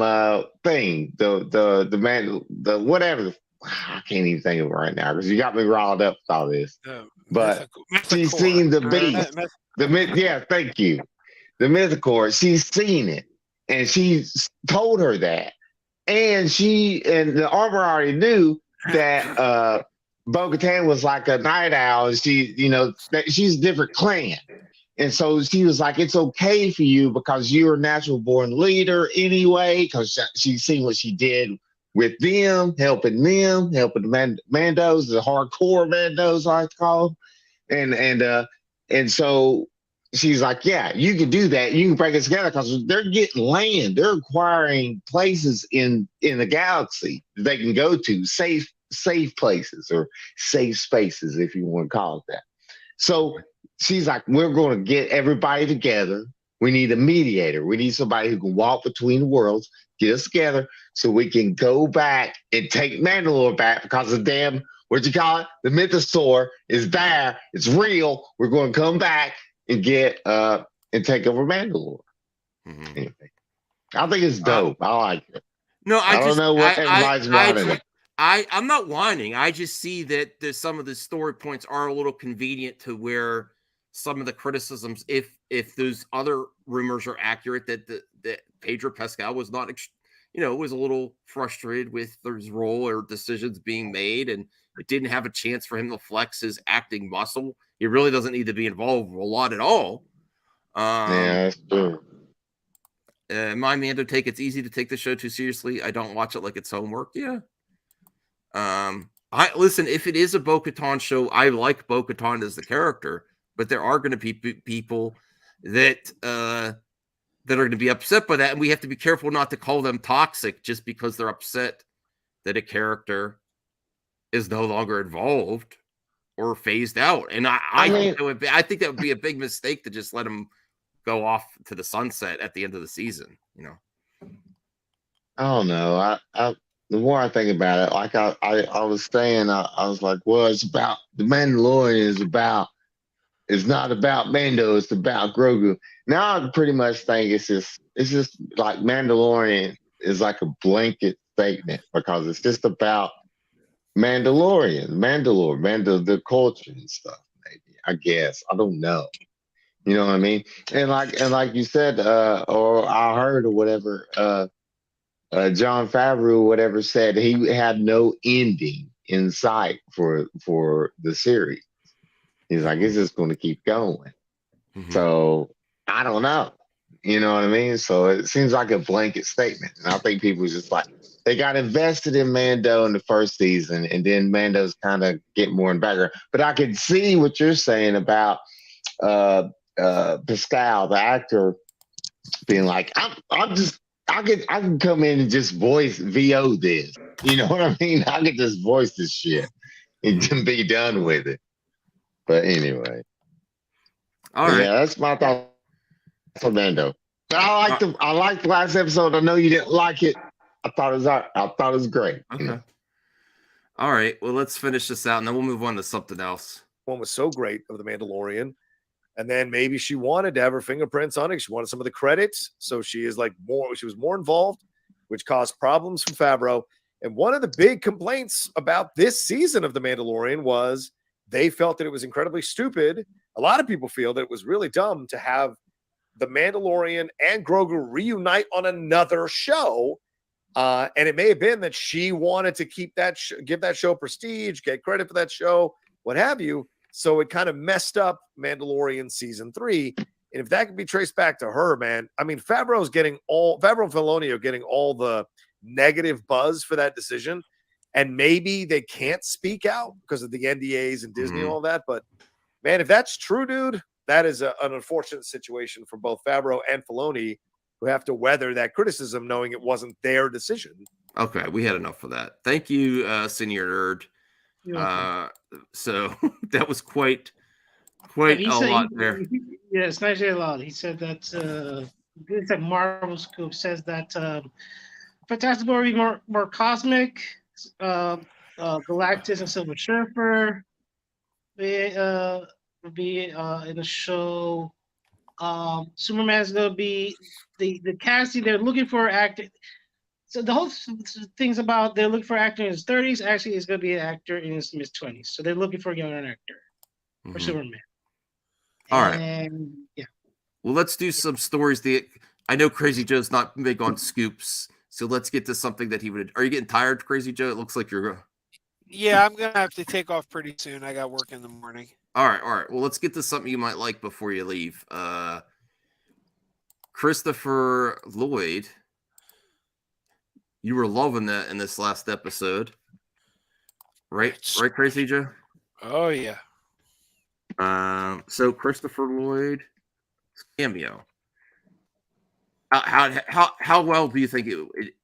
thing, the man, the whatever. I can't even think of it right now because you got me riled up with all this. But she's seen the beast. Thank you. The mythocore. She's seen it, and she told her that, and the armor already knew that Bo-Katan was like a night owl, and she's a different clan. And so she was like, it's okay for you because you're a natural born leader anyway, because she's seen what she did with them, helping the Mandos, the hardcore Mandos, I like to call them. And so she's like, yeah, you can do that. You can break it together because they're getting land. They're acquiring places in the galaxy they can go to, safe places or safe spaces, if you want to call it that. So she's like, we're going to get everybody together. We need a mediator. We need somebody who can walk between the worlds, get us together so we can go back and take Mandalore back because the damn, the mythosaur is there. It's real. We're going to come back and get and take over Mandalore. Anyway, I think it's dope. I like it. No, I don't know what everybody's wanting. I'm not whining. I just see that some of the story points are a little convenient to where some of the criticisms, if those other rumors are accurate, that Pedro Pascal was not, was a little frustrated with his role or decisions being made, and it didn't have a chance for him to flex his acting muscle. He really doesn't need to be involved a lot at all. That's true. My Mando take, it's easy to take the show too seriously. I don't watch it like it's homework. Yeah. Listen, if it is a Bo-Katan show, I like Bo-Katan as the character, but there are going to be people that are going to be upset by that, and we have to be careful not to call them toxic just because they're upset that a character is no longer involved or phased out. And I think that would be a big mistake to just let him go off to the sunset at the end of the season. I don't know. The more I think about it, like I was saying, I was like, well, it's about the Mandalorian it's not about Mando, it's about Grogu. Now I pretty much think it's just like Mandalorian is like a blanket statement because it's just about Mandalore, the culture and stuff, maybe. I guess. I don't know. You know what I mean? And like you said, or I heard or whatever, John Favreau or whatever said he had no ending in sight for the series. He's like, it's just going to keep going. So I don't know. You know what I mean? So it seems like a blanket statement. And I think people just like, they got invested in Mando in the first season, and then Mando's kind of getting more in background. But I could see what you're saying about Pascal, the actor, being like, I can come in and just voice VO this. You know what I mean? I could just voice this shit and be done with it. But anyway. All right. Yeah, that's my thought for Mando. But I liked the last episode. I know you didn't like it. I thought it was great. Okay. All right. Well, let's finish this out and then we'll move on to something else. One was so great of The Mandalorian. And then maybe she wanted to have her fingerprints on it. She wanted some of the credits. So she was more involved, which caused problems from Favreau. And one of the big complaints about this season of The Mandalorian was they felt that it was incredibly stupid. A lot of people feel that it was really dumb to have The Mandalorian and Grogu reunite on another show. And it may have been that she wanted to keep that, give that show prestige, get credit for that show, what have you. So it kind of messed up Mandalorian season 3. And if that could be traced back to her, man, I mean, Favreau and Filoni are getting all the negative buzz for that decision. And maybe they can't speak out because of the NDAs and Disney and all that. But man, if that's true, dude, that is an unfortunate situation for both Favreau and Filoni, who have to weather that criticism knowing it wasn't their decision. Okay, we had enough of that. Thank you, Senior Nerd. So that was quite a lot there. Yeah, it's not a lot. He said that it's like Marvel Scoop says that Fantastic Four will be more cosmic. Galactus and Silver Surfer will be in the show. Superman's gonna be the casting. They're looking for actor. So the whole thing's about they're looking for actor in his 30s. Actually, he's gonna be an actor in his mid-20s. So they're looking for a younger actor for Superman. All right. And yeah. Well, let's do some stories. I know Crazy Joe's not big on scoops, so let's get to something that he would. Are you getting tired, Crazy Joe? It looks like you're. Yeah, I'm gonna have to take off pretty soon. I got work in the morning. All right. Well, let's get to something you might like before you leave. Christopher Lloyd. You were loving that in this last episode, right? Right, Crazy Joe? Oh yeah. So Christopher Lloyd cameo. How well do you think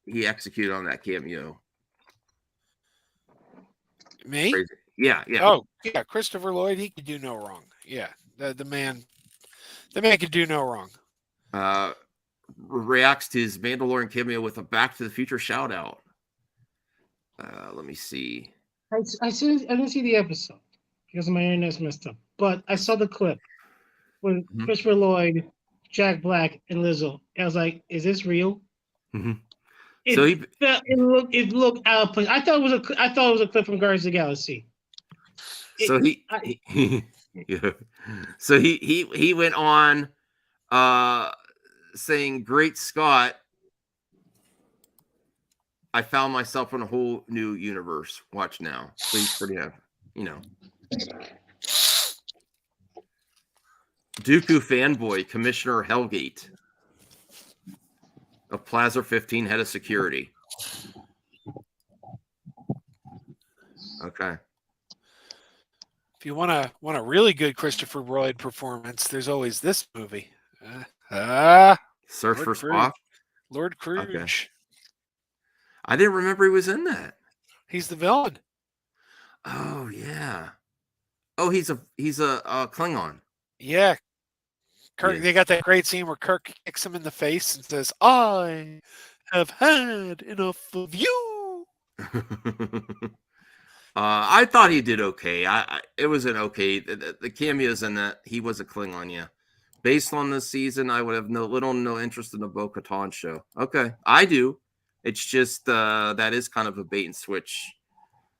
he executed on that cameo? Me? Crazy. Yeah. Oh yeah, Christopher Lloyd. He could do no wrong. Yeah, the man could do no wrong. Reacts to his Mandalorian cameo with a Back to the Future shout out. Let me see. I didn't see the episode because my internet's messed up, but I saw the clip with Christopher Lloyd, Jack Black, and Lizzo. I was like, "Is this real?" It looked out of place. I thought it was a clip from Guardians of the Galaxy. So he went on saying, "Great Scott, I found myself in a whole new universe. Watch now." So he's pretty, Dooku fanboy, Commissioner Hellgate of Plaza 15, head of security. Okay. If you want a really good Christopher Lloyd performance, there's always this movie. Search Lord for Cruz. Spock. Lord Cruz. Okay. I didn't remember he was in that. He's the villain. Oh yeah. Oh, he's a Klingon. Yeah. Kirk. Yeah. They got that great scene where Kirk kicks him in the face and says, "I have had enough of you." I thought he did okay. It was an okay. The cameos in that he was a Klingon. Yeah. Based on this season, I would have no interest in the Bo-Katan show. Okay, I do. It's just that is kind of a bait and switch.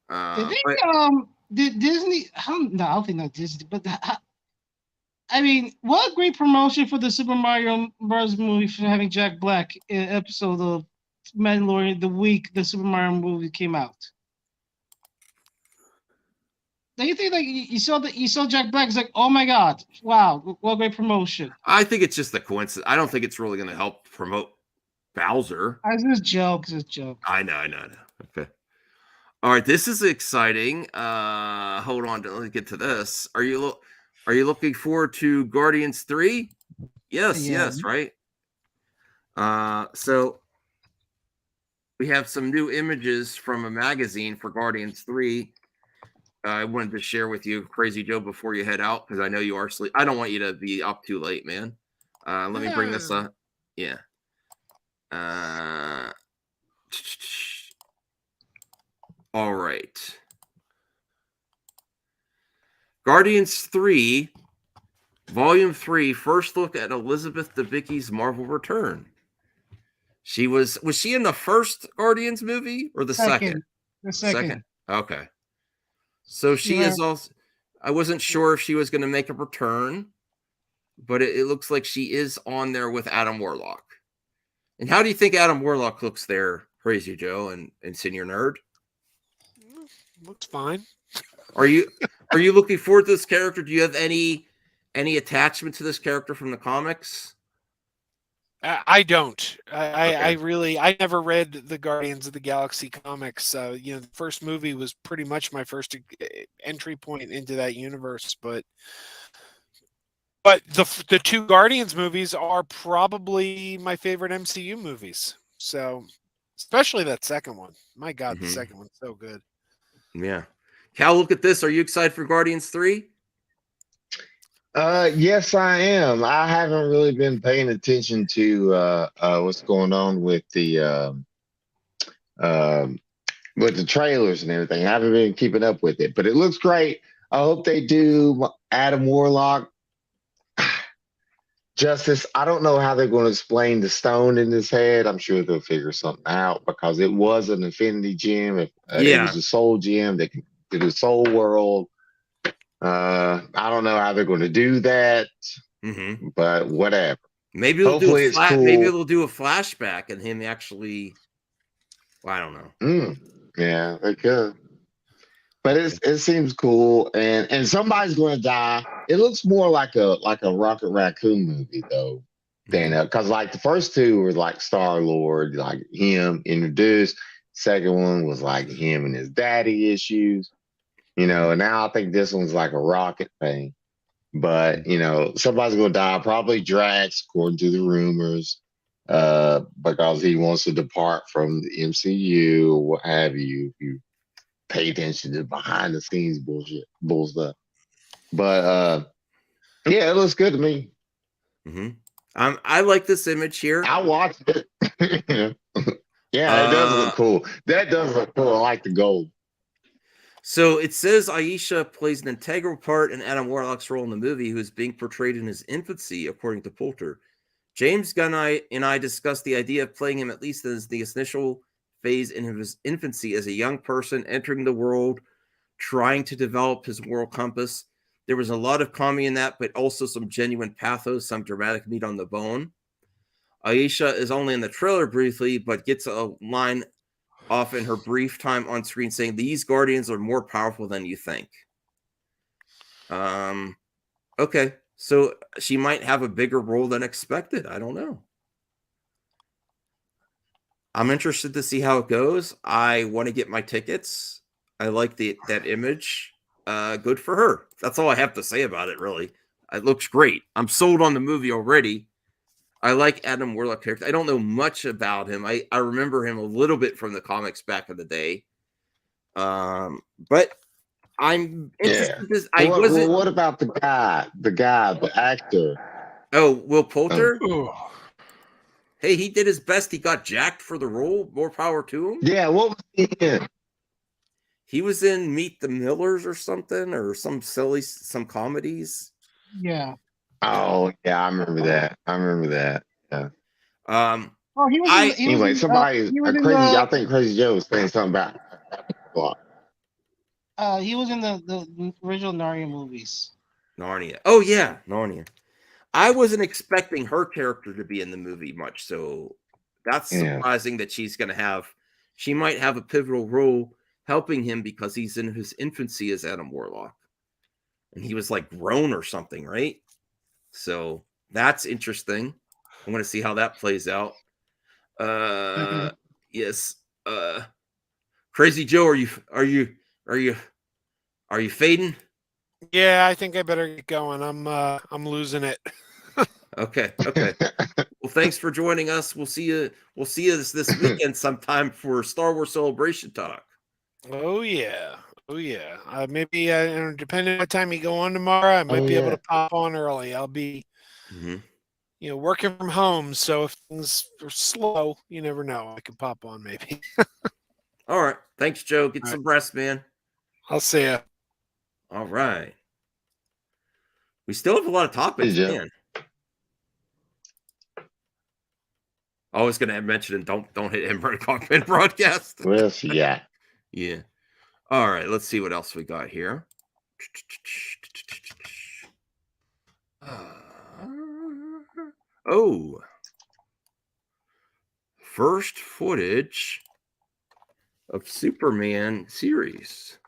Did Disney? I don't think not Disney, but I mean, what great promotion for the Super Mario Bros. Movie for having Jack Black in an episode of Mandalorian the week the Super Mario movie came out. Do you think like you saw Jack Black? It's like, oh my god, wow, what a great promotion. I think it's just a coincidence. I don't think it's really going to help promote Bowser. It's just joke. It's just joke. I know. Okay. All right, this is exciting. Hold on, let me get to this. Are you looking forward to Guardians 3? Yes, right. So we have some new images from a magazine for Guardians 3. I wanted to share with you, Crazy Joe, before you head out, because I know you are asleep. I don't want you to be up too late, man. Let me bring this up. Yeah. All right. Guardians 3, Volume 3, first look at Elizabeth Debicki's Marvel return. Was she in the first Guardians movie or the second? The second. Okay. So she is also, I wasn't sure if she was going to make a return, but it looks like she is on there with Adam Warlock. And how do you think Adam Warlock looks there, Crazy Joe and Senior Nerd? Looks fine. Are you looking forward to this character? Do you have any attachment to this character from the comics? I don't. I never read the Guardians of the Galaxy comics. The first movie was pretty much my first entry point into that universe. But the two Guardians movies are probably my favorite MCU movies. So, especially that second one. My God, the second one's so good. Yeah. Cal, look at this. Are you excited for Guardians 3? Yes, I am. I haven't really been paying attention to what's going on with the trailers and everything. I haven't been keeping up with it, but it looks great. I hope they do Adam Warlock justice. I don't know how they're going to explain the stone in his head. I'm sure they'll figure something out because it was an Infinity Gem. It was a Soul Gem. They can do the Soul World. I don't know how they're going to do that, but whatever. Maybe they'll do maybe they'll do a flashback and him actually. Well, I don't know. Yeah, they could. But it seems cool, and somebody's going to die. It looks more like a Rocket Raccoon movie though, than because like the first two were like Star-Lord, like him introduced. Second one was like him and his daddy issues. And now I think this one's like a Rocket thing. But, somebody's going to die. Probably Drax, according to the rumors, because he wants to depart from the MCU or what have you, if you pay attention to behind the scenes bull stuff. But, yeah, it looks good to me. I like this image here. I watched it. Yeah, it does look cool. That does look cool. I like the gold. So it says Aisha plays an integral part in Adam Warlock's role in the movie, who is being portrayed in his infancy, according to Poulter. James Gunn and I discussed the idea of playing him at least as the initial phase in his infancy as a young person entering the world, trying to develop his moral compass. There was a lot of comedy in that, but also some genuine pathos, some dramatic meat on the bone. Aisha is only in the trailer briefly, but gets a line off in her brief time on screen saying these Guardians are more powerful than you think. Okay, so she might have a bigger role than expected. I don't know. I'm interested to see how it goes. I want to get my tickets. I like that image. Good for her. That's all I have to say about it, really. It looks great. I'm sold on the movie already. I like Adam Warlock character. I don't know much about him. I remember him a little bit from the comics back in the day. But I'm interested. What about the actor? Oh, Will Poulter? Hey, he did his best. He got jacked for the role. More power to him. Yeah, what was he in? He was in Meet the Millers or something, or some comedies. Yeah. Oh, yeah, I remember that. Yeah. He was anyway, somebody crazy. I think Crazy Joe was saying something about. He was in the original Narnia movies. Narnia. Oh yeah, Narnia. I wasn't expecting her character to be in the movie much, so that's surprising that she might have a pivotal role helping him because he's in his infancy as Adam Warlock. And he was like grown or something, right? So that's interesting. I want to see how that plays out. Yes. Crazy Joe, are you fading? Yeah, I think I better get going. I'm losing it. Okay. Well, thanks for joining us. We'll see you this weekend sometime for Star Wars Celebration Talk. Oh yeah. Maybe depending on what time you go on tomorrow, I might be able to pop on early. I'll be working from home, so if things are slow, you never know. I could pop on maybe. All right. Thanks, Joe. Get some rest, man. I'll see ya. All right. We still have a lot of topics, man. I was going to mention it. Don't hit him in broadcast. Well, yeah. Yeah. All right. Let's see what else we got here. First footage of Superman series.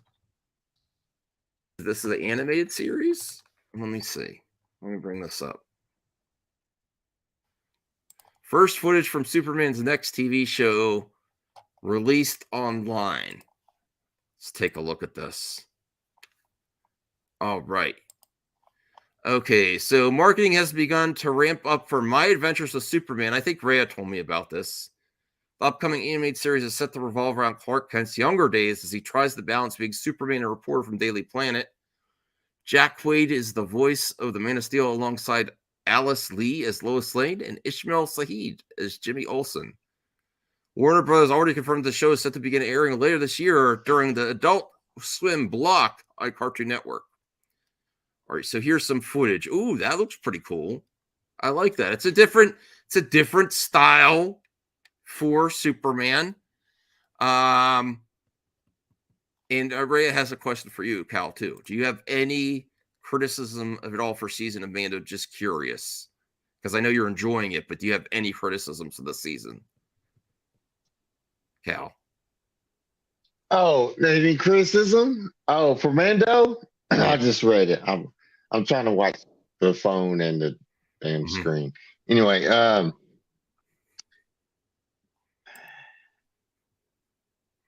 This is an animated series. Let me see. Let me bring this up. First footage from Superman's next TV show released online. Let's take a look at this. All right. Okay, so marketing has begun to ramp up for My Adventures with Superman. I think Rhea told me about this. The upcoming animated series is set to revolve around Clark Kent's younger days as he tries to balance being Superman and a reporter from Daily Planet. Jack Quaid is the voice of the Man of Steel alongside Alice Lee as Lois Lane and Ishmael Saeed as Jimmy Olsen. Warner Bros. Already confirmed the show is set to begin airing later this year during the Adult Swim block on Cartoon Network. All right, so here's some footage. Ooh, that looks pretty cool. I like that. It's a different style for Superman. And Rhea has a question for you, Cal, too. Do you have any criticism of it all for season, Amanda? Just curious. Because I know you're enjoying it, but do you have any criticisms of the season? Cal. Oh, any criticism? Oh, for Mando? I just read it. I'm trying to watch the phone and the damn screen. Anyway,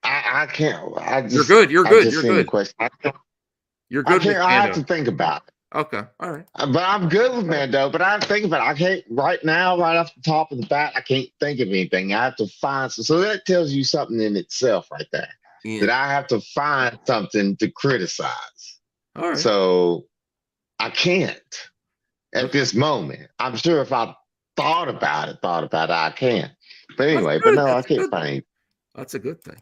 I can't. You're good. You're good. You're good. You're good. I have to think about it. Okay. All right. But I'm good with Mando, but I have to think about it. I can't right now, right off the top of the bat, I can't think of anything. I have to find so that tells you something in itself right there. Yeah. That I have to find something to criticize. All right. So I can't at this moment. I'm sure if I thought about it, I can. But anyway, but no, I can't find. That's a good thing.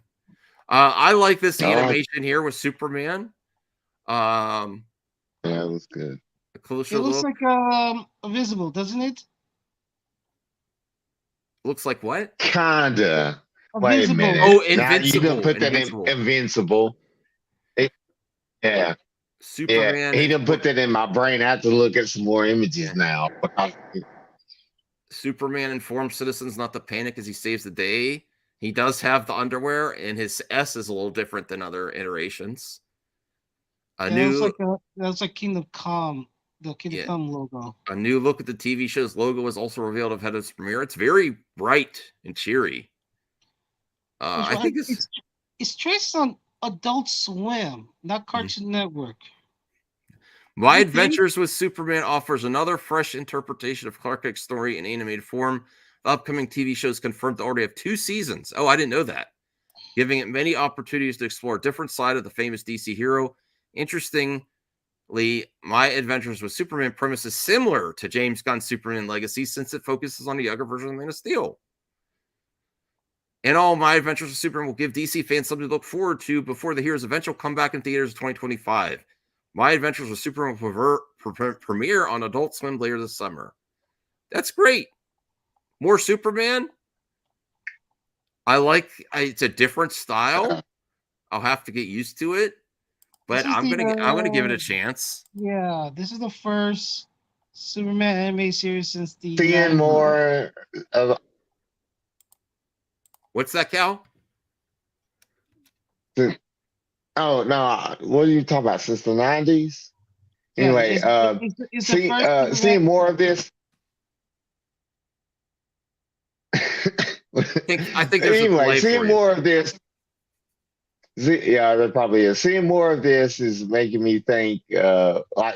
I like this animation here with Superman. Yeah, it was good. A closer It looks look. like Invisible, doesn't it? Looks like what? Kinda. Wait a Invincible. minute. Oh, Now, you Invincible. done put that Invincible. in Invincible. Yeah. Superman. Yeah, he done put that in my brain. I have to look at some more images now. Superman informs citizens not to panic as he saves the day. He does have the underwear, and his S is a little different than other iterations. That's like Kingdom Come, the Kingdom Come logo. A new look at the TV show's logo was also revealed ahead of its premiere. It's very bright and cheery. I think it's traced on Adult Swim, not Cartoon Network. My Adventures with Superman offers another fresh interpretation of Clark Kent's story in animated form. The upcoming TV shows confirmed to already have 2 seasons. Oh, I didn't know that. Giving it many opportunities to explore a different side of the famous DC hero. Interestingly, My Adventures with Superman premise is similar to James Gunn's Superman Legacy since it focuses on a younger version of Man of Steel. And all My Adventures with Superman will give DC fans something to look forward to before the hero's eventual comeback in theaters in 2025. My Adventures with Superman will premiere on Adult Swim later this summer. That's great. More Superman. It's a different style. I'll have to get used to it, but I'm gonna give it a chance. Yeah, this is the first Superman anime series since the. Seeing more of. What's that, Cal? Oh no, what are you talking about? Since the 90s? Yeah, Anyway, it's the first seeing more of this. I think there's a Anyway, delay seeing for you. more of this. Yeah, there probably is. Seeing more of this is making me think, like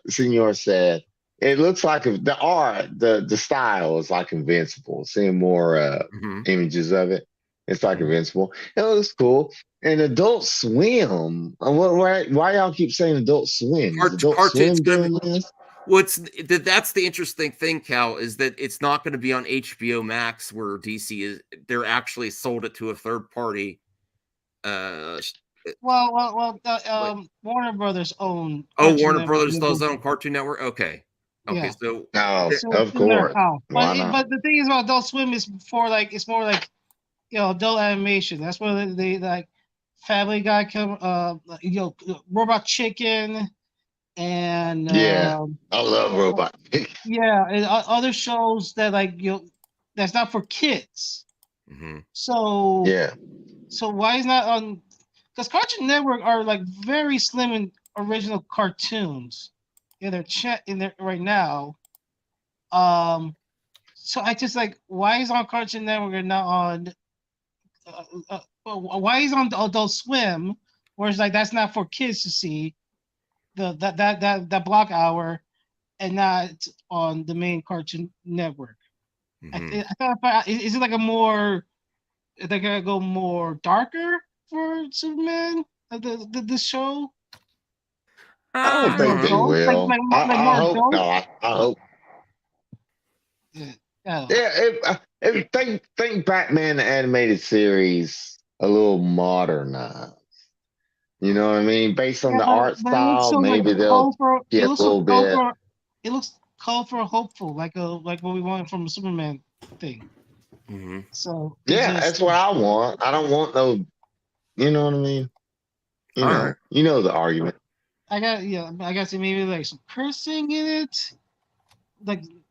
Senor said, it looks like the art, the style is like Invincible. Seeing more images of it, it's like Invincible. It looks cool. And Adult Swim. Why y'all keep saying Adult Swim? Is Adult Cartoons Swim doing this? That's the interesting thing, Cal, is that it's not going to be on HBO Max where DC is. They're actually sold it to a third party. Warner Brothers own. Warner Brothers does own Cartoon Network. Okay, Yeah. so of course. Why not? But the thing is about Adult Swim is it's more like adult animation. That's where they like Family Guy come Robot Chicken and I love Robot Chicken. Yeah, and other shows that that's not for kids. So so why is not on? Because Cartoon Network are like very slim and original cartoons in their chat in there right now. So I just why is on Cartoon Network and not on? Why is on Adult Swim? Where it's that's not for kids to see, that block hour, and not on the main Cartoon Network. I thought, is it like a more? They're gonna go more darker for Superman? The show? I don't think they will. I hope not. I hope. Think Batman the animated series a little modernized. You know what I mean? Based on the art style, maybe they'll get a little bit. It looks colorful, hopeful, like what we want from a Superman thing. So that's what I want. I don't want no. You know what I mean? You know the argument. I got to maybe some cursing in it,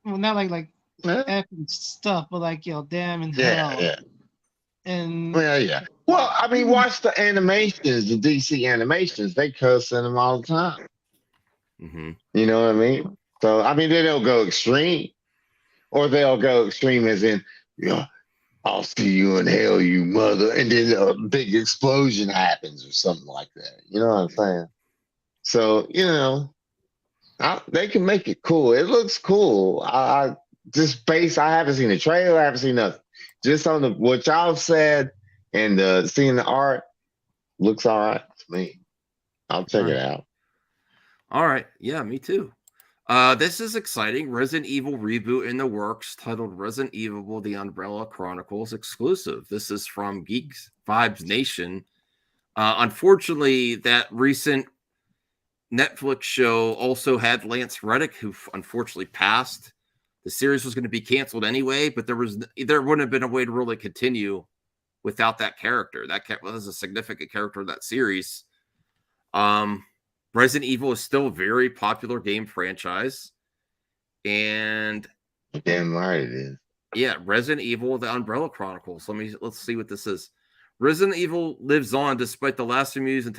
not like effing stuff, but damn and hell. Yeah. And well, I mean, watch the animations, the DC animations. They cuss in them all the time. You know what I mean? So I mean, they'll go extreme, or they'll go extreme as in, I'll see you in hell, you mother, and then a big explosion happens or something like that. You know what I'm saying? So they can make it cool. It looks cool. I haven't seen the trailer. I haven't seen nothing. Just on what y'all said and seeing the art, looks all right to me. I'll check it out. All right. Yeah, me too. This is exciting. Resident Evil reboot in the works, titled Resident Evil: The Umbrella Chronicles exclusive. This is from Geeks Vibes Nation. Unfortunately, that recent Netflix show also had Lance Reddick, who unfortunately passed. The series was going to be canceled anyway, but there wouldn't have been a way to really continue without that character. That was a significant character in that series. Resident Evil is still a very popular game franchise, and damn right it is. Yeah, Resident Evil: The Umbrella Chronicles. Let's see what this is. Resident Evil lives on despite the last few movies and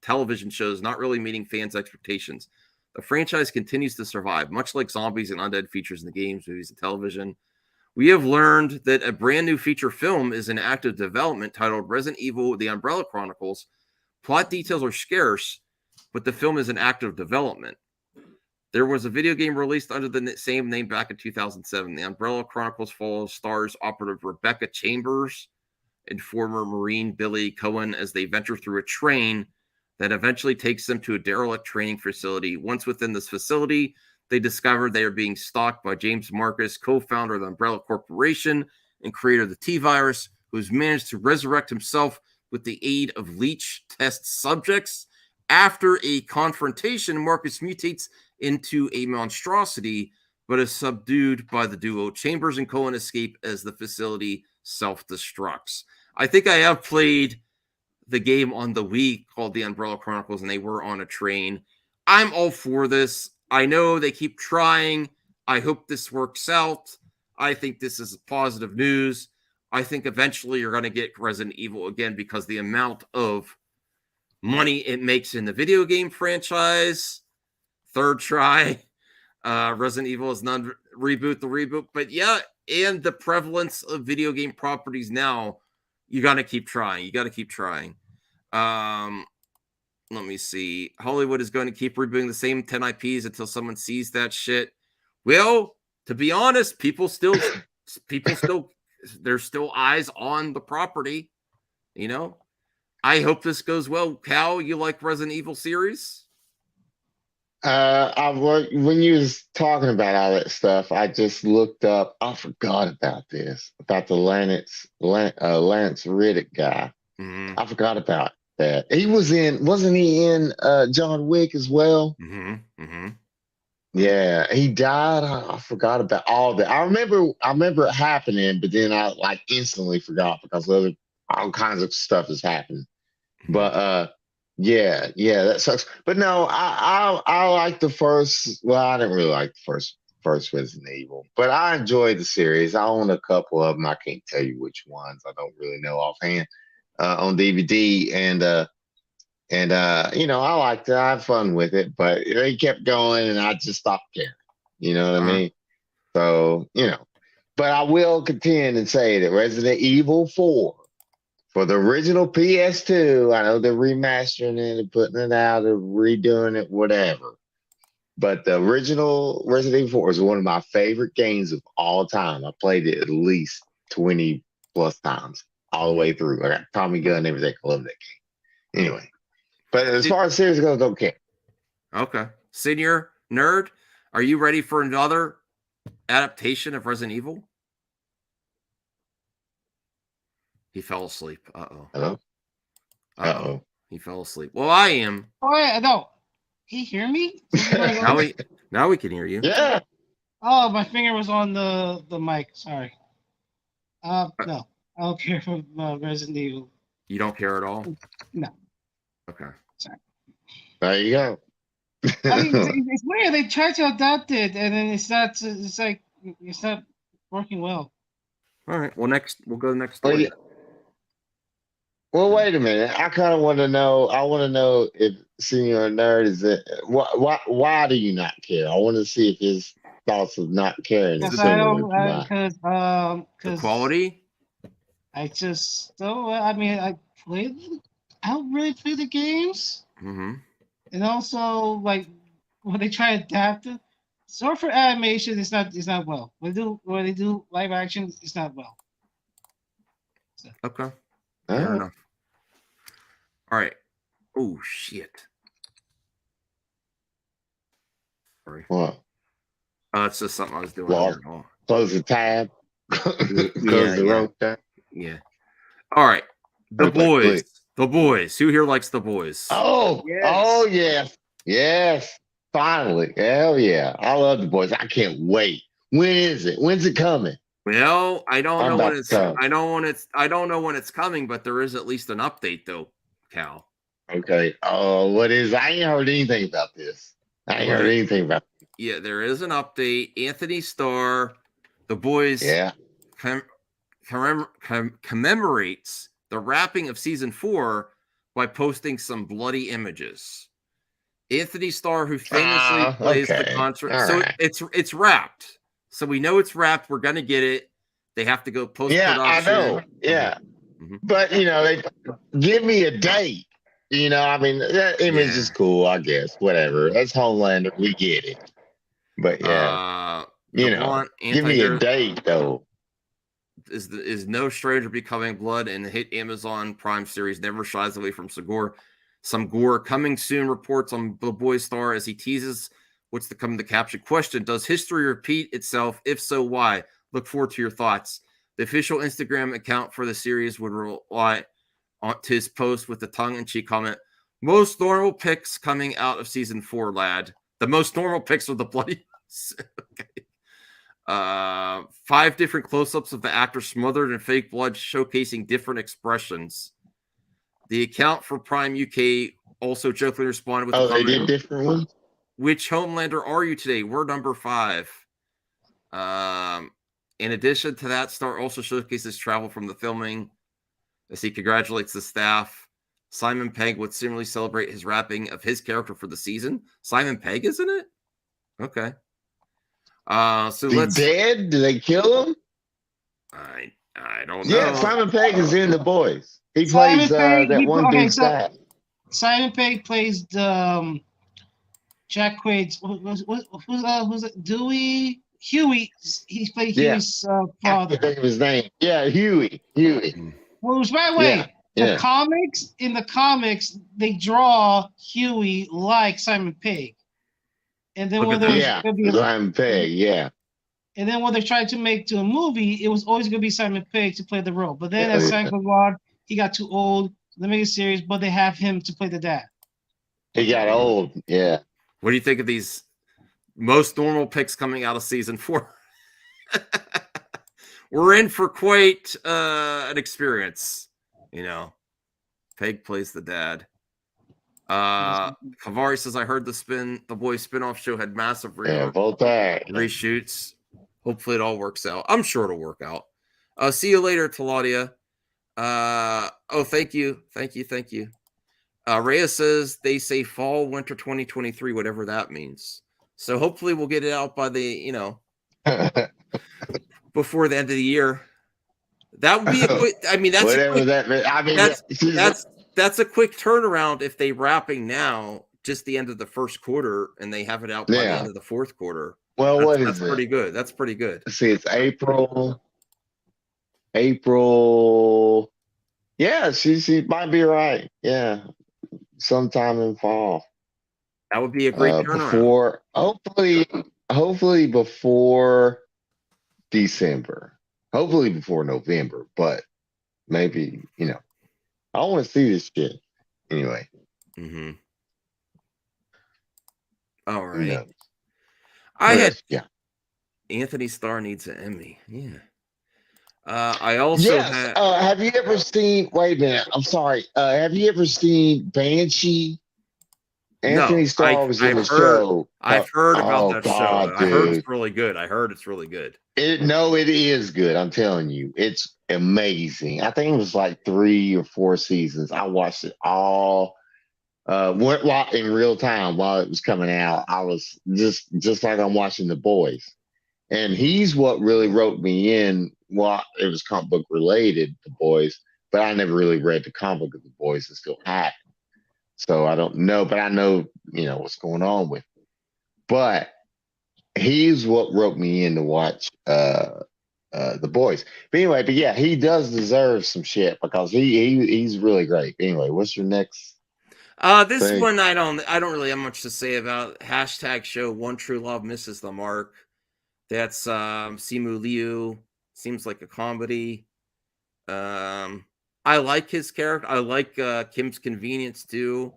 television shows not really meeting fans' expectations. The franchise continues to survive, much like zombies and undead features in the games, movies, and television. We have learned that a brand new feature film is in active development titled Resident Evil: The Umbrella Chronicles. Plot details are scarce, but the film is in active development. There was a video game released under the same name back in 2007. The Umbrella Chronicles follows stars operative Rebecca Chambers and former Marine Billy Cohen as they venture through a train that eventually takes them to a derelict training facility. Once within this facility, they discover they are being stalked by James Marcus, co-founder of the Umbrella Corporation and creator of the T-Virus, who has managed to resurrect himself with the aid of leech test subjects. After a confrontation, Marcus mutates into a monstrosity, but is subdued by the duo. Chambers and Cohen escape as the facility self-destructs. I think I have played the game on the Wii called The Umbrella Chronicles, and they were on a train. I'm all for this. I know they keep trying. I hope this works out. I think this is positive news. I think eventually you're going to get Resident Evil again because the amount of money it makes in the video game franchise. Third try. Resident Evil is not reboot the reboot. But yeah, and the prevalence of video game properties now, you got to keep trying. You got to keep trying. Let me see. Hollywood is going to keep rebooting the same 10 IPs until someone sees that shit. Well, to be honest, people still, there's still eyes on the property. You know, I hope this goes well. Cal, you like Resident Evil series? When you was talking about all that stuff, I just looked up. I forgot about this, about the Lance Riddick guy. I forgot about that. He was wasn't he in John Wick as well? Yeah, he died. I forgot about all that. I remember it happening, but then I like instantly forgot because all kinds of stuff has happened. But yeah, that sucks. But no, I like the first. Well, I didn't really like the first Resident Evil, but I enjoyed the series. I own a couple of them. I can't tell you which ones. I don't really know offhand. On DVD, and you know, I liked it. I had fun with it, but they kept going, and I just stopped caring. You know what I mean? So you know, but I will contend and say that Resident Evil 4 for the original PS2, I know they're remastering it and putting it out and redoing it, whatever. But the original Resident Evil 4 is one of my favorite games of all time. I played it at least 20 plus times. All the way through. I got Tommy Gunn and everything. I love that game. Anyway, but as far as series goes, don't care. Okay. Senior Nerd, are you ready for another adaptation of Resident Evil? He fell asleep. Hello? Uh-oh. He fell asleep. Well, I am. Oh, yeah, no. Can you hear me? Now we can hear you. Yeah. Oh, my finger was on the mic. Sorry. No. I don't care for Resident Evil. You don't care at all? No. Okay. Sorry. There you go. I mean, it's weird. They try to adapt it, and then it's not working well. All right. Well, we'll go next story. Well, wait a minute. I kind of want to know. I want to know if Senior Nerd is it. Why do you not care? I want to see if his thoughts of not caring is similar to mine. The quality. I just don't. I mean, I don't really play the games, and also like when they try to adapt it, so for animation, it's not well. When they do live action, it's not well. So. Okay, fair enough. All right. Oh shit. Sorry. What? It's just something I was doing. Close the tab. Close the rope tab. Yeah. All right. The Boys. The Boys. Who here likes The Boys? Oh, yes. Oh, yes. Yes. Finally. Hell yeah. I love The Boys. I can't wait. When is it? When's it coming? Well, I don't know when it's I don't know when it's coming, but there is at least an update though, Cal. Okay. Oh, what is? I ain't heard anything about this. I ain't heard anything about this. Yeah, there is an update. Antony Starr, The Boys. Yeah. Commemorates the wrapping of season 4 by posting some bloody images. Antony Starr, who famously plays the concert, so it's wrapped. So we know it's wrapped. We're gonna get it. They have to go post production. Yeah, I know. Yeah, but you know, they give me a date. You know, I mean, that image is cool. I guess whatever. That's Homelander. We get it. But yeah, you know, give me a date though. Is no stranger becoming blood, and the hit Amazon Prime series never shies away from some gore. Coming soon reports on The Boys star as he teases what's to come in the caption. Question: does history repeat itself? If so, why? Look forward to your thoughts. The official Instagram account for the series would rely on his post with the tongue-in-cheek comment: most normal pics coming out of season 4, lad. The most normal pics of the bloody. Okay. 5 different close-ups of the actor smothered in fake blood, showcasing different expressions. The account for Prime UK also jokingly responded with they did different ones. Which Homelander are you today? We're number 5. In addition to that, Starr also showcases travel from the filming as he congratulates the staff. Simon Pegg would similarly celebrate his wrapping of his character for the season. Simon Pegg, isn't it? Okay. So He's dead? Did they kill him? I don't know. Yeah, Simon Pegg is in The Boys. He Simon plays Pegg, that one dude's dad. Simon Pegg plays the Jack Quaid's. Who's it? Dewey? Huey. He played Huey's I father. can't think of his name. Yeah, Huey. Well, by the way, Yeah. in the comics, they draw Huey like Simon Pegg. And then when Simon Pegg, yeah. And then when they're trying to make to a movie, it was always going to be Simon Pegg to play the role. But then as time goes on, he got too old. They make a series, but they have him to play the dad. He got old, yeah. What do you think of these most normal picks coming out of season 4? We're in for quite an experience, you know. Pegg plays the dad. Kavari says, I heard the Boys spinoff show had massive reshoots. Hopefully it all works out. I'm sure it'll work out. See you later, Taladia. Thank you. Rhea says they say fall, winter 2023, whatever that means. So hopefully we'll get it out by the, before the end of the year. That would be a quick, that's a quick turnaround if they wrapping now, just the end of the first quarter, and they have it out by the end of the fourth quarter. Well, that's pretty good. That's pretty good. Let's see, it's April. Yeah, she might be right. Yeah, sometime in fall. That would be a great turnaround. Hopefully before December. Hopefully before November, but maybe, I want to see this shit anyway. Mm-hmm. All right. Yeah. Antony Starr needs an Emmy. Yeah. I also have you ever seen? Wait a minute. I'm sorry. Have you ever seen Banshee? Anthony Starr was in the show. I've heard about that show. Dude. I heard it's really good. It is good. I'm telling you, it's amazing. I think it was like 3 or 4 seasons. I watched it all. Went in real time while it was coming out. I was just like I'm watching The Boys, and he's what really wrote me in. Well, it was comic book related, The Boys, but I never really read the comic book of The Boys until Hack. So I don't know, but I know what's going on with it. But he's what wrote me in to watch The Boys. But anyway, he does deserve some shit because he's really great. Anyway, what's your next? This thing? One I don't really have much to say about. #show One True Love Misses the Mark. That's Simu Liu. Seems like a comedy. I like his character. I like Kim's Convenience too.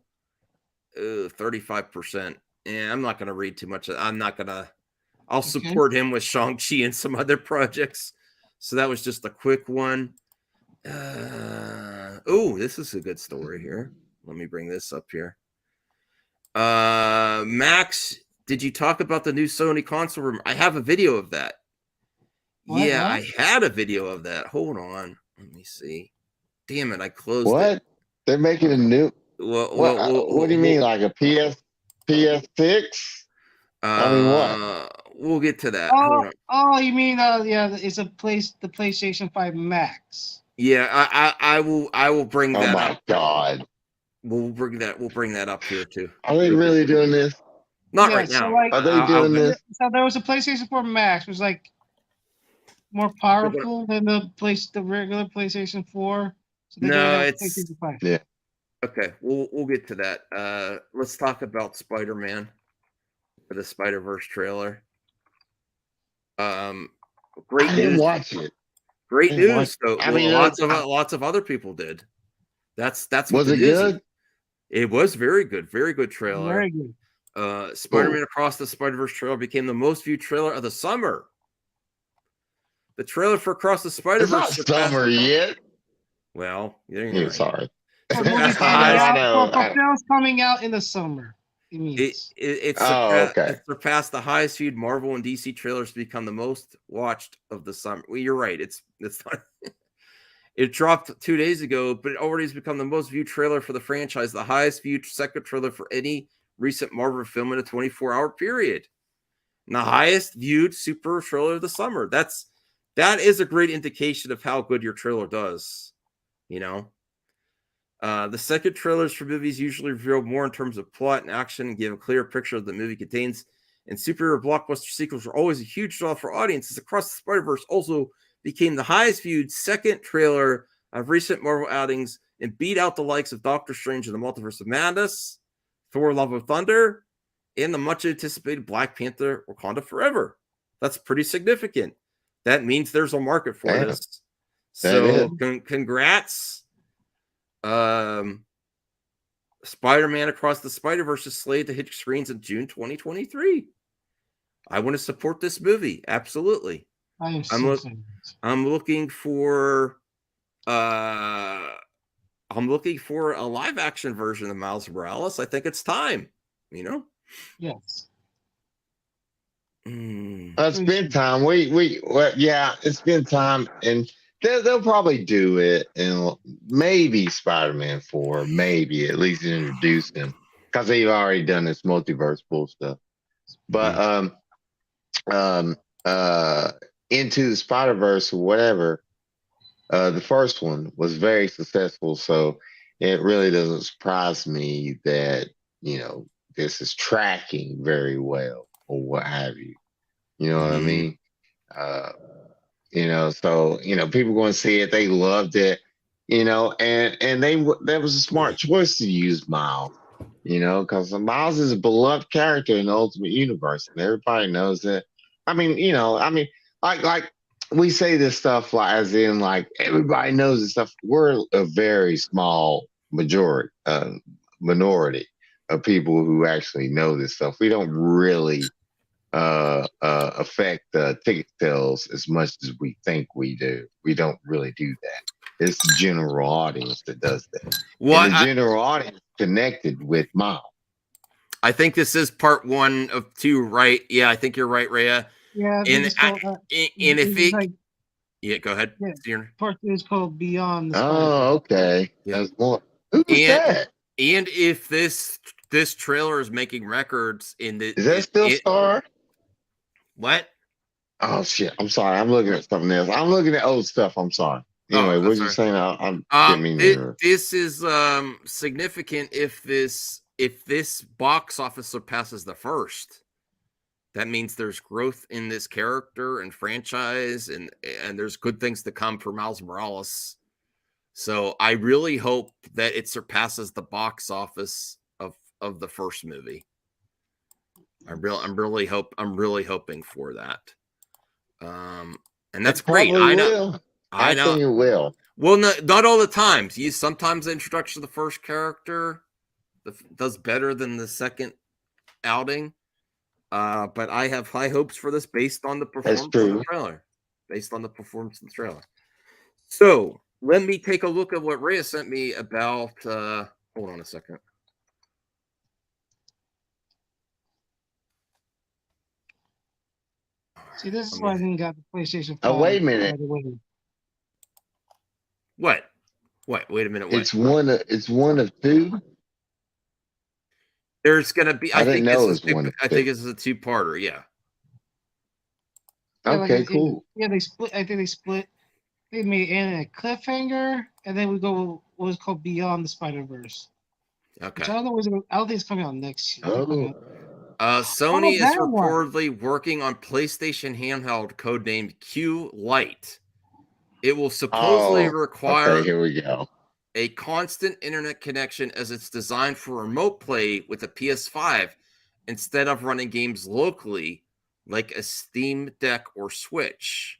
35%. And I'm not going to read too much. I'll support him with Shang-Chi and some other projects. So that was just a quick one. This is a good story here. Let me bring this up here. Max, did you talk about the new Sony console room? I have a video of that. I had a video of that. Hold on. Let me see. Damn it, I closed it. What? They're making a new... What do you mean, like a PS6? What? We'll get to that. You mean it's the PlayStation 5 Max. Yeah, I will bring that up. Oh my God. We'll bring that up here too. Are they really doing this? Not right now. Are they doing this? So there was a PlayStation 4 Max, which was like more powerful than the regular PlayStation 4. So it's PlayStation 5. Yeah. Okay, we'll get to that. Let's talk about Spider-Man for the Spider-Verse trailer. Great I news. didn't watch it. Great news, though. Lots of other people did. That's was it good? It was very good. Very good trailer. Very good. Spider-Man Across the Spider-Verse trailer became the most viewed trailer of the summer. The trailer for Across the Spider-Verse. It's not summer yet. Well, you're right. Sorry. Fulfill's coming out in the summer. means. It Oh, okay. surpassed the highest viewed Marvel and DC trailers to become the most watched of the summer. Well, you're right. It's not. It dropped 2 days ago, but it already has become the most viewed trailer for the franchise, the highest viewed second trailer for any recent Marvel film in a 24-hour period, and the highest viewed super trailer of the summer. That is a great indication of how good your trailer does. You know, the second trailers for movies usually reveal more in terms of plot and action and give a clear picture of the movie contains. And superhero blockbuster sequels are always a huge draw for audiences. Across the Spider-Verse also became the highest viewed second trailer of recent Marvel outings and beat out the likes of Doctor Strange and the Multiverse of Madness, Thor: Love of Thunder, and the much anticipated Black Panther: Wakanda Forever. That's pretty significant. That means there's a market for this. So congrats. Spider-Man Across the Spider-Verse is slated to hit screens in June 2023. I want to support this movie. Absolutely. I'm looking for a live action version of Miles Morales. I think it's time, you know? Yes. It's been time. Yeah, it's been time, and they'll probably do it, and maybe Spider-Man 4, maybe at least introduce him because they've already done this multiverse bull stuff. But Into the Spider-Verse or whatever, the first one was very successful, so it really doesn't surprise me that this is tracking very well or what have you. You know what I mean? So people going to see it. They loved it. And that was a smart choice to use Miles. Because Miles is a beloved character in the Ultimate Universe, and everybody knows it. Like we say this stuff as in like everybody knows this stuff. We're a very small minority of people who actually know this stuff. We don't really affect ticket sales as much as we think we do. We don't really do that. It's the general audience that does that. Well, and the general audience connected with Miles. I think this is part 1 of 2, right? Yeah, I think you're right, Rhea. Yeah, go ahead. Yeah, part 2 is called Beyond the Oh, okay. Yeah. That's more. Who's that? And if this trailer is making records in the Is that still Star? What? Oh shit! I'm sorry. I'm looking at something else. I'm looking at old stuff. I'm sorry. Anyway, what you saying? I'm this is significant if this box office surpasses the first. That means there's growth in this character and franchise, and there's good things to come for Miles Morales. So I really hope that it surpasses the box office of the first movie. I'm really hoping for that. And that's great. I know. I think it will. Well, not all the times. Sometimes the introduction of the first character does better than the second outing. But I have high hopes for this based on the performance of the trailer. So let me take a look at what Rhea sent me about. Hold on a second. See, this is why I didn't got the PlayStation 5. Oh, wait a minute. What? Wait a minute. What? It's one of 2. There's gonna be. I think this is a 2-parter. Yeah. Okay, cool. They split. I think they split. They made it in a cliffhanger, and then we go what was called Beyond the Spider-Verse. Okay. Which I don't know. I don't think it's coming out next year. Sony is reportedly working on PlayStation handheld codenamed Q Lite. It will supposedly require here we go. a constant internet connection as it's designed for remote play with a PS5 instead of running games locally like a Steam Deck or Switch.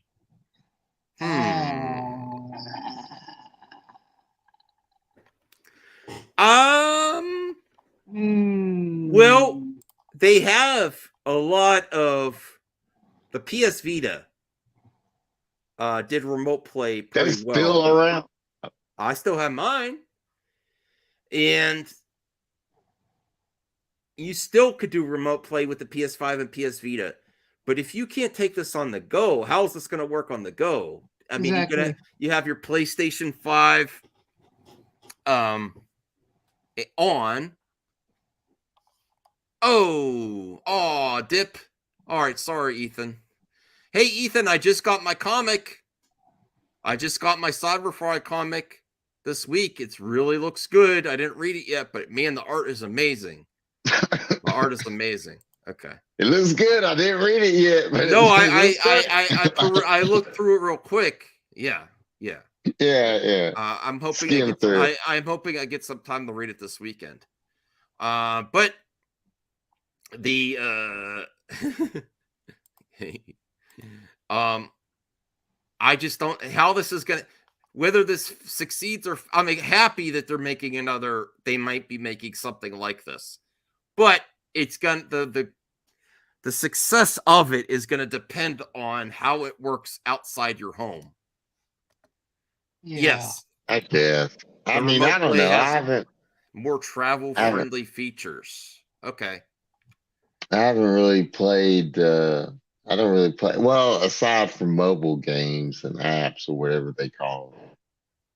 Well, they have a lot of the PS Vita did remote play pretty well. Still around. I still have mine. And you still could do remote play with the PS5 and PS Vita. But if you can't take this on the go, how is this going to work on the go? I mean, Exactly. you have your PlayStation 5 on. Oh, dip. All right, sorry, Ethan. Hey, Ethan, I just got my comic. I just got my Cyberfry comic this week. It really looks good. I didn't read it yet, but man, the art is amazing. The art is amazing. Okay. It looks good. I didn't read it yet, but No, I I looked through it real quick. Yeah. Yeah. I'm hoping Skim through. I'm hoping I get some time to read it this weekend. But the I just don't how this is gonna whether this succeeds or I'm happy that they're making another. They might be making something like this, but it's gonna the success of it is gonna depend on how it works outside your home. Yeah. Yes, I guess. I The mean, remote I don't play know. I has haven't. more travel-friendly features. Okay. I haven't really played. I don't really play. Well, aside from mobile games and apps or whatever they call them,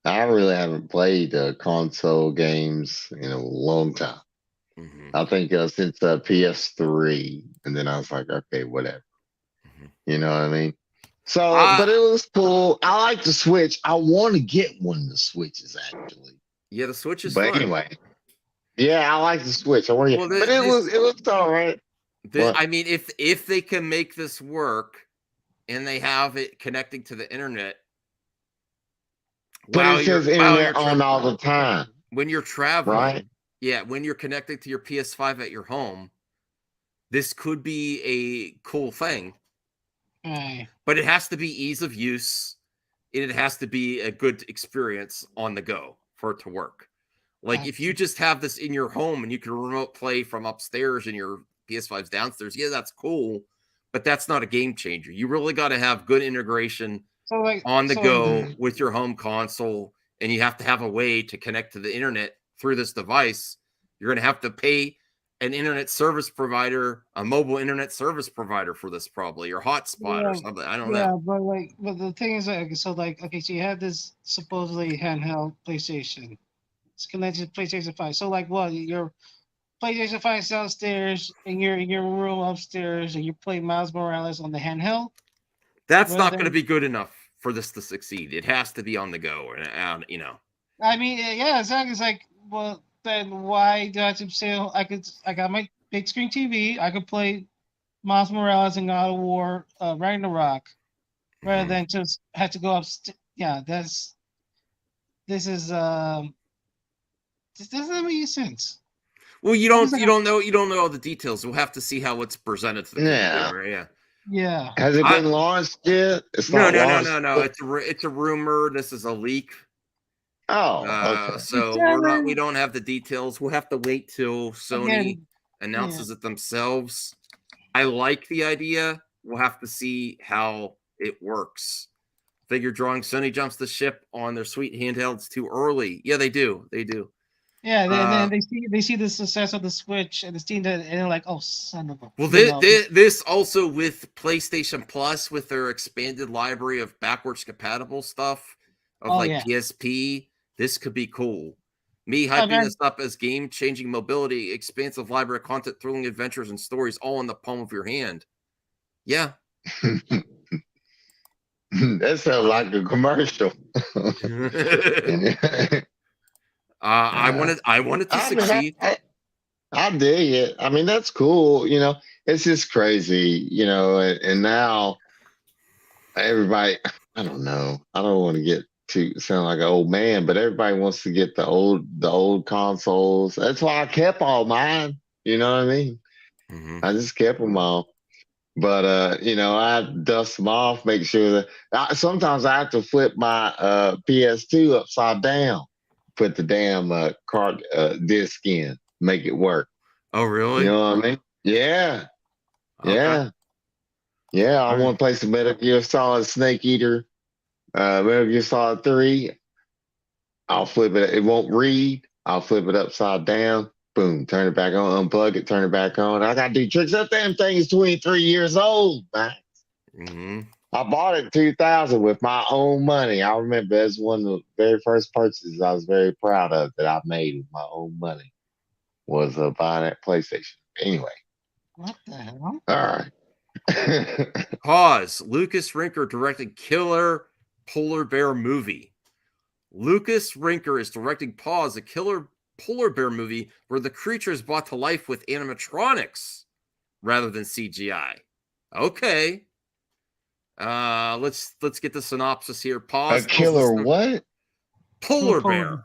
I really haven't played console games in a long time. I think since PS3, and then I was like, okay, whatever. You know what I mean? So, but it was cool. I like the Switch. I want to get one of the Switches actually. Yeah, the Switch is But fun. anyway, yeah, I like the Switch. I want to get, but it was all right. I mean, if they can make this work and they have it connecting to the internet, But it says internet on all the time. When you're traveling, right? Yeah, when you're connected to your PS5 at your home, this could be a cool thing. But it has to be ease of use, and it has to be a good experience on the go for it to work. Like if you just have this in your home and you can remote play from upstairs and your PS5's downstairs, yeah, that's cool, but that's not a game changer. You really got to have good integration on the go with your home console, and you have to have a way to connect to the internet through this device. You're going to have to pay an internet service provider, a mobile internet service provider for this, probably, or hotspot or something. I don't know. Yeah, but the thing is, so you have this supposedly handheld PlayStation. It's connected to PlayStation 5. So what? Your PlayStation 5 is downstairs, and you're in your room upstairs, and you're playing Miles Morales on the handheld. That's not going to be good enough for this to succeed. It has to be on the go, and you know. I mean, yeah, exactly. It's like, well, then why do I have to say I got my big screen TV? I could play Miles Morales and God of War Ragnarok, rather than just have to go upstairs. Yeah, this doesn't make sense. Well, you don't know all the details. We'll have to see how it's presented to the computer. Yeah. Yeah. Has it been launched yet? It's No. launched. It's a rumor. This is a leak. Oh, okay. So we don't have the details. We'll have to wait till Sony announces it themselves. I like the idea. We'll have to see how it works. Figure drawing, Sony jumps the ship on their sweet handhelds too early. Yeah, they do. Yeah, then they see the success of the Switch and the Steam Deck, and they're like, "Oh, son of a." Well, this also with PlayStation Plus, with their expanded library of backwards compatible stuff of PSP, this could be cool. Me hyping this up as game-changing mobility, expansive library of content, thrilling adventures, and stories all in the palm of your hand. Yeah. That sounds like a commercial. I wanted to succeed. I dig it. I mean, that's cool. It's just crazy. And now everybody. I don't know. I don't want to get to sound like an old man, but everybody wants to get the old consoles. That's why I kept all mine. You know what I mean? I just kept them all. But I dust them off, make sure that sometimes I have to flip my PS2 upside down, put the damn card disc in, make it work. Oh, really? You know what I mean? Yeah. Okay. Yeah. I want to play some Metal Gear Solid Snake Eater, Metal Gear Solid 3. I'll flip it. It won't read. I'll flip it upside down, Boom, turn it back on, unplug it, turn it back on. I got to do tricks. That damn thing is 23 years old, man. Mm-hmm. I bought it in 2000 with my own money. I remember that's one of the very first purchases I was very proud of that I made with my own money was buying that PlayStation. Anyway. What the hell? All right. Paws. Lukas Rinker directed killer polar bear movie. Lukas Rinker is directing Paws, a killer polar bear movie where the creature is brought to life with animatronics rather than CGI. Okay. Let's get the synopsis here. Paws. A killer what? Polar bear.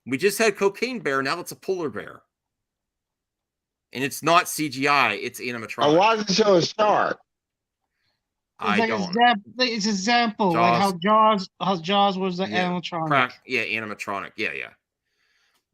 We just had cocaine bear. Now it's a polar bear. And it's not CGI. It's animatronic. Why does it show a shark? It's example, like how Jaws was the animatronic. Animatronic. Yeah.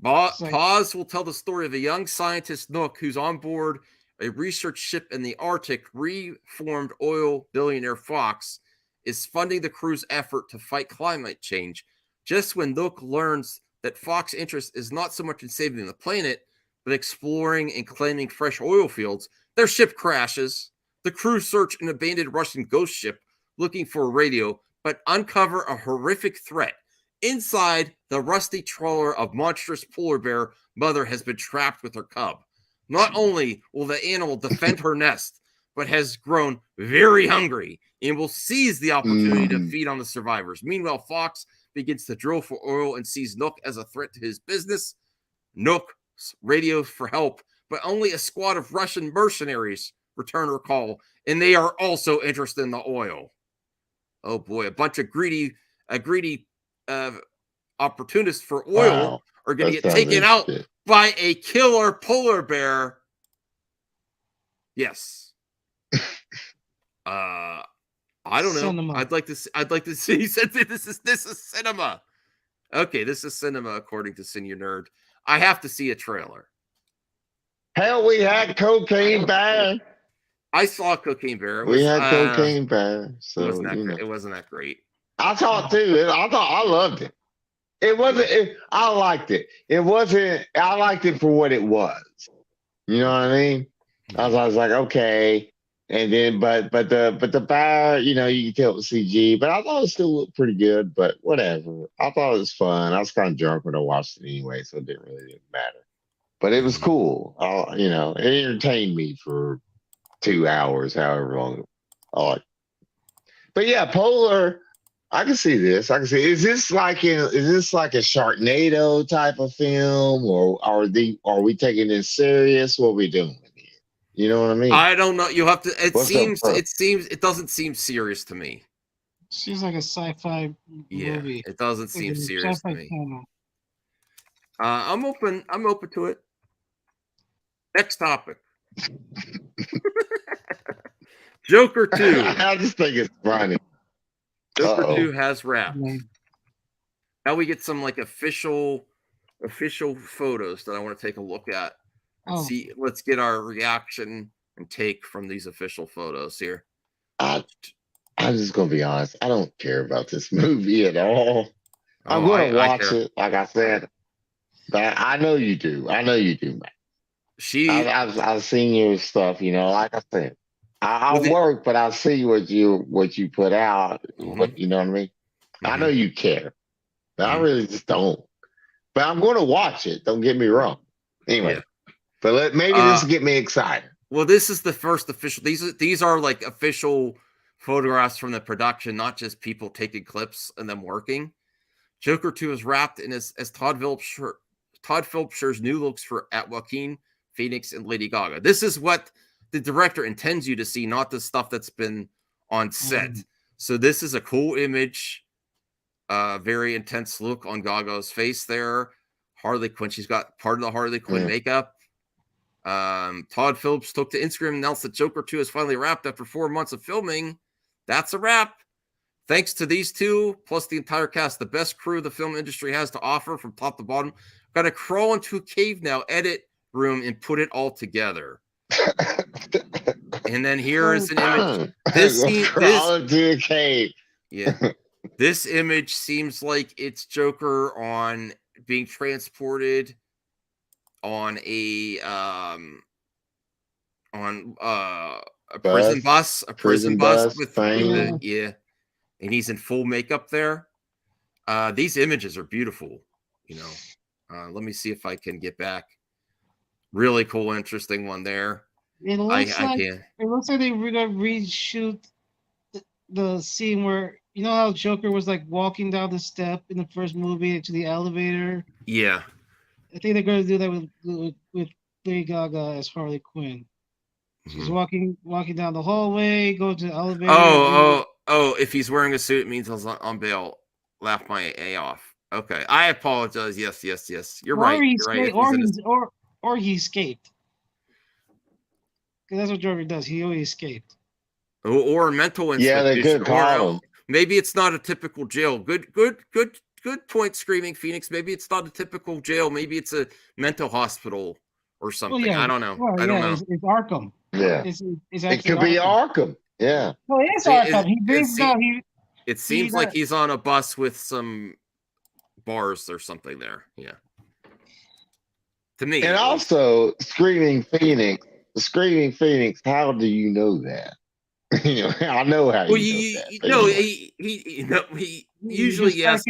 Paws will tell the story of a young scientist, Nook, who's on board a research ship in the Arctic. Reformed oil billionaire Fox is funding the crew's effort to fight climate change. Just when Nook learns that Fox's interest is not so much in saving the planet, but exploring and claiming fresh oil fields, their ship crashes. The crew search an abandoned Russian ghost ship looking for a radio, but uncover a horrific threat. Inside, the rusty trawler of monstrous polar bear mother has been trapped with her cub. Not only will the animal defend her nest, but has grown very hungry and will seize the opportunity to feed on the survivors. Meanwhile, Fox begins to drill for oil and sees Nook as a threat to his business. Nook radios for help, but only a squad of Russian mercenaries return her call, and they are also interested in the oil. Oh boy, a bunch of greedy opportunists for oil are going to get taken out by a killer polar bear. Yes. I don't know. Cinema. I'd like to see. He said this is cinema. Okay, this is cinema according to Senior Nerd. I have to see a trailer. Hell, we had Cocaine Bear. I saw Cocaine Bear. We had Cocaine Bear. So it wasn't that great. I saw it too. I loved it. It wasn't. I liked it. It wasn't. I liked it for what it was. You know what I mean? I was like, okay. And then, but the bear, you can tell it was CG. But I thought it still looked pretty good. But whatever. I thought it was fun. I was kind of drunk when I watched it anyway, so it didn't matter. But it was cool. It entertained me for 2 hours, however long. But yeah, Polar. I can see this. Is this like a Sharknado type of film, or are we taking this serious? What are we doing here? You know what I mean? I don't know. You have to. It doesn't seem serious to me. Seems like a sci-fi movie. It doesn't seem serious to me. I'm open to it. Next topic. Joker 2. I just think it's funny. Joker 2 has wrapped. Now we get some official photos that I want to take a look at. See, let's get our reaction and take from these official photos here. I'm just gonna be honest. I don't care about this movie at all. I'm gonna watch it, like I said. But I know you do. I know you do, man. I've seen your stuff. Like I said. I work, but I see what you put out. You know what I mean? I know you care, but I really just don't. But I'm going to watch it. Don't get me wrong. Anyway, but maybe this will get me excited. Well, this is the first official. These are like official photographs from the production, not just people taking clips and them working. Joker 2 is wrapped in as Todd Phillips shares new looks at Joaquin Phoenix and Lady Gaga. This is what the director intends you to see, not the stuff that's been on set. So this is a cool image. Very intense look on Gaga's face there. Harley Quinn. She's got part of the Harley Quinn makeup. Todd Phillips took to Instagram and announced that Joker 2 is finally wrapped after 4 months of filming. That's a wrap. Thanks to these two, plus the entire cast, the best crew the film industry has to offer from top to bottom. Got to crawl into a cave now, edit room, and put it all together. And then here is an image. This image seems like it's Joker on being transported on a prison bus, with the, yeah, and he's in full makeup there. These images are beautiful, you know. Let me see if I can get back. Really cool, interesting one there. It looks like can. it looks like they're gonna reshoot the scene where, you know how Joker was like walking down the step in the first movie to the elevator. Yeah, I think they're going to do that with Lady Gaga as Harley Quinn. She's walking down the hallway, go to the elevator. Oh! If he's wearing a suit, it means he's on bail. Laugh my A off. Okay, I apologize. Yes. You're right. Or he escaped. Because that's what Joker does. He always escaped. Or mental institution. Yeah, they could call him. Maybe it's not a typical jail. Good point, Screaming Phoenix. Maybe it's not a typical jail. Maybe it's a mental hospital or something. Well, yeah. I don't know. Well, I don't know. It's Arkham. Yeah. It's It could be Arkham. Yeah. No, it is Arkham. It seems like he's on a bus with some bars or something there. Yeah. To me. And also, Screaming Phoenix, how do you know that? I know how you know that. He usually, yes.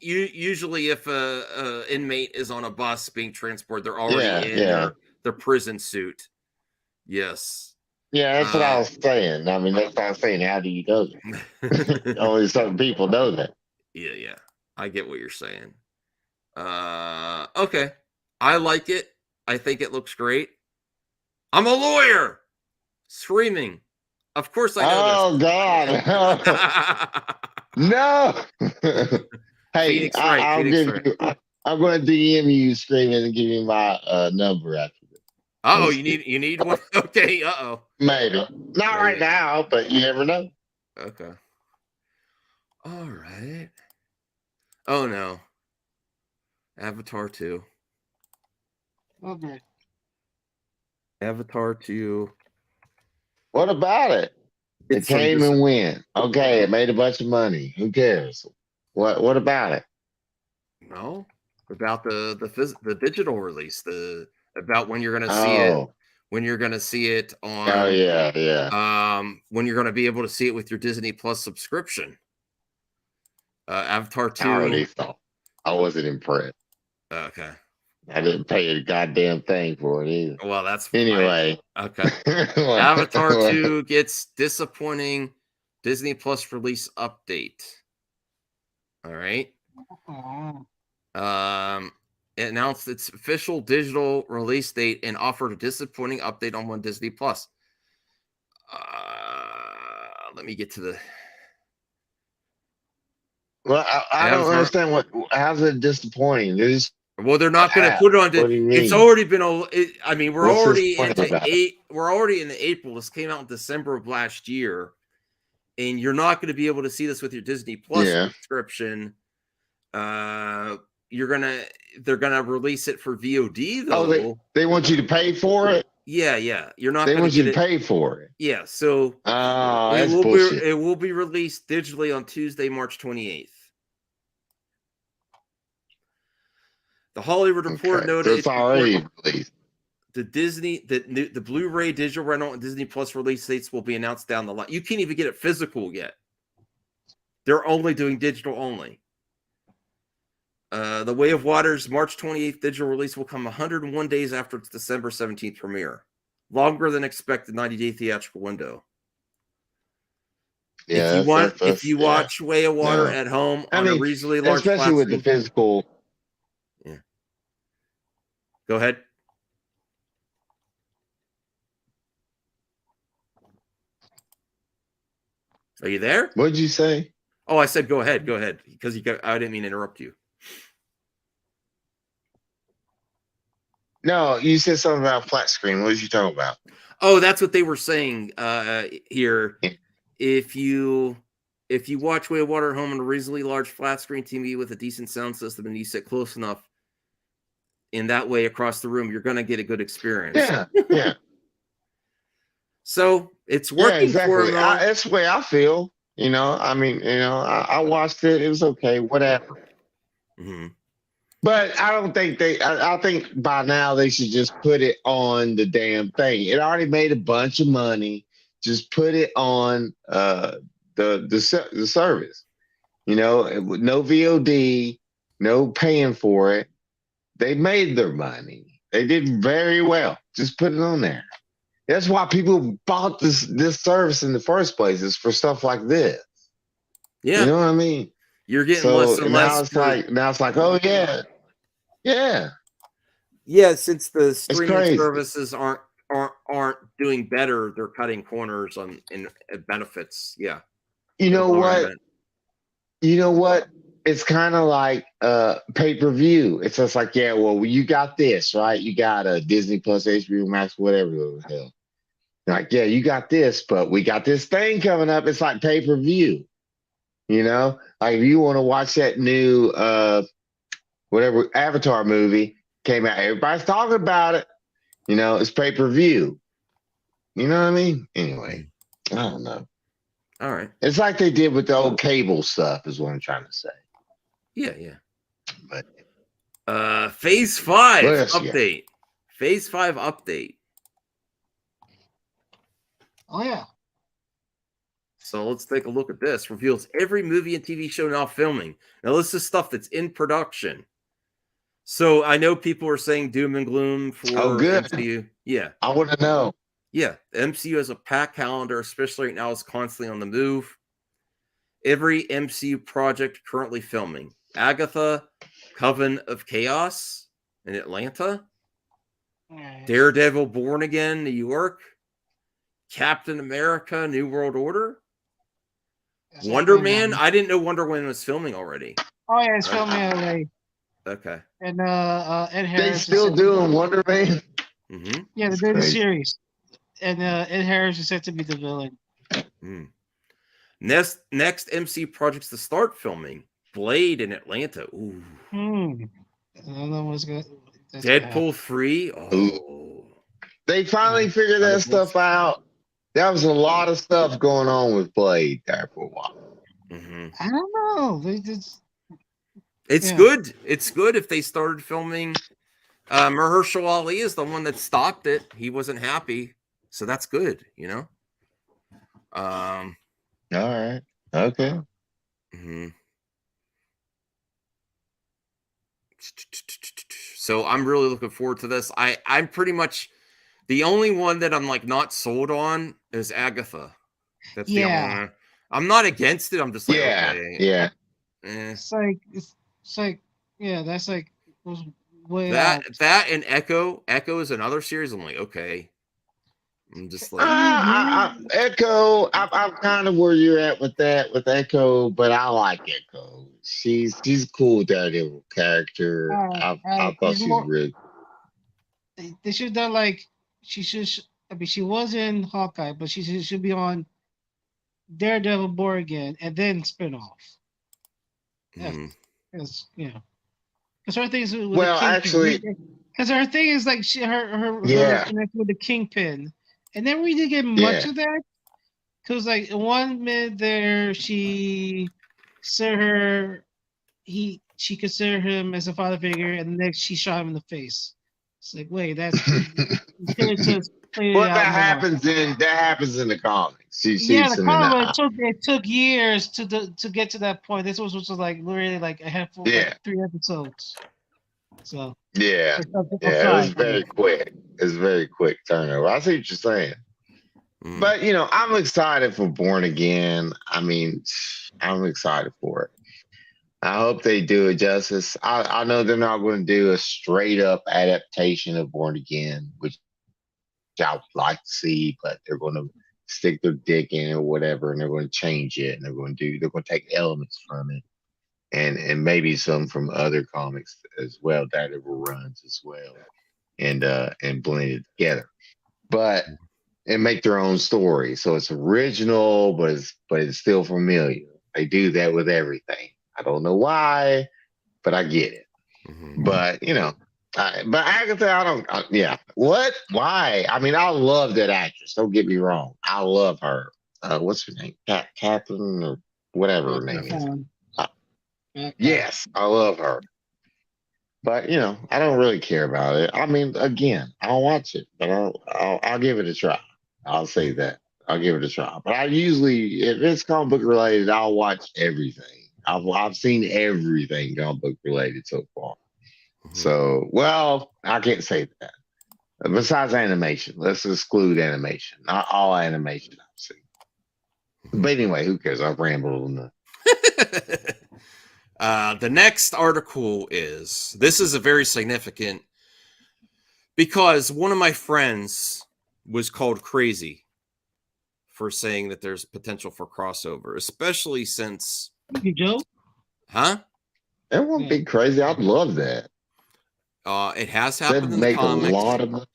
Usually if a inmate is on a bus being transported, they're already in their prison suit. Yes. Yeah, that's what I was saying. I mean, that's what I was saying. How do you know that? Only certain people know that. Yeah. I get what you're saying. Okay. I like it. I think it looks great. I'm a lawyer. Screaming. Of course I know this. God. No. Hey, Phoenix right. I'm going to DM you Screaming and give you my number after this. Oh, you need one? Okay, Maybe. Not right now, but you never know. Okay. All right. Oh no. Avatar 2. Okay. Avatar 2. What about it? It came and went. Okay, it made a bunch of money. Who cares? What about it? No. About the digital release, about when you're gonna see it. When you're gonna see it on when you're gonna be able to see it with your Disney Plus subscription. Avatar 2. I already saw. I wasn't impressed. Okay. I didn't pay a goddamn thing for it either. Well, that's anyway. Fine. Okay. Avatar 2 gets disappointing Disney Plus release update. All right. It announced its official digital release date and offered a disappointing update on Disney Plus. Let me get to the. Well, I don't understand how's it disappointing? Well, they're not going to put it on. It's already been. I mean, we're already in the April. This came out in December of last year, and you're not going to be able to see this with your Disney Plus subscription. They're gonna release it for VOD though. Oh, they want you to pay for it. Yeah. You're not. They want you to pay for it. Yeah. So it will be released digitally on Tuesday, March 28th. The Hollywood Reporter noted it's already released. The Blu-ray digital rental and Disney Plus release dates will be announced down the line. You can't even get it physical yet. They're only doing digital only. The Way of Water's March 28th digital release will come 101 days after its December 17th premiere. Longer than expected 90-day theatrical window. Yeah, if you watch Way of Water at home on a reasonably large especially with the physical. Yeah. Go ahead. Are you there? What did you say? Oh, I said go ahead. Go ahead. Because I didn't mean to interrupt you. No, you said something about flat screen. What was you talking about? Oh, that's what they were saying here. If you watch Way of Water at home on a reasonably large flat screen TV with a decent sound system and you sit close enough in that way across the room, you're going to get a good experience. Yeah. So it's working for them. That's the way I feel. I mean, I watched it. It was okay. Whatever. Mm-hmm. But I don't think I think by now they should just put it on the damn thing. It already made a bunch of money. Just put it on the service. You know, with no VOD, no paying for it. They made their money. They did very well. Just put it on there. That's why people bought this service in the first place, is for stuff like this. Yeah. You know what I mean? You're getting less and now less. it's like, oh yeah. Yeah. Yeah, since the streaming crazy. services aren't doing better, they're cutting corners on in benefits. Yeah. You know what? You know what? It's kind of like pay-per-view. It's just like, yeah, well, you got this, right? You got a Disney Plus, HBO Max, whatever the hell. Like, yeah, you got this, but we got this thing coming up. It's like pay-per-view. You know? Like, if you want to watch that new whatever Avatar movie came out, everybody's talking about it. You know, it's pay-per-view. You know what I mean? Anyway, I don't know. All right. It's like they did with the old cable stuff, is what I'm trying to say. Yeah, yeah. But Phase 5 What else you got? update. Phase 5 update. Oh yeah. So let's take a look at this. Reveals every movie and TV show now filming. Now this is stuff that's in production. So I know people are saying doom and gloom for good. MCU. Yeah. I want to know. Yeah. The MCU has a packed calendar, especially right now, is constantly on the move. Every MCU project currently filming. Agatha, Coven of Chaos in Atlanta. Daredevil, Born Again, New York. Captain America, New World Order. Wonder Man. I didn't know Wonder Man was filming already. Oh yeah, it's filming already. Okay. And Ed Harris. They still doing Wonder Man? Mm-hmm. Yeah, they're doing the series. And Ed Harris is set to be the villain. Mm. Next MC projects to start filming. Blade in Atlanta. Ooh. I don't know what's good. Deadpool 3. Oh. They finally figured that stuff out. There was a lot of stuff going on with Blade there for a while. Mm-hmm. I don't know. They just. It's good. It's good if they started filming. Mahershala Ali is the one that stopped it. He wasn't happy. So that's good, you know? All right. Okay. Mm-hmm. So I'm really looking forward to this. I'm pretty much the only one that I'm like not sold on is Agatha. That's the only one. I'm not against it. I'm just like, okay. Yeah. It's like yeah, that's like was way that out. that and Echo is another series. I'm like, okay. I'm just like Echo. I'm kind of where you're at with that with Echo, but I like Echo. She's a cool Daredevil character. I thought she was really. They should have done like she should. I mean, she was in Hawkeye, but she should be on Daredevil, Born Again, and then spin off. Because her thing is with because her thing is like her connected with the Kingpin, and then we didn't get much of that. Because like in 1 minute there, she considered him as a father figure, and the next she shot him in the face. It's like, wait, that's that happens in the comics. The comic it took years to get to that point. This was like literally like a handful, like 3 episodes. So it was very quick. It's very quick turnover. I see what you're saying. But I'm excited for Born Again. I mean, I'm excited for it. I hope they do it justice. I know they're not going to do a straight up adaptation of Born Again, which I would like to see, but they're going to stick their dick in it or whatever, and they're going to change it, and they're going to take elements from it, and maybe some from other comics as well, Daredevil runs as well, and blend it together, and make their own story. So it's original, but it's still familiar. They do that with everything. I don't know why, but I get it. But but Agatha, I don't. What? Why? I mean, I love that actress. Don't get me wrong. I love her. What's her name? Catherine or whatever her name is. Yes, I love her. But I don't really care about it. I mean, again, I'll watch it, but I'll give it a try. I'll say that. I'll give it a try. But I usually, if it's comic book related, I'll watch everything. I've seen everything comic book related so far. So, well, I can't say that. Besides animation, let's exclude animation. Not all animation I've seen. But anyway, who cares? I've rambled enough. The next article this is a very significant because one of my friends was called crazy for saying that there's potential for crossover, especially since you Joe? Huh? That won't be crazy. I'd love that. It has happened in the make comics. a lot of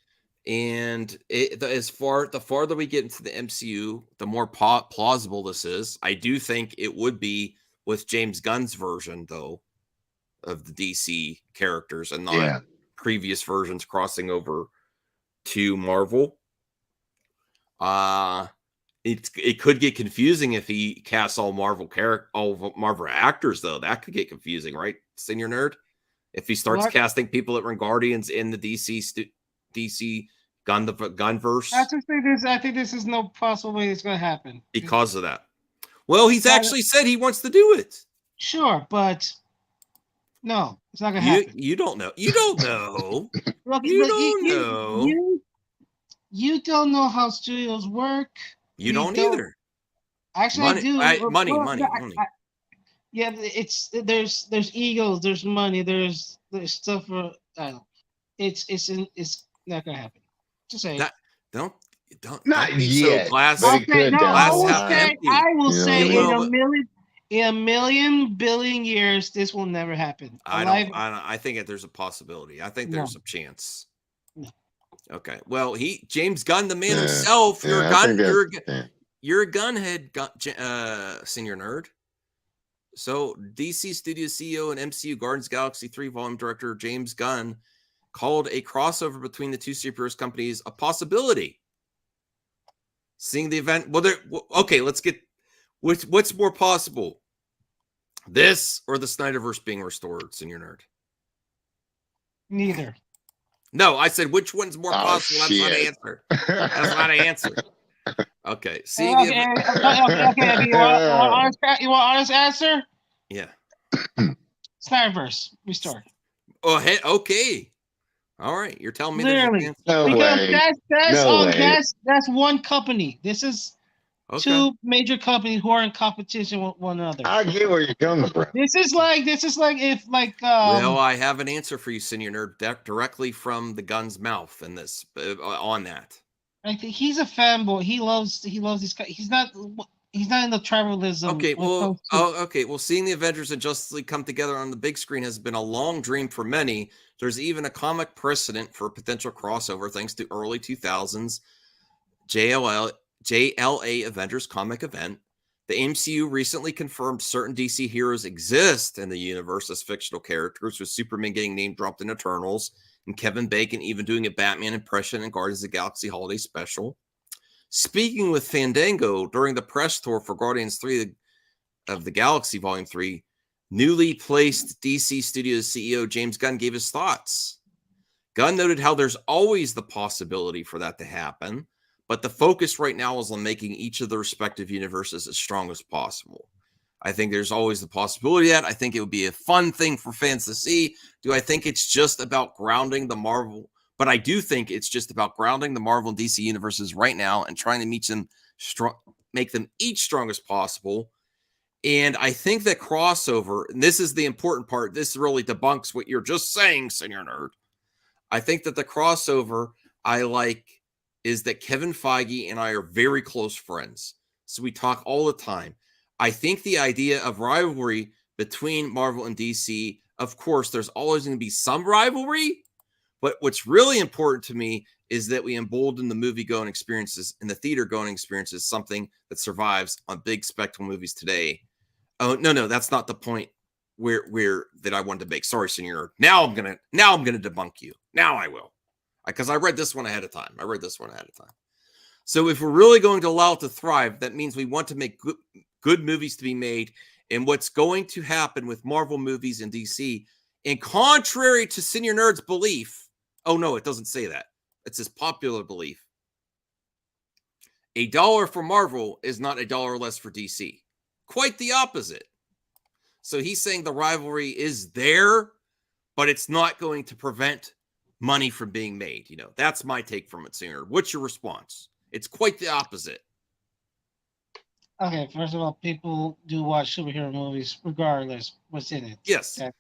And the farther we get into the MCU, the more plausible this is. I do think it would be with James Gunn's version, though, of the DC characters and not previous versions crossing over to Marvel. It could get confusing if he casts all Marvel actors, though. That could get confusing, right, Senior Nerd? If he starts casting people that were in Guardians in the DC Gunverse. I think this is no possible way it's going to happen. Because of that. Well, he's actually said he wants to do it. Sure, but no, it's not going to happen. You don't know. You don't know. Look, you don't know. You don't know how studios work. You don't either. Actually, money, I do. Money. Yeah, there's egos, there's money, there's stuff for. I don't. It's not gonna happen. Just saying. Don't not be yet. So glass. I will say in a million billion years, this will never happen. I think there's a possibility. I think there's a chance. No. Okay. Well, James Gunn, the man himself. You're a gunhead, Senior Nerd. So, DC Studio CEO and MCU Guardians of the Galaxy 3 volume director James Gunn called a crossover between the two superheroes companies a possibility. Seeing the event, okay, let's get what's more possible, this or the Snyderverse being restored, Senior Nerd? Neither. No, I said which one's more possible. That's not an answer. That's not an answer. Okay. See. Okay. You want honest answer? Yeah. Snyderverse restart. Oh, hey. Okay. All right. You're telling me literally that's one company. This is two major companies who are in competition with one another. I get where you're coming from. This is like if well, I have an answer for you, Senior Nerd, directly from the Gunn's mouth in this on that. I think he's a fanboy. He loves these guys. He's not in the tribalism. Okay, well, seeing the Avengers and Justice League come together on the big screen has been a long dream for many. There's even a comic precedent for potential crossover thanks to early 2000s JLA Avengers comic event. The MCU recently confirmed certain DC heroes exist in the universe as fictional characters, with Superman getting name dropped in Eternals, and Kevin Bacon even doing a Batman impression in Guardians of the Galaxy Holiday Special. Speaking with Fandango during the press tour for Guardians 3 of the Galaxy Volume 3, newly placed DC Studios CEO James Gunn gave his thoughts. Gunn noted how there's always the possibility for that to happen, but the focus right now is on making each of the respective universes as strong as possible. I think there's always the possibility of that. I think it would be a fun thing for fans to see. Do I think it's just about grounding the Marvel? But I do think it's just about grounding the Marvel and DC universes right now and trying to make them each strong as possible. And I think that crossover, and this is the important part, this really debunks what you're just saying, Senior Nerd. I think that the crossover I like is that Kevin Feige and I are very close friends. So we talk all the time. I think the idea of rivalry between Marvel and DC, of course, there's always going to be some rivalry, but what's really important to me is that we embolden the movie-going experiences and the theater-going experiences, something that survives on big spectacle movies today. Oh, no, that's not the point where that I wanted to make. Sorry, Senior. Now I'm gonna debunk you. Now I will, because I read this one ahead of time. So if we're really going to allow it to thrive, that means we want to make good movies to be made. And what's going to happen with Marvel movies and DC And contrary to Senior Nerd's belief, oh no, it doesn't say that. It's his popular belief. $1 for Marvel is not $1 less for DC. Quite the opposite. So he's saying the rivalry is there, but it's not going to prevent money from being made. That's my take from it, Singer. What's your response? It's quite the opposite. Okay, first of all, people do watch superhero movies regardless what's in it. Yes. Okay.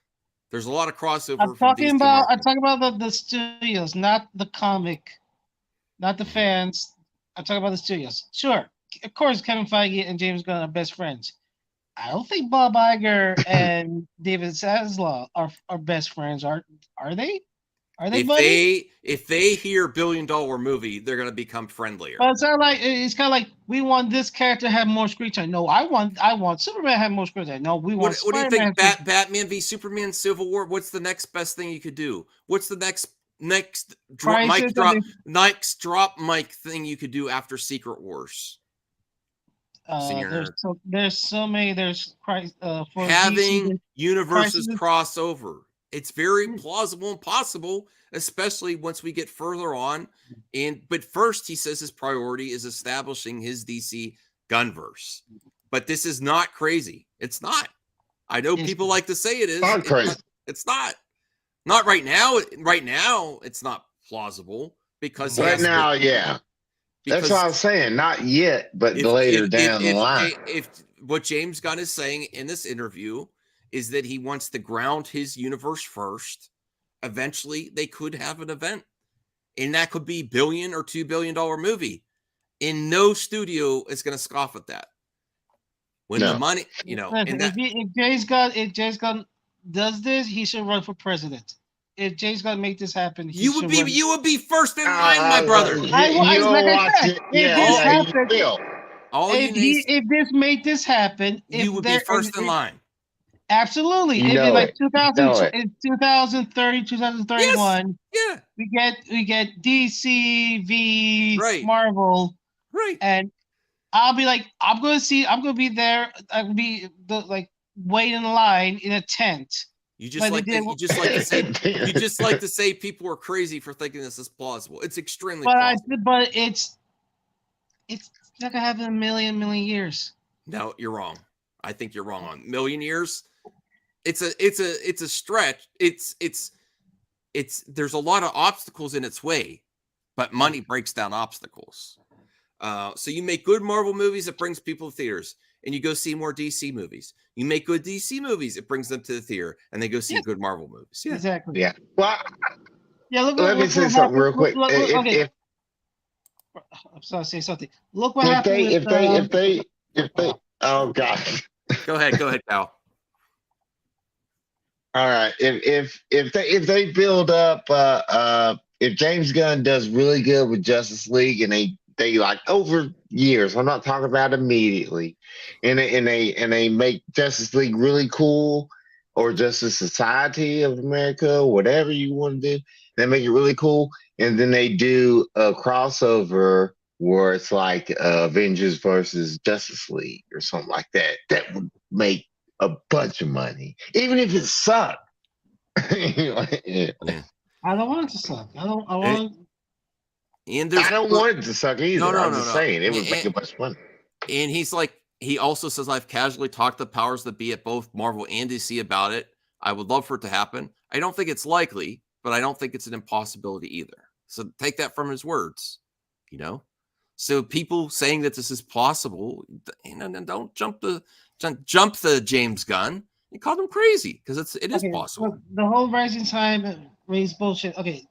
There's a lot of crossover. I'm talking about the studios, not the comic, not the fans. I'm talking about the studios. Sure, of course, Kevin Feige and James Gunn are best friends. I don't think Bob Iger and David Zaslav are best friends. Are they? Are they buddies? If they hear $1 billion movie, they're going to become friendlier. But it's kind of like we want this character to have more screen time. No, I want Superman to have more screen time. No, we want. What do you think? Batman v Superman, Civil War. What's the next best thing you could do? What's the next drop mic thing you could do after Secret Wars? There's so many. There's having universes crossover. It's very plausible and possible, especially once we get further on. But first, he says his priority is establishing his DC Gunverse. But this is not crazy. It's not. I know people like to say it is. Not crazy. It's not. Not right now. Right now, it's not plausible because right now, yeah. That's what I was saying. Not yet, but later down the line. If what James Gunn is saying in this interview is that he wants to ground his universe first. Eventually, they could have an event, and that could be $1 billion or $2 billion movie. And no studio is going to scoff at that. When the money, if James Gunn does this, he should run for president. If James Gunn make this happen, you would be first in line, my brother. If this made this happen, you would be first in line. Absolutely. It'd be like 2030, 2031. Yes. Yeah. We get DC v Marvel. Right. And I'll be like, I'm gonna be there. I'll be waiting in line in a tent. You just like to say people are crazy for thinking this is plausible. It's extremely plausible. But it's not gonna happen in a million years. No, you're wrong. I think you're wrong on million years. It's a stretch. It's there's a lot of obstacles in its way, but money breaks down obstacles. So you make good Marvel movies, it brings people to theaters, and you go see more DC movies. You make good DC movies, it brings them to the theater, and they go see good Marvel movies. Yeah. Exactly. Yeah. Well, let me say something real quick. I'm sorry, say something. Look what happened. If they, oh God. Go ahead, Cal. All right. If they build up, if James Gunn does really good with Justice League, and they like over years, I'm not talking about immediately, and they make Justice League really cool, or Justice Society of America, whatever you want to do, they make it really cool, and then they do a crossover where it's like Avengers versus Justice League or something like that. That would make a bunch of money, even if it sucked. I don't want it to suck. I don't want it to suck either. I'm just saying it would make a bunch of money. And he also says, I've casually talked to powers that be at both Marvel and DC about it. I would love for it to happen. I don't think it's likely, but I don't think it's an impossibility either. So take that from his words, So people saying that this is possible, don't jump the James Gunn. You called him crazy because it is possible. The whole Rising Time raised bullshit. Okay,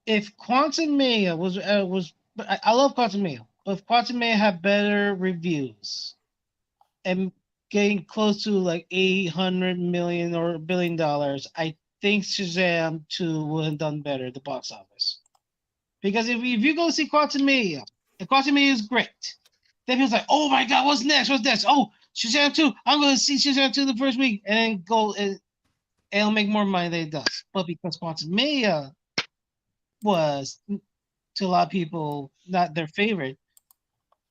if Quantumania was I love Quantumania, but if Quantumania had better reviews and getting close to like $800 million or $1 billion, I think Shazam 2 would have done better at the box office. Because if you go see Quantumania, if Quantumania is great, then people's like, oh my God, what's next? Oh, Shazam 2, I'm going to see Shazam 2 the first week, and then go and it'll make more money than it does. But because Quantumania was, to a lot of people, not their favorite,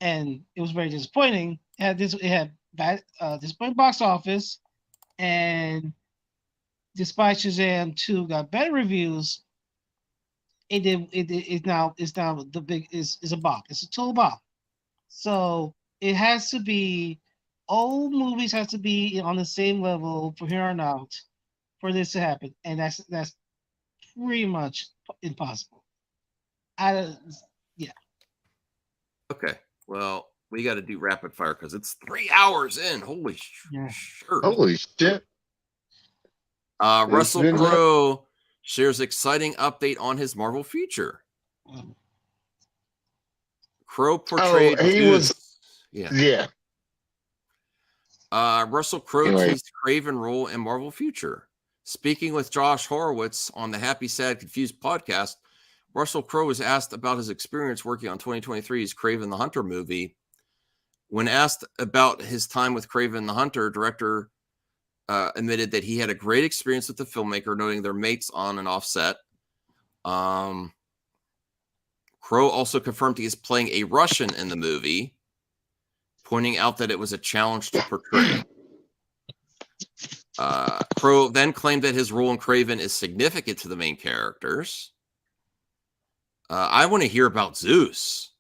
and it was very disappointing. It had bad disappointing box office, and despite Shazam 2 got better reviews, it's now the big is a bomb. It's a total bomb. So it has to be old movies have to be on the same level from here on out for this to happen, and that's pretty much impossible. Yeah. Okay. Well, we got to do rapid fire because it's 3 hours in. Holy shirt. Holy shit. Russell Crowe shares exciting update on his Marvel future. Crowe portrayed Yeah. Russell Crowe Anyway. teased Craven role in Marvel future. Speaking with Josh Horowitz on the Happy, Sad, Confused podcast, Russell Crowe was asked about his experience working on 2023's Craven the Hunter movie. When asked about his time with Craven the Hunter, director admitted that he had a great experience with the filmmaker, noting their mates on and off set. Crowe also confirmed he is playing a Russian in the movie, pointing out that it was a challenge to portray. Crowe then claimed that his role in Craven is significant to the main characters. I want to hear about Zeus.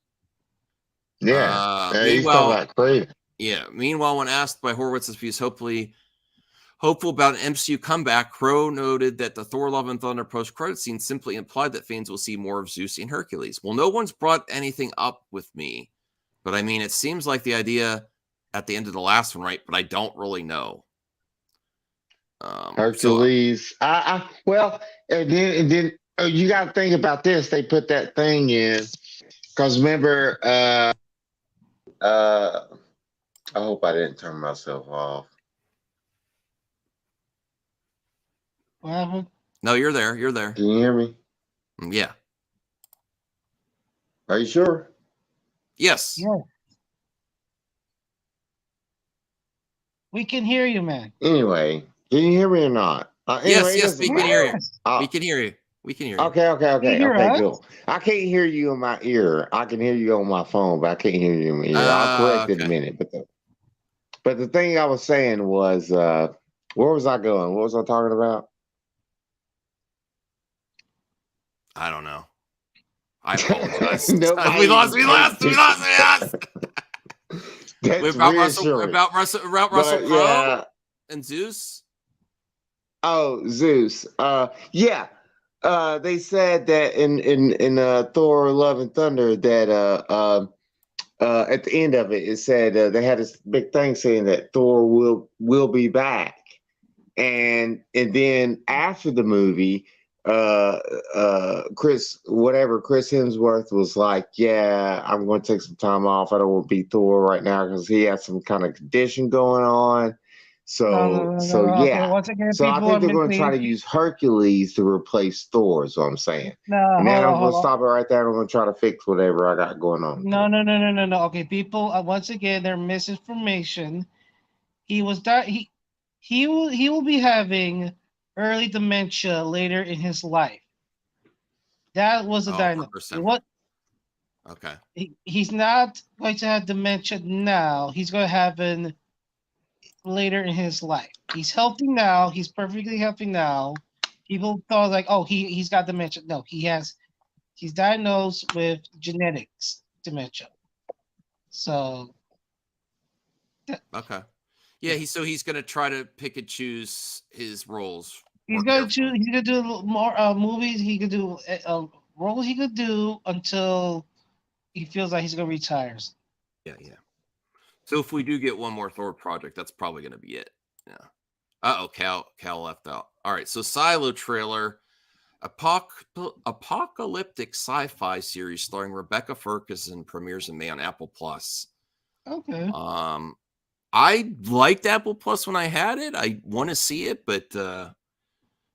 Yeah. He's talking about Craven. Yeah. Meanwhile, when asked by Horowitz if he's hopeful about an MCU comeback, Crowe noted that the Thor: Love and Thunder post-credit scene simply implied that fans will see more of Zeus and Hercules. Well, no one's brought anything up with me, but I mean, it seems like the idea at the end of the last one, right? But I don't really know. Hercules. Well, and then you got to think about this. They put that thing in because remember, I hope I didn't turn myself off. What happened? No, you're there. You're there. Can you hear me? Yeah. Are you sure? Yes. Yeah. We can hear you, man. Anyway, can you hear me or not? Yes, we can hear you. We can hear you. We can hear you. Okay, cool. I can't hear you in my ear. I can hear you on my phone, but I can't hear you in my ear. I'll correct it in a minute. But the thing I was saying was, where was I going? What was I talking about? I don't know. I apologize. Nobody- we lost. That's About reassuring. Russell But, Crowe yeah. and Zeus. Oh, Zeus. Yeah. They said that in Thor: Love and Thunder that at the end of it said they had this big thing saying that Thor will be back, and then after the movie, Chris Hemsworth was like, yeah, I'm going to take some time off. I don't want to be Thor right now because he has some kind of condition going on. So yeah. Okay, once again, So I people think they're are going to missing- try to use Hercules to replace Thor, is what I'm saying. No, And then I'm hold going to on. stop it right there. I'm going to try to fix whatever I got going on. No. Okay, people. Once again, they're misinformation. He will be having early dementia later in his life. That was a diagnosis. 100%. What? Okay. He's not going to have dementia now. He's going to have it later in his life. He's healthy now. He's perfectly healthy now. People thought like, oh, he's got dementia. No, he's diagnosed with genetics dementia. So Okay. Yeah. He's going to try to pick and choose his roles. he's gonna choose. He's gonna do more movies. He could do roles. He could do until he feels like he's gonna retire. Yeah. So if we do get one more Thor project, that's probably going to be it. Yeah. Cal left out. All right. So Silo trailer, apocalyptic sci-fi series starring Rebecca Ferguson premieres in May on Apple Plus. Okay. I liked Apple Plus when I had it. I want to see it, but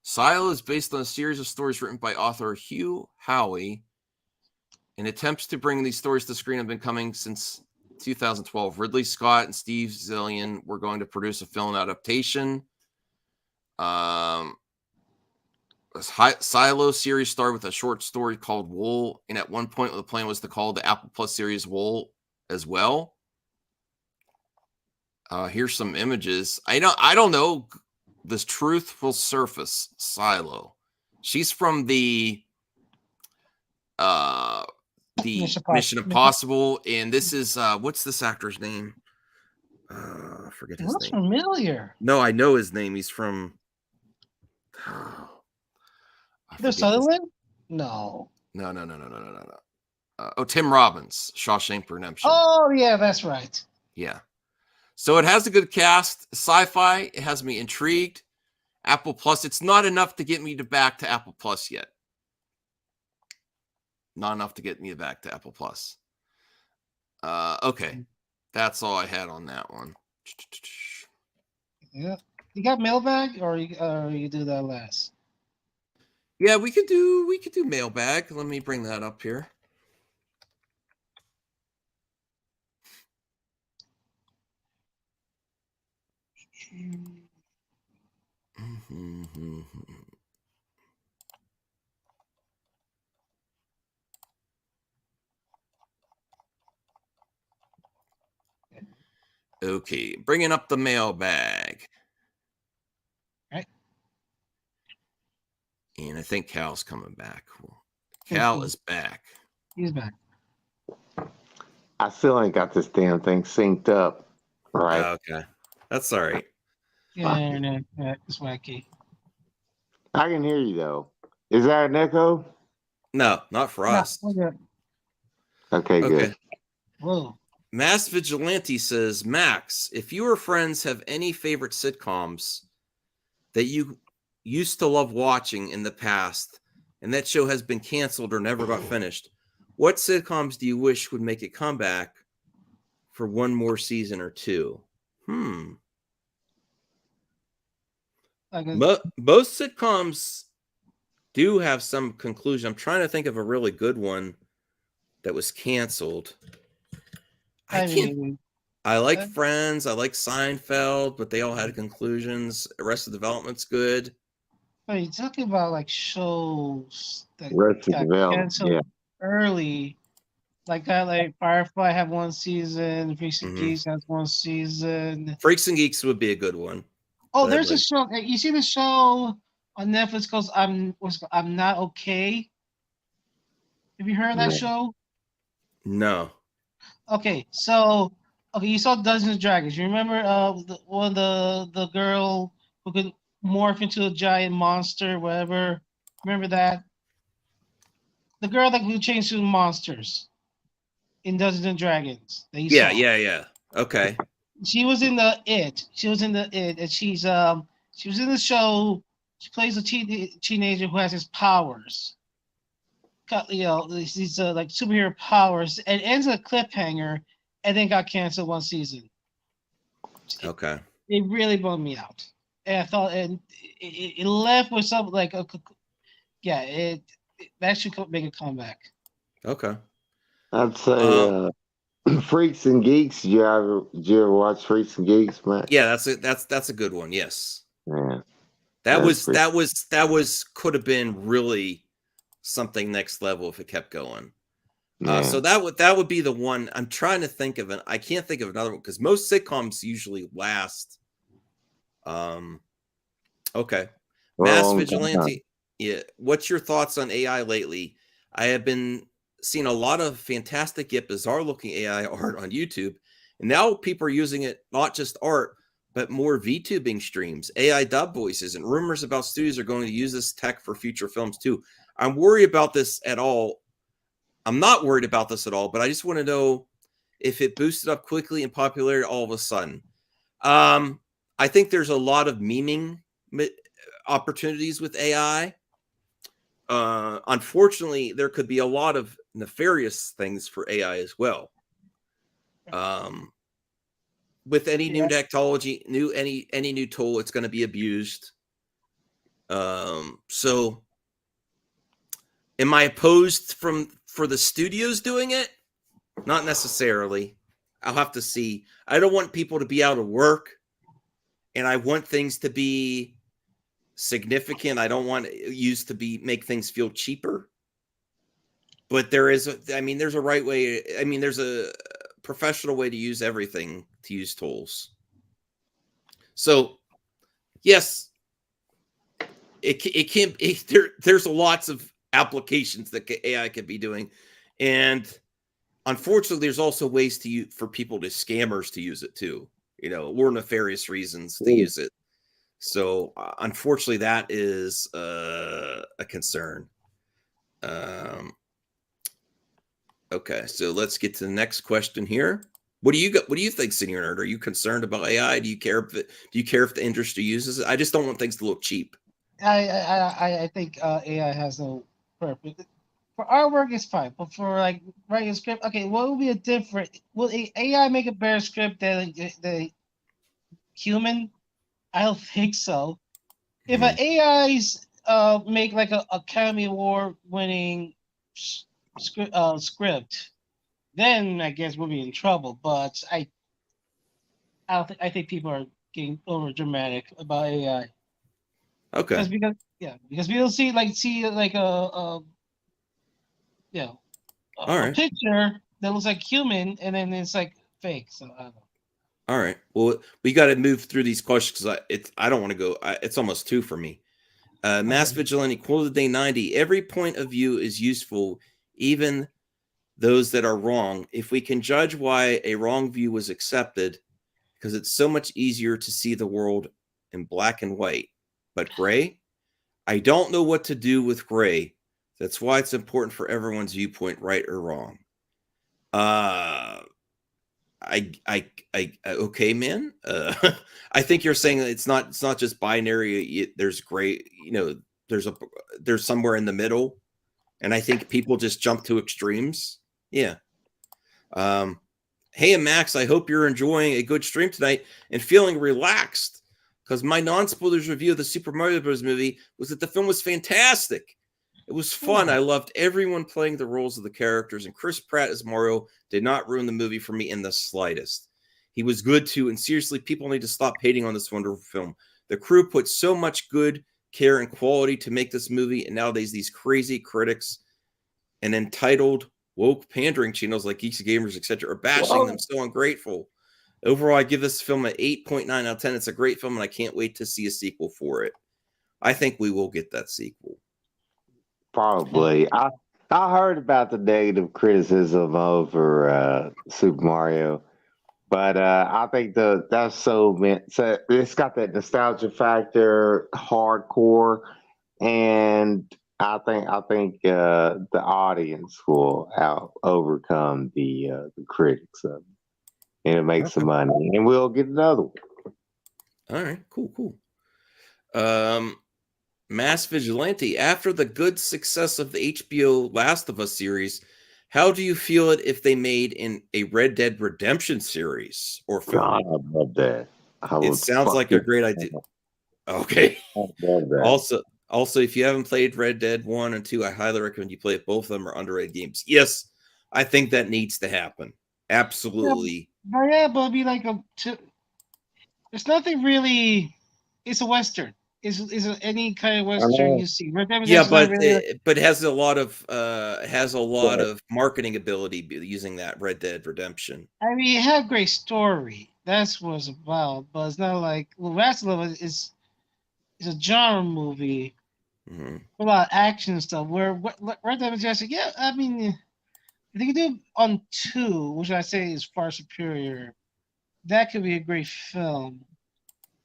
Silo is based on a series of stories written by author Hugh Howey. And attempts to bring these stories to screen have been coming since 2012. Ridley Scott and Steve Zillian were going to produce a film adaptation. Silo series started with a short story called Wool, and at one point the plan was to call the Apple Plus series Wool as well. Here's some images. I don't know The truth will surface. Silo. She's from the Mission Impossible, and this is what's this actor's name? I forget It his looks name. familiar. No, I know his name. He's from. The Sutherland? No. No. Tim Robbins, Shawshank Redemption. Oh yeah, that's right. Yeah. So it has a good cast. Sci-fi. It has me intrigued. Apple Plus. It's not enough to get me back to Apple Plus yet. Not enough to get me back to Apple Plus. Okay. That's all I had on that one. Yeah. You got mailbag, or you do that last? Yeah, we could do mailbag. Let me bring that up here. Okay, bringing up the mailbag. Right. And I think Cal's coming back. Cal is back. He's back. I still ain't got this damn thing synced up. Right. Okay. That's all right. Yeah, it's wacky. I can hear you though. Is that an echo? No, not for us. Okay, good. Whoa. Mass Vigilante says, Max, if you or friends have any favorite sitcoms that you used to love watching in the past and that show has been canceled or never got finished, what sitcoms do you wish would make a comeback for one more season or two? Most sitcoms do have some conclusion. I'm trying to think of a really good one that was canceled. I like Friends. I like Seinfeld, but they all had conclusions. Arrested Development's good. Are you talking about like shows that Arrested got Development, canceled yeah. early? Like Firefly had one season, Freaks and Geeks has one season. Freaks and Geeks would be a good one. Oh, there's a show. You see the show on Netflix called I'm Not Okay? Have you heard of that show? No. Okay, so you saw Dungeons and Dragons. You remember the girl who could morph into a giant monster, whatever. Remember that? The girl that could change to monsters in Dungeons and Dragons. That you saw. Yeah. Okay. She was in the It. She was in the It, and she was in the show. She plays a teenager who has his powers. These like superhero powers, and ends a cliffhanger, and then got canceled one season. Okay. It really bummed me out, and I thought, and it left with something like, that should make a comeback. Okay. I'd say Freaks and Geeks. Did you ever watch Freaks and Geeks, man? Yeah, that's a good one. Yes. Yeah. That could have been really something next level if it kept going. So that would be the one I'm trying to think of, and I can't think of another one because most sitcoms usually last. Okay. Mass Vigilante. Yeah. What's your thoughts on AI lately? I have been seeing a lot of fantastic yet bizarre looking AI art on YouTube, and now people are using it not just art, but more VTubing streams, AI dub voices, and rumors about studios are going to use this tech for future films too. I'm worried about this at all. I'm not worried about this at all, but I just want to know if it boosted up quickly in popularity all of a sudden. I think there's a lot of memeing opportunities with AI. Unfortunately, there could be a lot of nefarious things for AI as well. With any new technology, any new tool, it's going to be abused. So am I opposed for the studios doing it? Not necessarily. I'll have to see. I don't want people to be out of work, and I want things to be significant. I don't want use to make things feel cheaper. But there's a right way. There's a professional way to use everything, to use tools. So yes, there's lots of applications that AI could be doing, and unfortunately, there's also ways for people scammers to use it too. Or nefarious reasons to use it. So unfortunately, that is a concern. Okay, so let's get to the next question here. What do you think, Senior Nerd? Are you concerned about AI? Do you care if the industry uses it? I just don't want things to look cheap. I think AI has no purpose. For artwork, it's fine, but for like writing a script, okay, what would be will AI make a better script than the human? I don't think so. If an AI's make like a Academy Award winning script, then I guess we'll be in trouble. But I think people are getting over dramatic about AI. Okay. Because people see like a picture that looks like human, and then it's like fake. So I don't know. All right. Well, we got to move through these questions because I don't want to go. It's almost 2 for me. Mass Vigilante, quote of the day 90. Every point of view is useful, even those that are wrong. If we can judge why a wrong view was accepted, because it's so much easier to see the world in black and white. But gray, I don't know what to do with gray. That's why it's important for everyone's viewpoint, right or wrong. Okay, man. I think you're saying that it's not just binary. There's gray. There's somewhere in the middle, and I think people just jump to extremes. Yeah. Hey, Max. I hope you're enjoying a good stream tonight and feeling relaxed. Because my non-spoilers review of the Super Mario Bros. Movie was that the film was fantastic. It was fun. I loved everyone playing the roles of the characters, and Chris Pratt as Mario did not ruin the movie for me in the slightest. He was good too, and seriously, people need to stop hating on this wonderful film. The crew put so much good care and quality to make this movie, and nowadays these crazy critics and entitled woke pandering channels like Geeks and Gamers, etc., are bashing them. So ungrateful. Overall, I give this film an 8.9 out of 10. It's a great film, and I can't wait to see a sequel for it. I think we will get that sequel. Probably. I heard about the negative criticism over Super Mario, but I think that's so it's got that nostalgia factor, hardcore, and I think the audience will overcome the critics of it. And it'll make some money, and we'll get another one. All right, cool. Mass Vigilante, after the good success of the HBO Last of Us series, how do you feel it if they made in a Red Dead Redemption series or film? God, I love that. It sounds like a great idea. Okay. Also, if you haven't played Red Dead 1 and 2, I highly recommend you play it. Both of them are underrated games. Yes, I think that needs to happen. Absolutely. But it'd be like there's nothing really. It's a Western. Is any kind of Western you see? Yeah, but it has a lot of marketing ability using that Red Dead Redemption. I mean, it had a great story. That's what it's about, but it's not like Last of Us is a genre movie. Mm-hmm. A lot of action stuff. Where Red Dead Redemption, yeah, I mean. If they could do it on 2, which I say is far superior, that could be a great film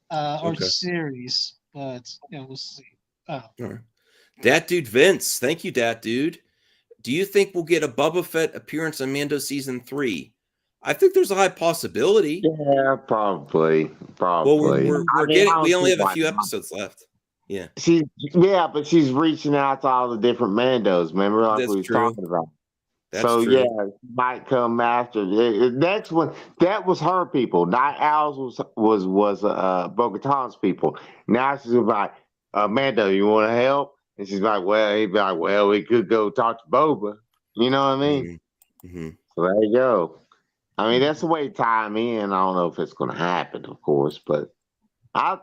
or series. But we'll see. All right. Dat Dude Vince, thank you, Dat Dude. Do you think we'll get a Boba Fett appearance on Mando season 3? I think there's a high possibility. Yeah, probably. Well, we only have a few episodes left. Yeah. But she's reaching out to all the different Mandos. Remember, like we were talking about. True. Yeah, might come after the next one. That was her people. Not Al's was Bo-Katan's people. Now she's like, Mando, you want to help? And she's like, he'd be like, we could go talk to Boba. You know what I mean? Mm-hmm. So there you go. I mean, that's the way to tie him in. I don't know if it's going to happen, of course, but I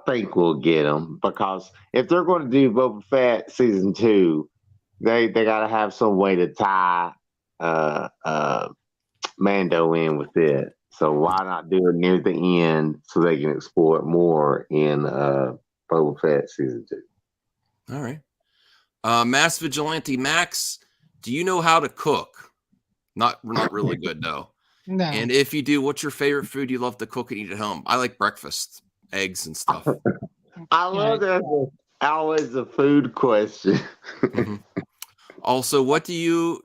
think we'll get him, because if they're going to do Boba Fett season 2, they got to have some way to tie Mando in with it. So why not do it near the end so they can explore it more in Boba Fett season 2? All right. Mass Vigilante Max, do you know how to cook? Not really good, no. No. And if you do, what's your favorite food you love to cook and eat at home? I like breakfast, eggs and stuff. I love that. Always a food question. Also, what do you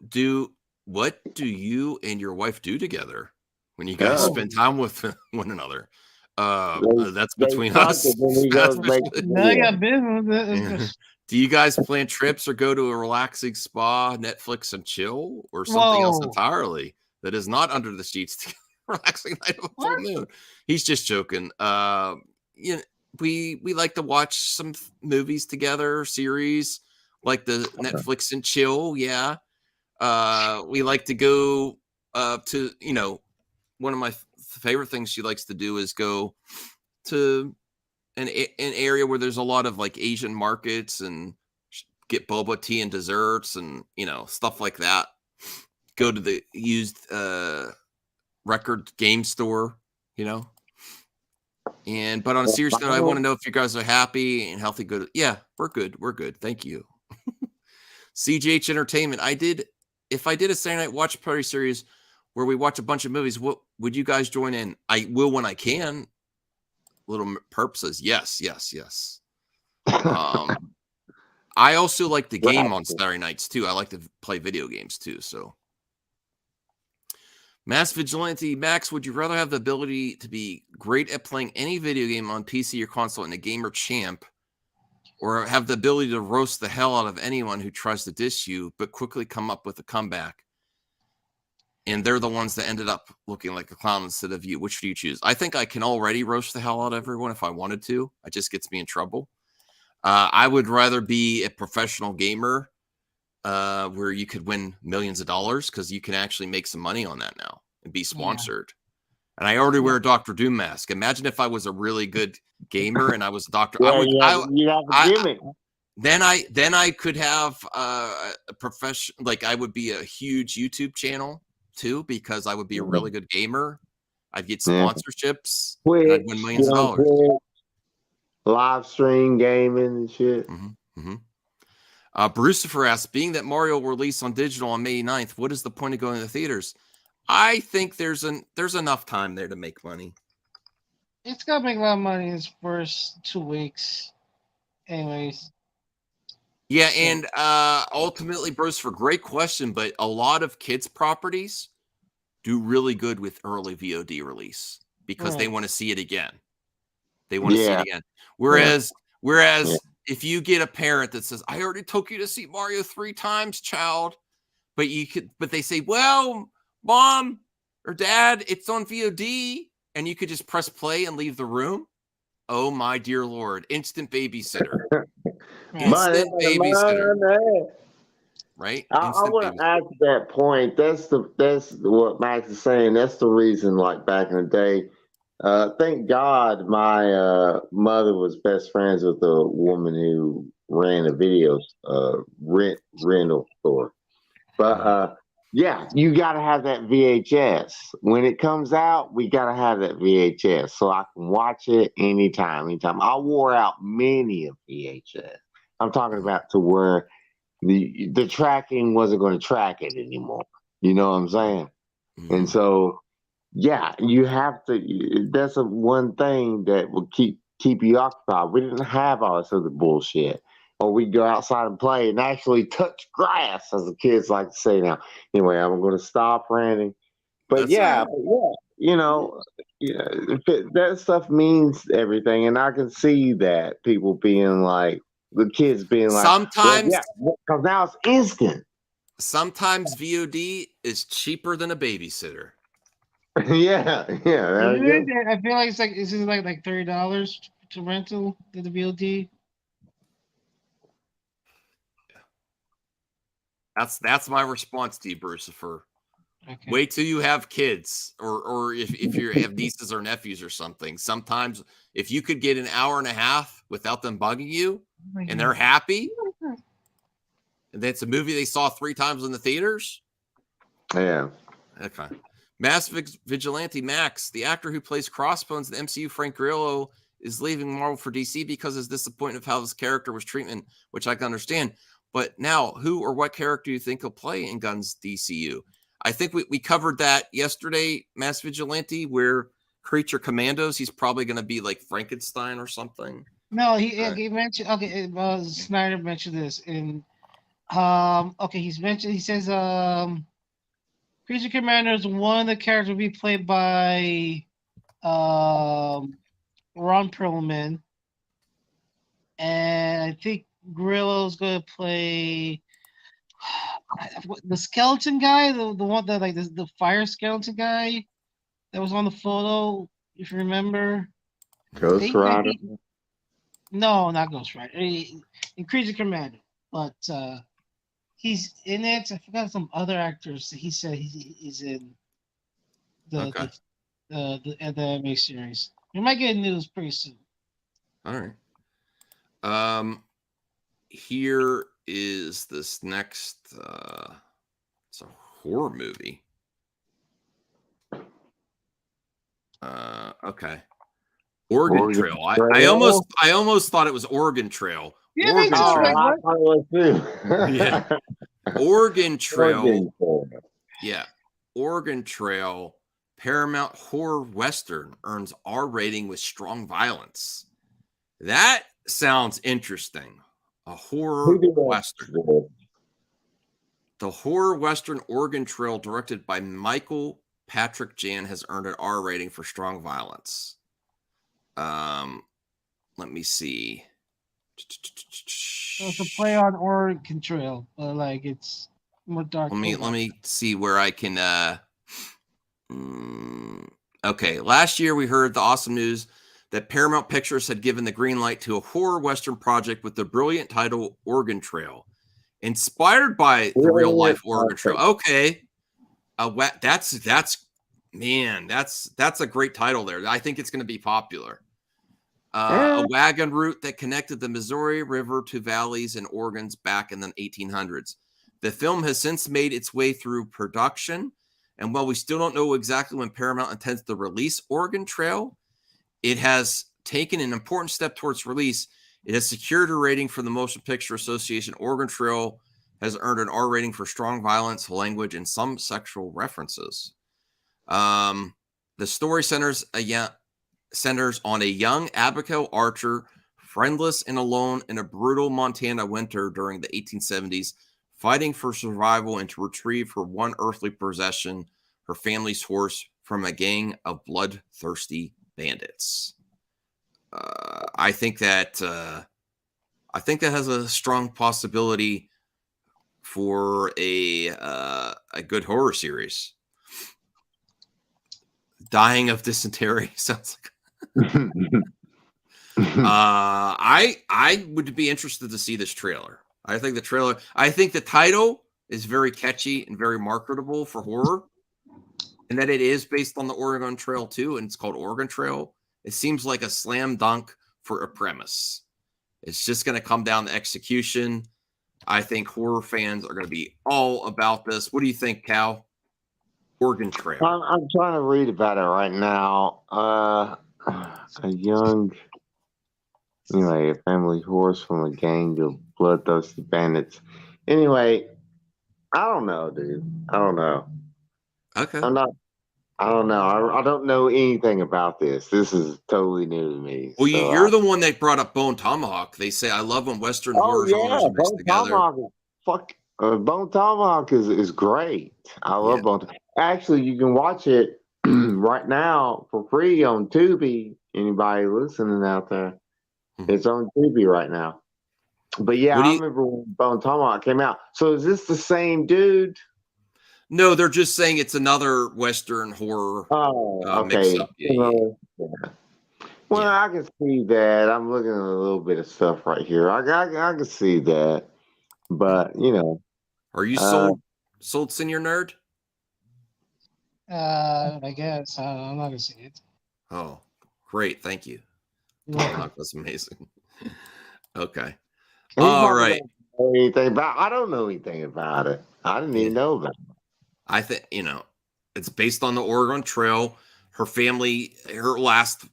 and your wife do together when you guys spend time with one another? That's between us. No, yeah, business. Do you guys plan trips or go to a relaxing spa, Netflix and chill, or something else entirely that is not under the sheets? Relaxing night of a full moon. He's just joking. We like to watch some movies together, series like the Netflix and chill. Yeah. We like to go to, one of my favorite things she likes to do is go to an area where there's a lot of like Asian markets and get boba tea and desserts and, stuff like that. Go to the used record game store, but on a serious note, I want to know if you guys are happy and healthy. Good. Yeah, we're good. We're good. Thank you. CGH Entertainment. If I did a Saturday night watch party series where we watch a bunch of movies, what would you guys join in? I will when I can. Little Perp says yes. I also like the game on Saturday nights too. I like to play video games too. So, Mass Vigilante Max, would you rather have the ability to be great at playing any video game on PC or console and a gamer champ, or have the ability to roast the hell out of anyone who tries to diss you, but quickly come up with a comeback? And they're the ones that ended up looking like a clown instead of you. Which do you choose? I think I can already roast the hell out of everyone if I wanted to. It just gets me in trouble. I would rather be a professional gamer where you could win millions of dollars because you can actually make some money on that now and be sponsored. Yeah. And I already wear a Dr. Doom mask. Imagine if I was a really good gamer and I was a doctor. Then I could have a profession. Like I would be a huge YouTube channel too, because I would be a really good gamer. I'd get sponsorships. And I'd win millions of dollars. Live stream gaming and shit. Brucifer asks, being that Mario will release on digital on May 9th, what is the point of going to the theaters? I think there's enough time there to make money. It's gonna make a lot of money in its first 2 weeks. Anyways. Yeah, and ultimately, Brucifer, great question, but a lot of kids' properties do really good with early VOD release because they want to see it again. They want to see it again. Whereas if you get a parent that says, I already took you to see Mario 3 times, child, but they say, well, mom or dad, it's on VOD, and you could just press play and leave the room. Oh my dear Lord. Instant babysitter. Instant babysitter. Right? I want to add to that point. That's what Max is saying. That's the reason, like back in the day, thank God my mother was best friends with a woman who ran a video rental store. But yeah, you got to have that VHS. When it comes out, we got to have that VHS so I can watch it anytime. I wore out many of VHS. I'm talking about to where the tracking wasn't going to track it anymore. You know what I'm saying? And so, yeah, you have to. That's one thing that will keep you occupied. We didn't have all this other bullshit. Or we go outside and play and actually touch grass, as the kids like to say now. Anyway, I'm going to stop ranting. But that stuff means everything. And I can see that people being like, the kids being like, sometimes, because now it's instant. Sometimes VOD is cheaper than a babysitter. yeah. I feel like it's like $30 to rental the VOD. That's my response to you, Brucifer. Okay. Wait till you have kids, or if you have nieces or nephews or something. Sometimes if you could get an hour and a half without them bugging you, and they're happy, and that's a movie they saw 3 times in the theaters. Yeah. Okay. Mass Vigilante Max, the actor who plays Crossbones in the MCU, Frank Grillo, is leaving Marvel for DC because of his disappointment of how his character was treated, which I can understand. But now, who or what character do you think will play in Gunn's DCU? I think we covered that yesterday, Mass Vigilante, where Creature Commandos, he's probably going to be like Frankenstein or something. No, he mentioned. Okay, Snyder mentioned this in. Okay, he says Creature Commanders, one of the characters will be played by Ron Perlman, and I think Grillo's going to play the skeleton guy, the one that like the fire skeleton guy that was on the photo, if you remember. Ghost Rider. No, not Ghost Rider. In Creature Commander, but he's in it. I forgot some other actors. He said he's in the anime series. We might get news pretty soon. All right. Here is this next. It's a horror movie. Okay. Oregon Trail. I almost thought it was Oregon Trail. Yeah, Oregon Trail. I was too. Yeah. Oregon Trail. Oregon Trail. Yeah. Oregon Trail. Paramount horror western earns R rating with strong violence. That sounds interesting. A horror western. The horror western Oregon Trail, directed by Michael Patrick Jan, has earned an R rating for strong violence. Let me see. So it's a play on Oregon Trail, but like it's more dark. Let me see where I can. Okay, last year we heard the awesome news that Paramount Pictures had given the green light to a horror western project with the brilliant title Oregon Trail, inspired by the real life Oregon Trail. Okay, that's a great title there. I think it's going to be popular. A wagon route that connected the Missouri River to valleys and Oregon's back in the 1800s. The film has since made its way through production, and while we still don't know exactly when Paramount intends to release Oregon Trail, it has taken an important step towards release. It has secured a rating from the Motion Picture Association. Oregon Trail has earned an R rating for strong violence, language, and some sexual references. The story centers on a young Abigail Archer, friendless and alone in a brutal Montana winter during the 1870s, fighting for survival and to retrieve her one earthly possession, her family's horse, from a gang of bloodthirsty bandits. I think that has a strong possibility for a good horror series. Dying of dysentery sounds like. I would be interested to see this trailer. I think the title is very catchy and very marketable for horror, and that it is based on the Oregon Trail too, and it's called Oregon Trail. It seems like a slam dunk for a premise. It's just going to come down to execution. I think horror fans are going to be all about this. What do you think, Cal? Oregon Trail. I'm trying to read about it right now. A young, a family horse from a gang of bloodthirsty bandits. Anyway, I don't know, dude. I don't know. Okay. I don't know. I don't know anything about this. This is totally new to me. Well, you're the one that brought up Bone Tomahawk. They say I love when Western horror genres are mixed together. Bone Tomahawk is great. I love Bone Tomahawk. Actually, you can watch it right now for free on Tubi. Anybody listening out there? It's on Tubi right now. But yeah, I remember when Bone Tomahawk came out. So is this the same dude? No, they're just saying it's another Western horror. Oh, okay. Mix-up. Well, I can see that. I'm looking at a little bit of stuff right here. I can see that. But are you sold, Senior Nerd? I guess I'm not gonna see it. Oh, great! Thank you. That was amazing. Okay. All right. I don't know anything about it. I didn't even know about it. I think it's based on the Oregon Trail. Her family, her last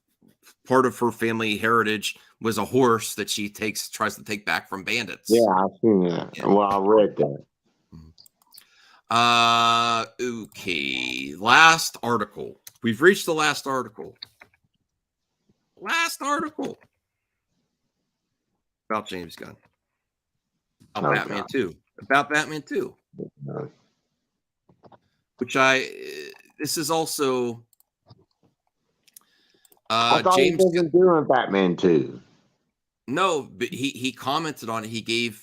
part of her family heritage was a horse that she tries to take back from bandits. Yeah, I've seen that. Yeah. Well, I read that. Okay. Last article. We've reached the last article. Last article about James Gunn. About Batman 2. About Batman 2. Which this is also I thought James he wasn't doing Batman 2. No, but he commented on it. He gave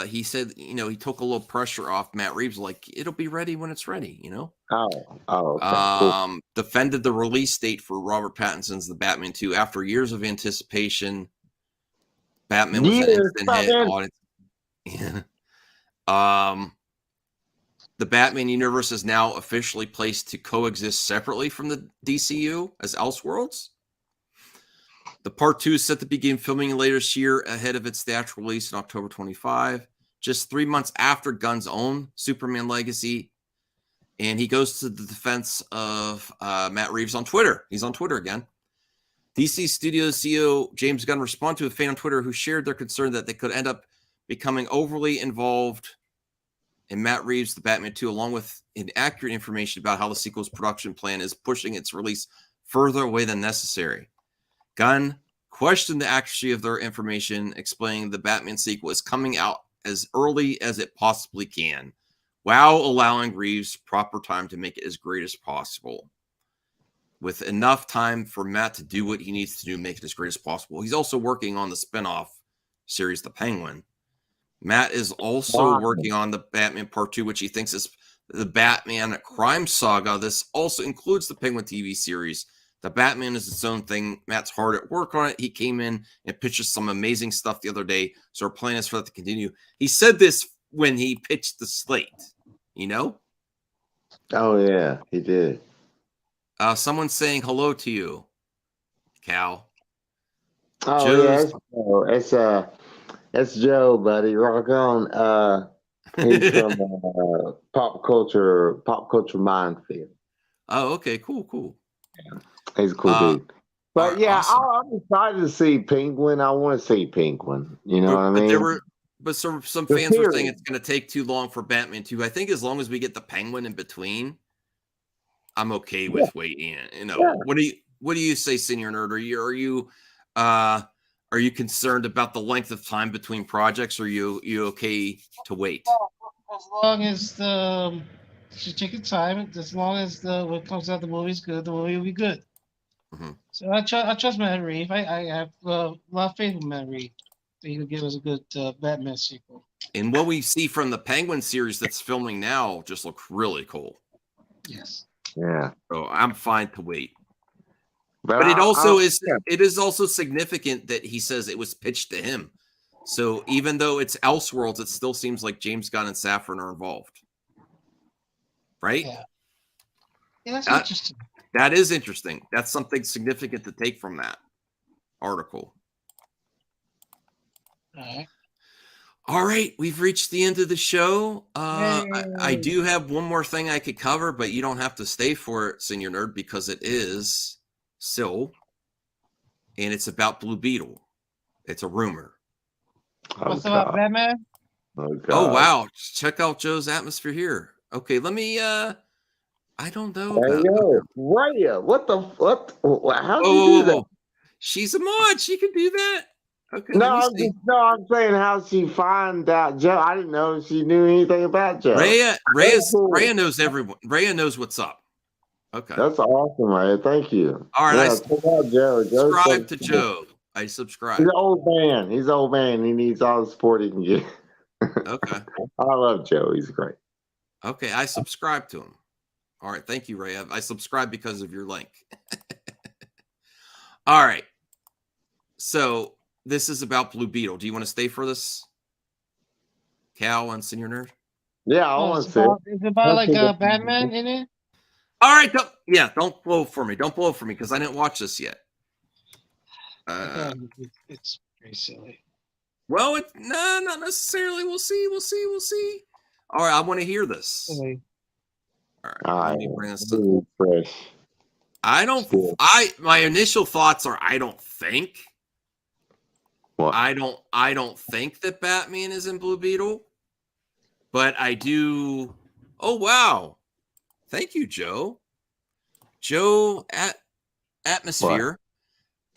he said, he took a little pressure off Matt Reeves, like it'll be ready when it's ready, Okay, cool. Defended the release date for Robert Pattinson's The Batman 2 after years of anticipation. Batman was an instant hit audience. The Batman universe is now officially placed to coexist separately from the DCU as Elseworlds. The Part 2 is set to begin filming later this year ahead of its theatrical release in October 25, just 3 months after Gunn's own Superman Legacy. And he goes to the defense of Matt Reeves on Twitter. He's on Twitter again. DC Studios CEO James Gunn responded to a fan on Twitter who shared their concern that they could end up becoming overly involved in Matt Reeves' The Batman 2, along with inaccurate information about how the sequel's production plan is pushing its release further away than necessary. Gunn questioned the accuracy of their information, explaining the Batman sequel is coming out as early as it possibly can, while allowing Reeves proper time to make it as great as possible. With enough time for Matt to do what he needs to do, make it as great as possible. He's also working on the spinoff series, The Penguin. Matt is also working on the Batman Part 2, which he thinks is the Batman crime saga. This also includes the Penguin TV series. The Batman is its own thing. Matt's hard at work on it. He came in and pitched us some amazing stuff the other day, so our plan is for that to continue. He said this when he pitched the slate, Oh, yeah, he did. Someone's saying hello to you, Cal. Oh, Joe's, yeah, it's Joe, buddy. Rock on. He's from pop culture minefield. Oh, okay, cool. Yeah, he's a cool dude. But yeah, awesome. I'm excited to see Penguin. I want to see Penguin. You know what I mean? But some fans were saying it's going to take too long for Batman 2. I think as long as we get the Penguin in between, I'm okay with waiting. What do you say, Senior Nerd? Are you concerned about the length of time between projects? Or are you okay to wait? As long as should take your time. As long as what comes out the movie's good, the movie will be good. Mm-hmm. So I trust Matt Reeves. I have a lot of faith in Matt Reeves that he'll give us a good Batman sequel. And what we see from the Penguin series that's filming now just looks really cool. Yes. Yeah. So I'm fine to wait. But it is also significant that he says it was pitched to him. So even though it's Elseworlds, it still seems like James Gunn and Safran are involved. Right? Yeah. Yeah, that's interesting. That is interesting. That's something significant to take from that article. All right, we've reached the end of the show. I do have one more thing I could cover, but you don't have to stay for it, Senior Nerd, because it is still, and it's about Blue Beetle. It's a rumor. What's about Batman? Oh, wow. Check out Joe's atmosphere here. Okay, let me, I don't know. Raya, what? How do you do that? She's a mod. She can do that. Okay. I'm saying how she find out Joe. I didn't know she knew anything about Joe. Raya knows everyone. Raya knows what's up. Okay. That's awesome, Raya. Thank you. All right. Check out Joe. Subscribe to Joe. I subscribe. He's an old man. He's an old man. He needs all the support he can get. Okay. I love Joe. He's great. Okay. I subscribe to him. All right. Thank you, Raya. I subscribe because of your link. All right. So this is about Blue Beetle. Do you want to stay for this, Cal and Senior Nerd? Yeah, I want to say. Is it about like Batman in it? All right. Don't blow for me. Don't blow for me because I didn't watch this yet. It's very silly. Well, not necessarily. We'll see. All right. I want to hear this. Okay. All right. Let me bring this up. Fresh. I don't. My initial thoughts are I don't think. What? I don't think that Batman is in Blue Beetle, but I do. Oh wow! Thank you, Joe. Joe at Atmosphere. What?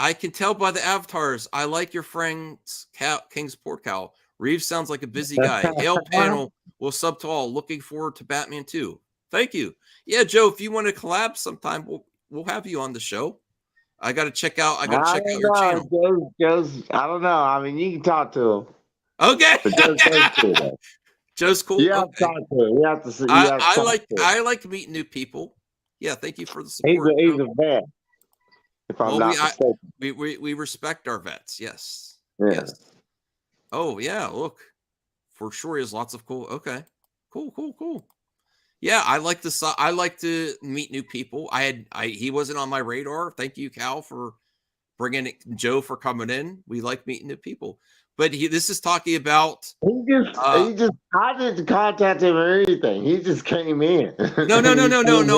I can tell by the avatars. I like your friend's King's Port Cow. Reeves sounds like a busy guy. Hail panel will sub to all. Looking forward to Batman 2. Thank you. Yeah, Joe, if you want to collab sometime, we'll have you on the show. I got to check out. I got to check out your channel. Joe's, I don't know. I mean, you can talk to him. Okay. Joe's cool. Joe's cool. You have to talk to him. You have to see. I like meeting new people. Yeah, thank you for the support. He's a vet. If I'm not mistaken. We respect our vets. Yes. Yeah. Yes. Oh yeah. Look, for sure, he has lots of cool. Okay. Cool. Yeah, I like to meet new people. He wasn't on my radar. Thank you, Cal, for bringing it. Joe for coming in. We like meeting new people. But this is talking about. I didn't contact him or anything. He just came in. No.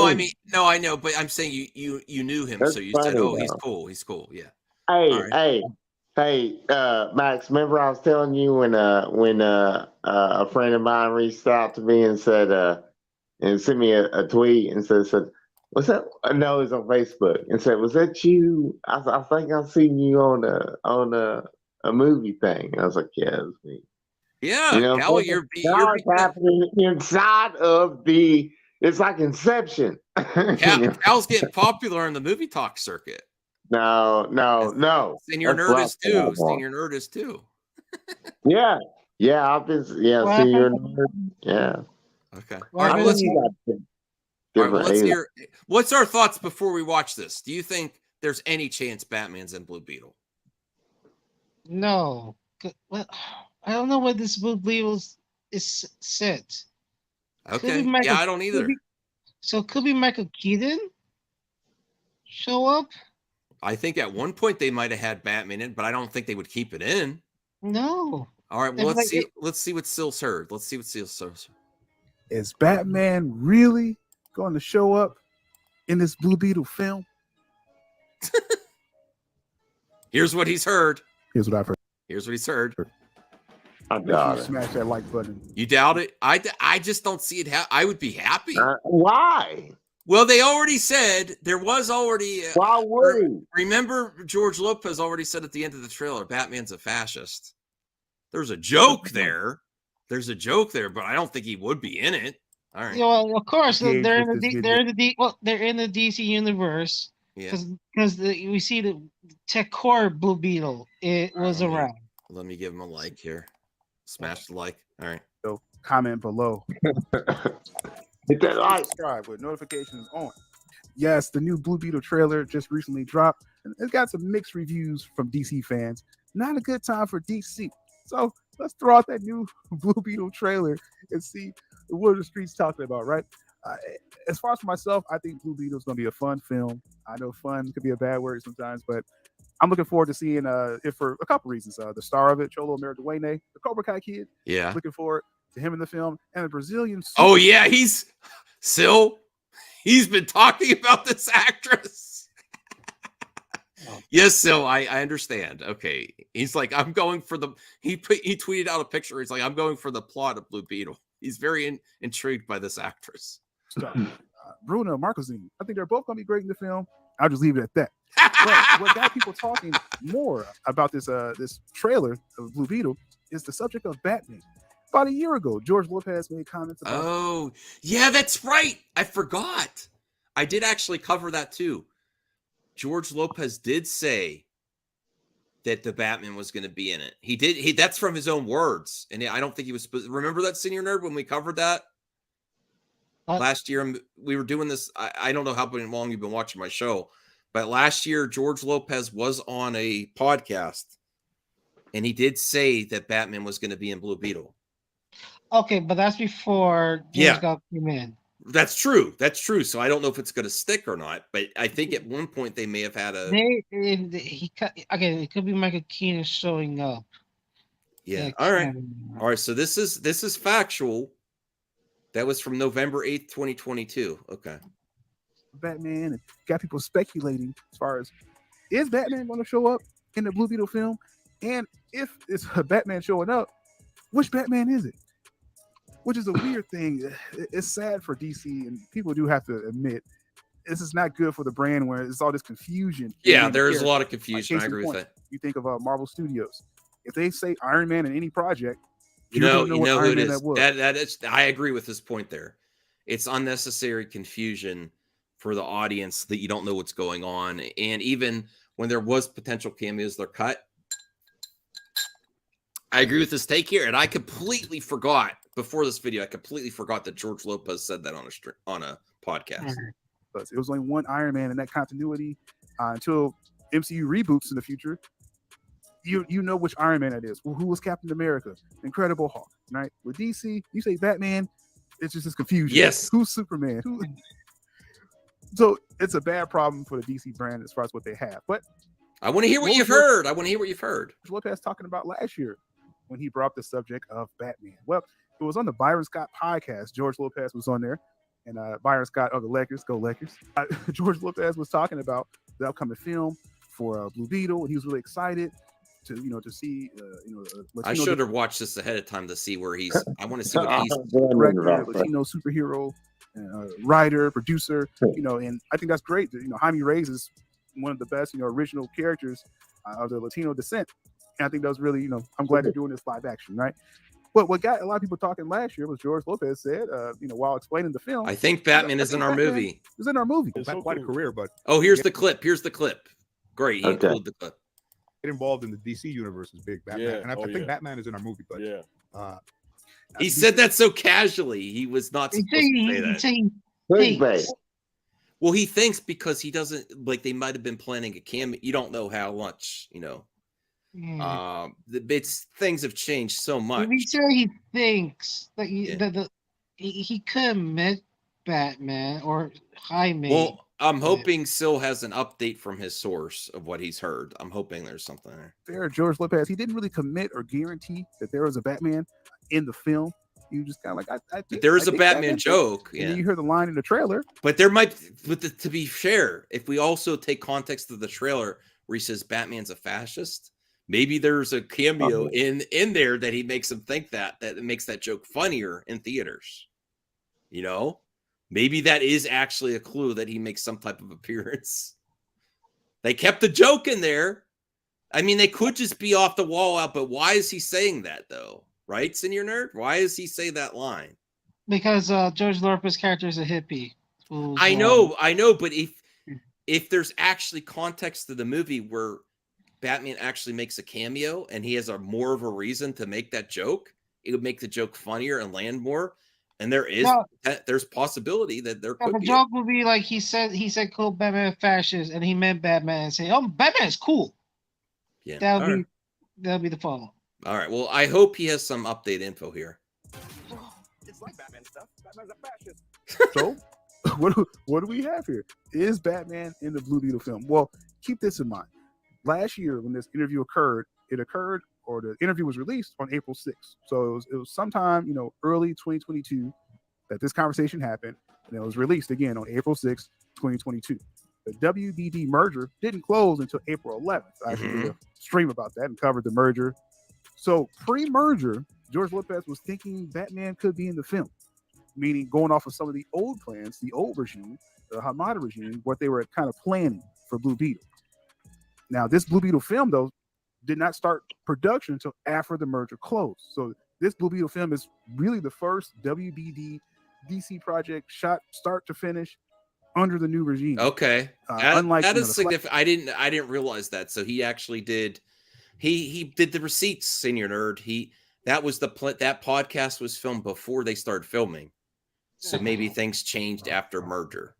I mean, no, I know, but I'm saying you knew him, That's so you funny, said, "Oh, though. he's cool." Yeah. Hey, Max. Remember I was telling you when a friend of mine reached out to me and said and sent me a tweet and said, "What's that?" No, it's on Facebook and said, "Was that you?" I think I've seen you on a movie thing. I was like, "Yeah, it was me." Yeah, You know, Cal, you're happening inside of the. It's like Inception. Cal's getting popular in the movie talk circuit. No. Senior Nerd is too. Yeah, I've been. Yeah, Senior Nerd. Yeah. Okay. All right, let's hear. What's our thoughts before we watch this? Do you think there's any chance Batman's in Blue Beetle? No. Well, I don't know where this Blue Beetle is set. Okay. Yeah, I don't either. So could be Michael Keaton show up? I think at one point they might have had Batman in, but I don't think they would keep it in. No. All right. Well, let's see what Sil's heard. Is Batman really going to show up in this Blue Beetle film? Here's what he's heard. Here's what I've heard. Here's what he's heard. I doubt it. Smash that like button. You doubt it? I just don't see it. I would be happy. Why? Well, they already said there was already. Why would he? Remember, George Lopez already said at the end of the trailer, Batman's a fascist. There's a joke there. But I don't think he would be in it. All right. Yeah, well, of course, they're in the DC universe. Yeah. Because we see the Tech Core Blue Beetle. It was around. Let me give him a like here. Smash the like. All right. So comment below. Hit that like. Subscribe with notifications on. Yes, the new Blue Beetle trailer just recently dropped, and it's got some mixed reviews from DC fans. Not a good time for DC. So let's throw out that new Blue Beetle trailer and see what the streets talking about, right? As far as for myself, I think Blue Beetle is going to be a fun film. I know fun could be a bad word sometimes, but I'm looking forward to seeing it for a couple reasons. The star of it, Cholo Mariduene, the Cobra Kai kid. Yeah. Looking forward to him in the film. And the Brazilian. Oh, yeah. He's been talking about this actress. Yes, Sil, I understand. Okay. He's like, I'm going for he tweeted out a picture. He's like, I'm going for the plot of Blue Beetle. He's very intrigued by this actress. Bruno Marquezine. I think they're both going to be great in the film. I'll just leave it at that. But what got people talking more about this trailer of Blue Beetle is the subject of Batman. About a year ago, George Lopez made comments about. Oh, yeah, that's right. I forgot. I did actually cover that too. George Lopez did say that the Batman was going to be in it. He did. That's from his own words, and I don't think he was. Remember that, Senior Nerd, when we covered that last year? We were doing this. I don't know how long you've been watching my show, but last year George Lopez was on a podcast, and he did say that Batman was going to be in Blue Beetle. Okay, but that's before James Gunn came in. That's true. So I don't know if it's going to stick or not, but I think at one point they may have had a. It could be Michael Keaton showing up. Yeah. All right. So this is factual. That was from November 8th, 2022. Okay. Batman, and got people speculating as far as is Batman going to show up in the Blue Beetle film, and if it's a Batman showing up, which Batman is it? Which is a weird thing. It's sad for DC, and people do have to admit this is not good for the brand where it's all this confusion. Yeah, there's a lot of confusion. Case I in agree with point, that. You think of Marvel Studios. If they say Iron Man in any project, You know what who Iron it Man is. that was. That is. I agree with this point there. It's unnecessary confusion for the audience that you don't know what's going on, and even when there was potential cameos, they're cut. I agree with this take here, and I completely forgot before this video. I completely forgot that George Lopez said that on a podcast. But it was only one Iron Man in that continuity until MCU reboots in the future. You know which Iron Man it is. Well, who was Captain America? Incredible Hulk, right? With DC, you say Batman, it's just this confusion. Yes. Who's Superman? So it's a bad problem for the DC brand as far as what they have. But I want to hear what you've heard. I want to hear what you've heard. Lopez talking about last year when he brought up the subject of Batman. Well, it was on the Byron Scott podcast. George Lopez was on there, and Byron Scott of the Lakers, go Lakers. George Lopez was talking about the upcoming film for Blue Beetle, and he was really excited to see I should have watched this ahead of time to see where he's. I want to see what he's. Director, Latino superhero, writer, producer. And I think that's great. Jaime Reyes is one of the best, original characters of the Latino descent. And I think that was really, I'm glad they're doing this live action, right? But what got a lot of people talking last year was George Lopez said, while explaining the film. I think Batman is in our movie. It's in our movie. It's quite a career, but here's the clip. Here's the clip. Great. He included the clip. Get involved in the DC universe is big. Batman, and I think Batman is in our movie, but He said that so casually. He was not supposed to say that. Well, he thinks because he doesn't like they might have been planning a cameo. You don't know how much, it's things have changed so much. He said he thinks that he could have met Batman or Jaime. Well, I'm hoping Sil has an update from his source of what he's heard. I'm hoping there's something there. George Lopez, he didn't really commit or guarantee that there was a Batman in the film. You just kind of like, I think there is a Batman joke. And then you hear the line in the trailer. But there might, to be fair, if we also take context of the trailer where he says Batman's a fascist, maybe there's a cameo in there that he makes him think that makes that joke funnier in theaters. Maybe that is actually a clue that he makes some type of appearance. They kept the joke in there. I mean, they could just be off the wall out, but why is he saying that though? Right, Senior Nerd? Why does he say that line? Because George Lopez's character is a hippie. I know, but if there's actually context to the movie where Batman actually makes a cameo and he has more of a reason to make that joke, it would make the joke funnier and land more. And there's possibility that there could the be. joke would be like he said, cool, Batman fascist, and he meant Batman and say, Batman is cool. Yeah, that'll be the follow. All right. Well, I hope he has some update info here. It's like Batman stuff. Batman's a fascist. So, what do we have here? Is Batman in the Blue Beetle film? Well, keep this in mind. Last year, when this interview occurred, or the interview was released on April 6th. So it was sometime, early 2022 that this conversation happened, and it was released again on April 6th, 2022. The WBD merger didn't close until April 11th. I actually did a stream about that and covered the merger. So pre-merger, George Lopez was thinking Batman could be in the film, meaning going off of some of the old plans, the old regime, the Hamada regime, what they were kind of planning for Blue Beetle. Now, this Blue Beetle film, though, did not start production until after the merger closed. So this Blue Beetle film is really the first WBD DC project shot start to finish under the new regime. Okay, unlike that is significant. I didn't realize that. So he actually did. He did the receipts, Senior Nerd. That podcast was filmed before they started filming. So maybe things changed after merger.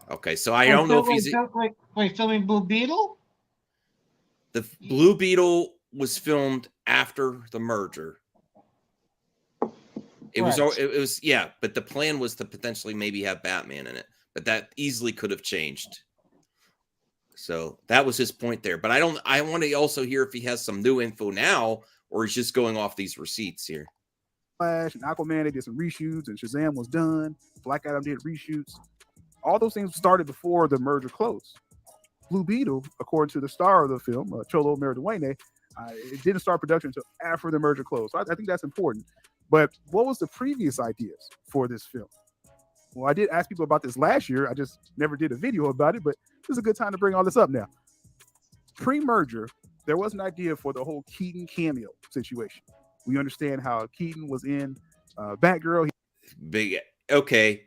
Okay, so I don't know if he's filming Blue Beetle. The Blue Beetle was filmed after the merger. It was but the plan was to potentially maybe have Batman in it, but that easily could have changed. So that was his point there. But I want to also hear if he has some new info now, or he's just going off these receipts here. Flash and Aquaman, they did some reshoots, and Shazam was done. Black Adam did reshoots. all those things started before the merger closed. Blue Beetle, according to the star of the film, Cholo Mariduene, it didn't start production until after the merger closed. So I think that's important. But what was the previous ideas for this film? Well, I did ask people about this last year. I just never did a video about it, but this is a good time to bring all this up now. Pre-merger, there was an idea for the whole Keaton cameo situation. We understand how Keaton was in Batgirl. Big. Okay.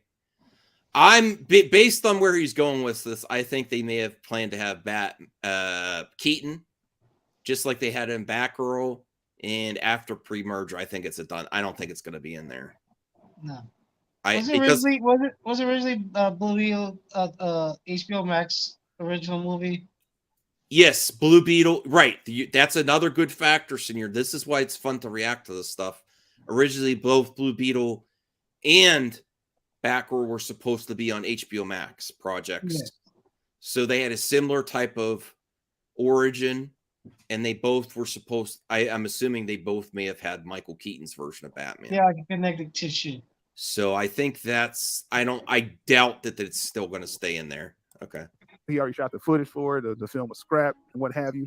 Based on where he's going with this, I think they may have planned to have Keaton, just like they had in Batgirl, and after pre-merger, I think it's a done. I don't think it's going to be in there. No. Was it originally Blue Beetle HBO Max original movie? Yes, Blue Beetle. Right. That's another good factor, Senior. This is why it's fun to react to this stuff. Originally, both Blue Beetle and Batgirl were supposed to be on HBO Max projects. Yeah. So they had a similar type of origin, and they both were supposed. I'm assuming they both may have had Michael Keaton's version of Batman. Yeah, like a connective tissue. So I think that's. I doubt that it's still going to stay in there. Okay. He already shot the footage for it. The film was scrapped and what have you.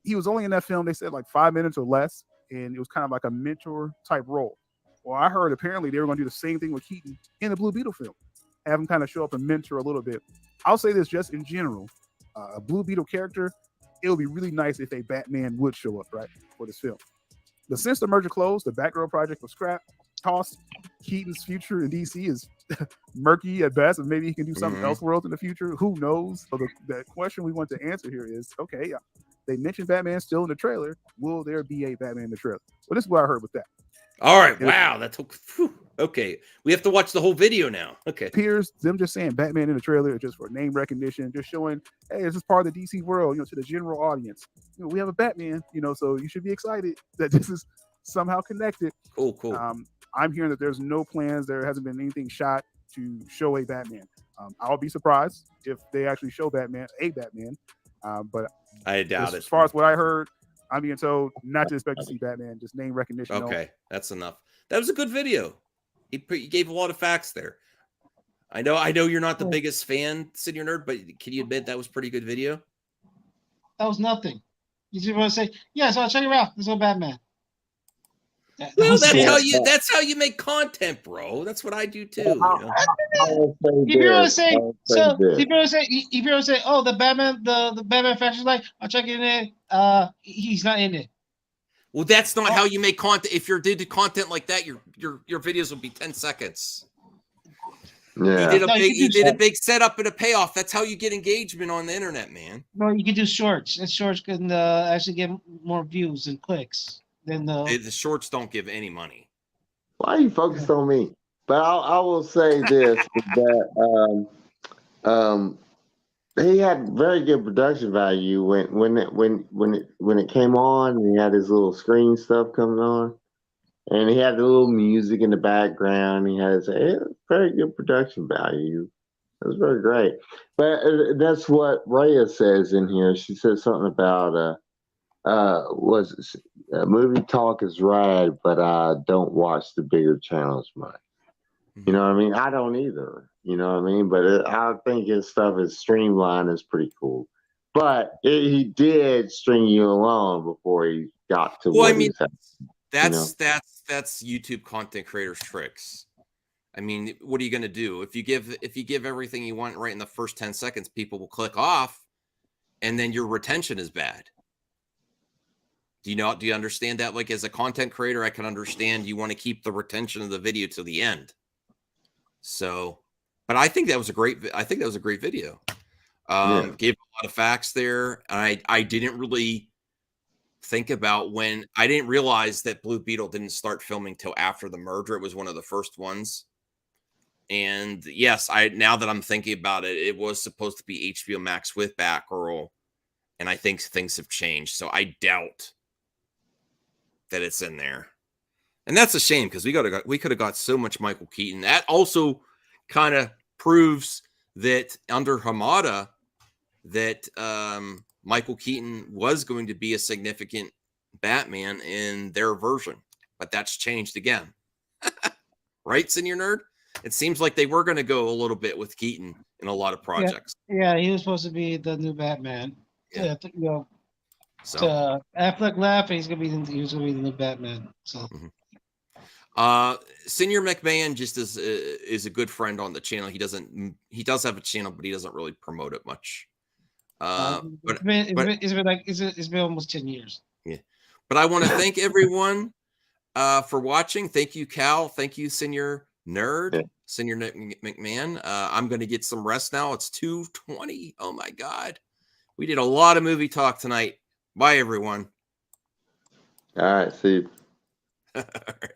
He was only in that film, they said, like 5 minutes or less, and it was kind of like a mentor type role. Well, I heard apparently they were going to do the same thing with Keaton in the Blue Beetle film, have him kind of show up and mentor a little bit. I'll say this just in general, a Blue Beetle character, it would be really nice if a Batman would show up, right, for this film. But since the merger closed, the Batgirl project was scrapped, tossed. Keaton's future in DC is murky at best, and maybe he can do something Elseworlds in the future. Who knows? So the question we want to answer here is, okay, they mentioned Batman still in the trailer. Will there be a Batman in the trailer? Well, this is what I heard with that. All right. Wow. That took. Okay. We have to watch the whole video now. Okay. Appears them just saying Batman in the trailer just for name recognition, just showing, hey, this is part of the DC world, to the general audience. We have a Batman, so you should be excited that this is somehow connected. Cool. I'm hearing that there's no plans. There hasn't been anything shot to show a Batman. I'll be surprised if they actually show a Batman, but I doubt it. As far as what I heard, I'm being told not to expect to see Batman, just name recognition. Okay, that's enough. That was a good video. He gave a lot of facts there. I know you're not the biggest fan, Senior Nerd, but can you admit that was pretty good video? That was nothing. You just want to say, yes, I'll check it out. There's no Batman. Well, that's how you make content, bro. That's what I do too. If you want to say, oh, the Batman fashion like, I'll check it in. He's not in it. Well, that's not how you make content. If you did content like that, your videos would be 10 seconds. Yeah. He did a big setup and a payoff. That's how you get engagement on the internet, man. No, you can do shorts. And shorts can actually get more views and clicks than the shorts don't give any money. Why are you focused on me? But I will say this that he had very good production value when it came on. And he had his little screen stuff coming on, and he had the little music in the background. He had very good production value. It was very great. But that's what Rhea says in here. She says something about movie talk is rad, but I don't watch the bigger channels much. You know what I mean? I don't either. You know what I mean? But I think his stuff is streamlined. Is pretty cool. But he did string you along before he got to. Well, I mean, that's YouTube content creators' tricks. I mean, what are you going to do if you give everything you want right in the first 10 seconds? People will click off, and then your retention is bad. Do you understand that? Like, as a content creator, I can understand you want to keep the retention of the video to the end. So, but I think that was a great video. Gave a lot of facts there. I didn't really think about I didn't realize that Blue Beetle didn't start filming till after the merger. It was one of the first ones. And yes, now that I'm thinking about it, it was supposed to be HBO Max with Batgirl. And I think things have changed. So I doubt that it's in there. And that's a shame because we could have got so much Michael Keaton. That also kind of proves that under Hamada that Michael Keaton was going to be a significant Batman in their version. But that's changed again. Right, Senior Nerd? it seems like they were going to go a little bit with Keaton in a lot of projects. Yeah, he was supposed to be the new Batman. Yeah. So Affleck left, and he was gonna be the new Batman. So. Senior McMahon just is a good friend on the channel. He does have a channel, but he doesn't really promote it much. It's been almost 10 years. Yeah, but I want to thank everyone for watching. Thank you, Cal. Thank you, Senior Nerd, Senior McMahon. I'm going to get some rest now. It's 2:20. Oh my God, we did a lot of movie talk tonight. Bye, everyone. All right, see you. All right.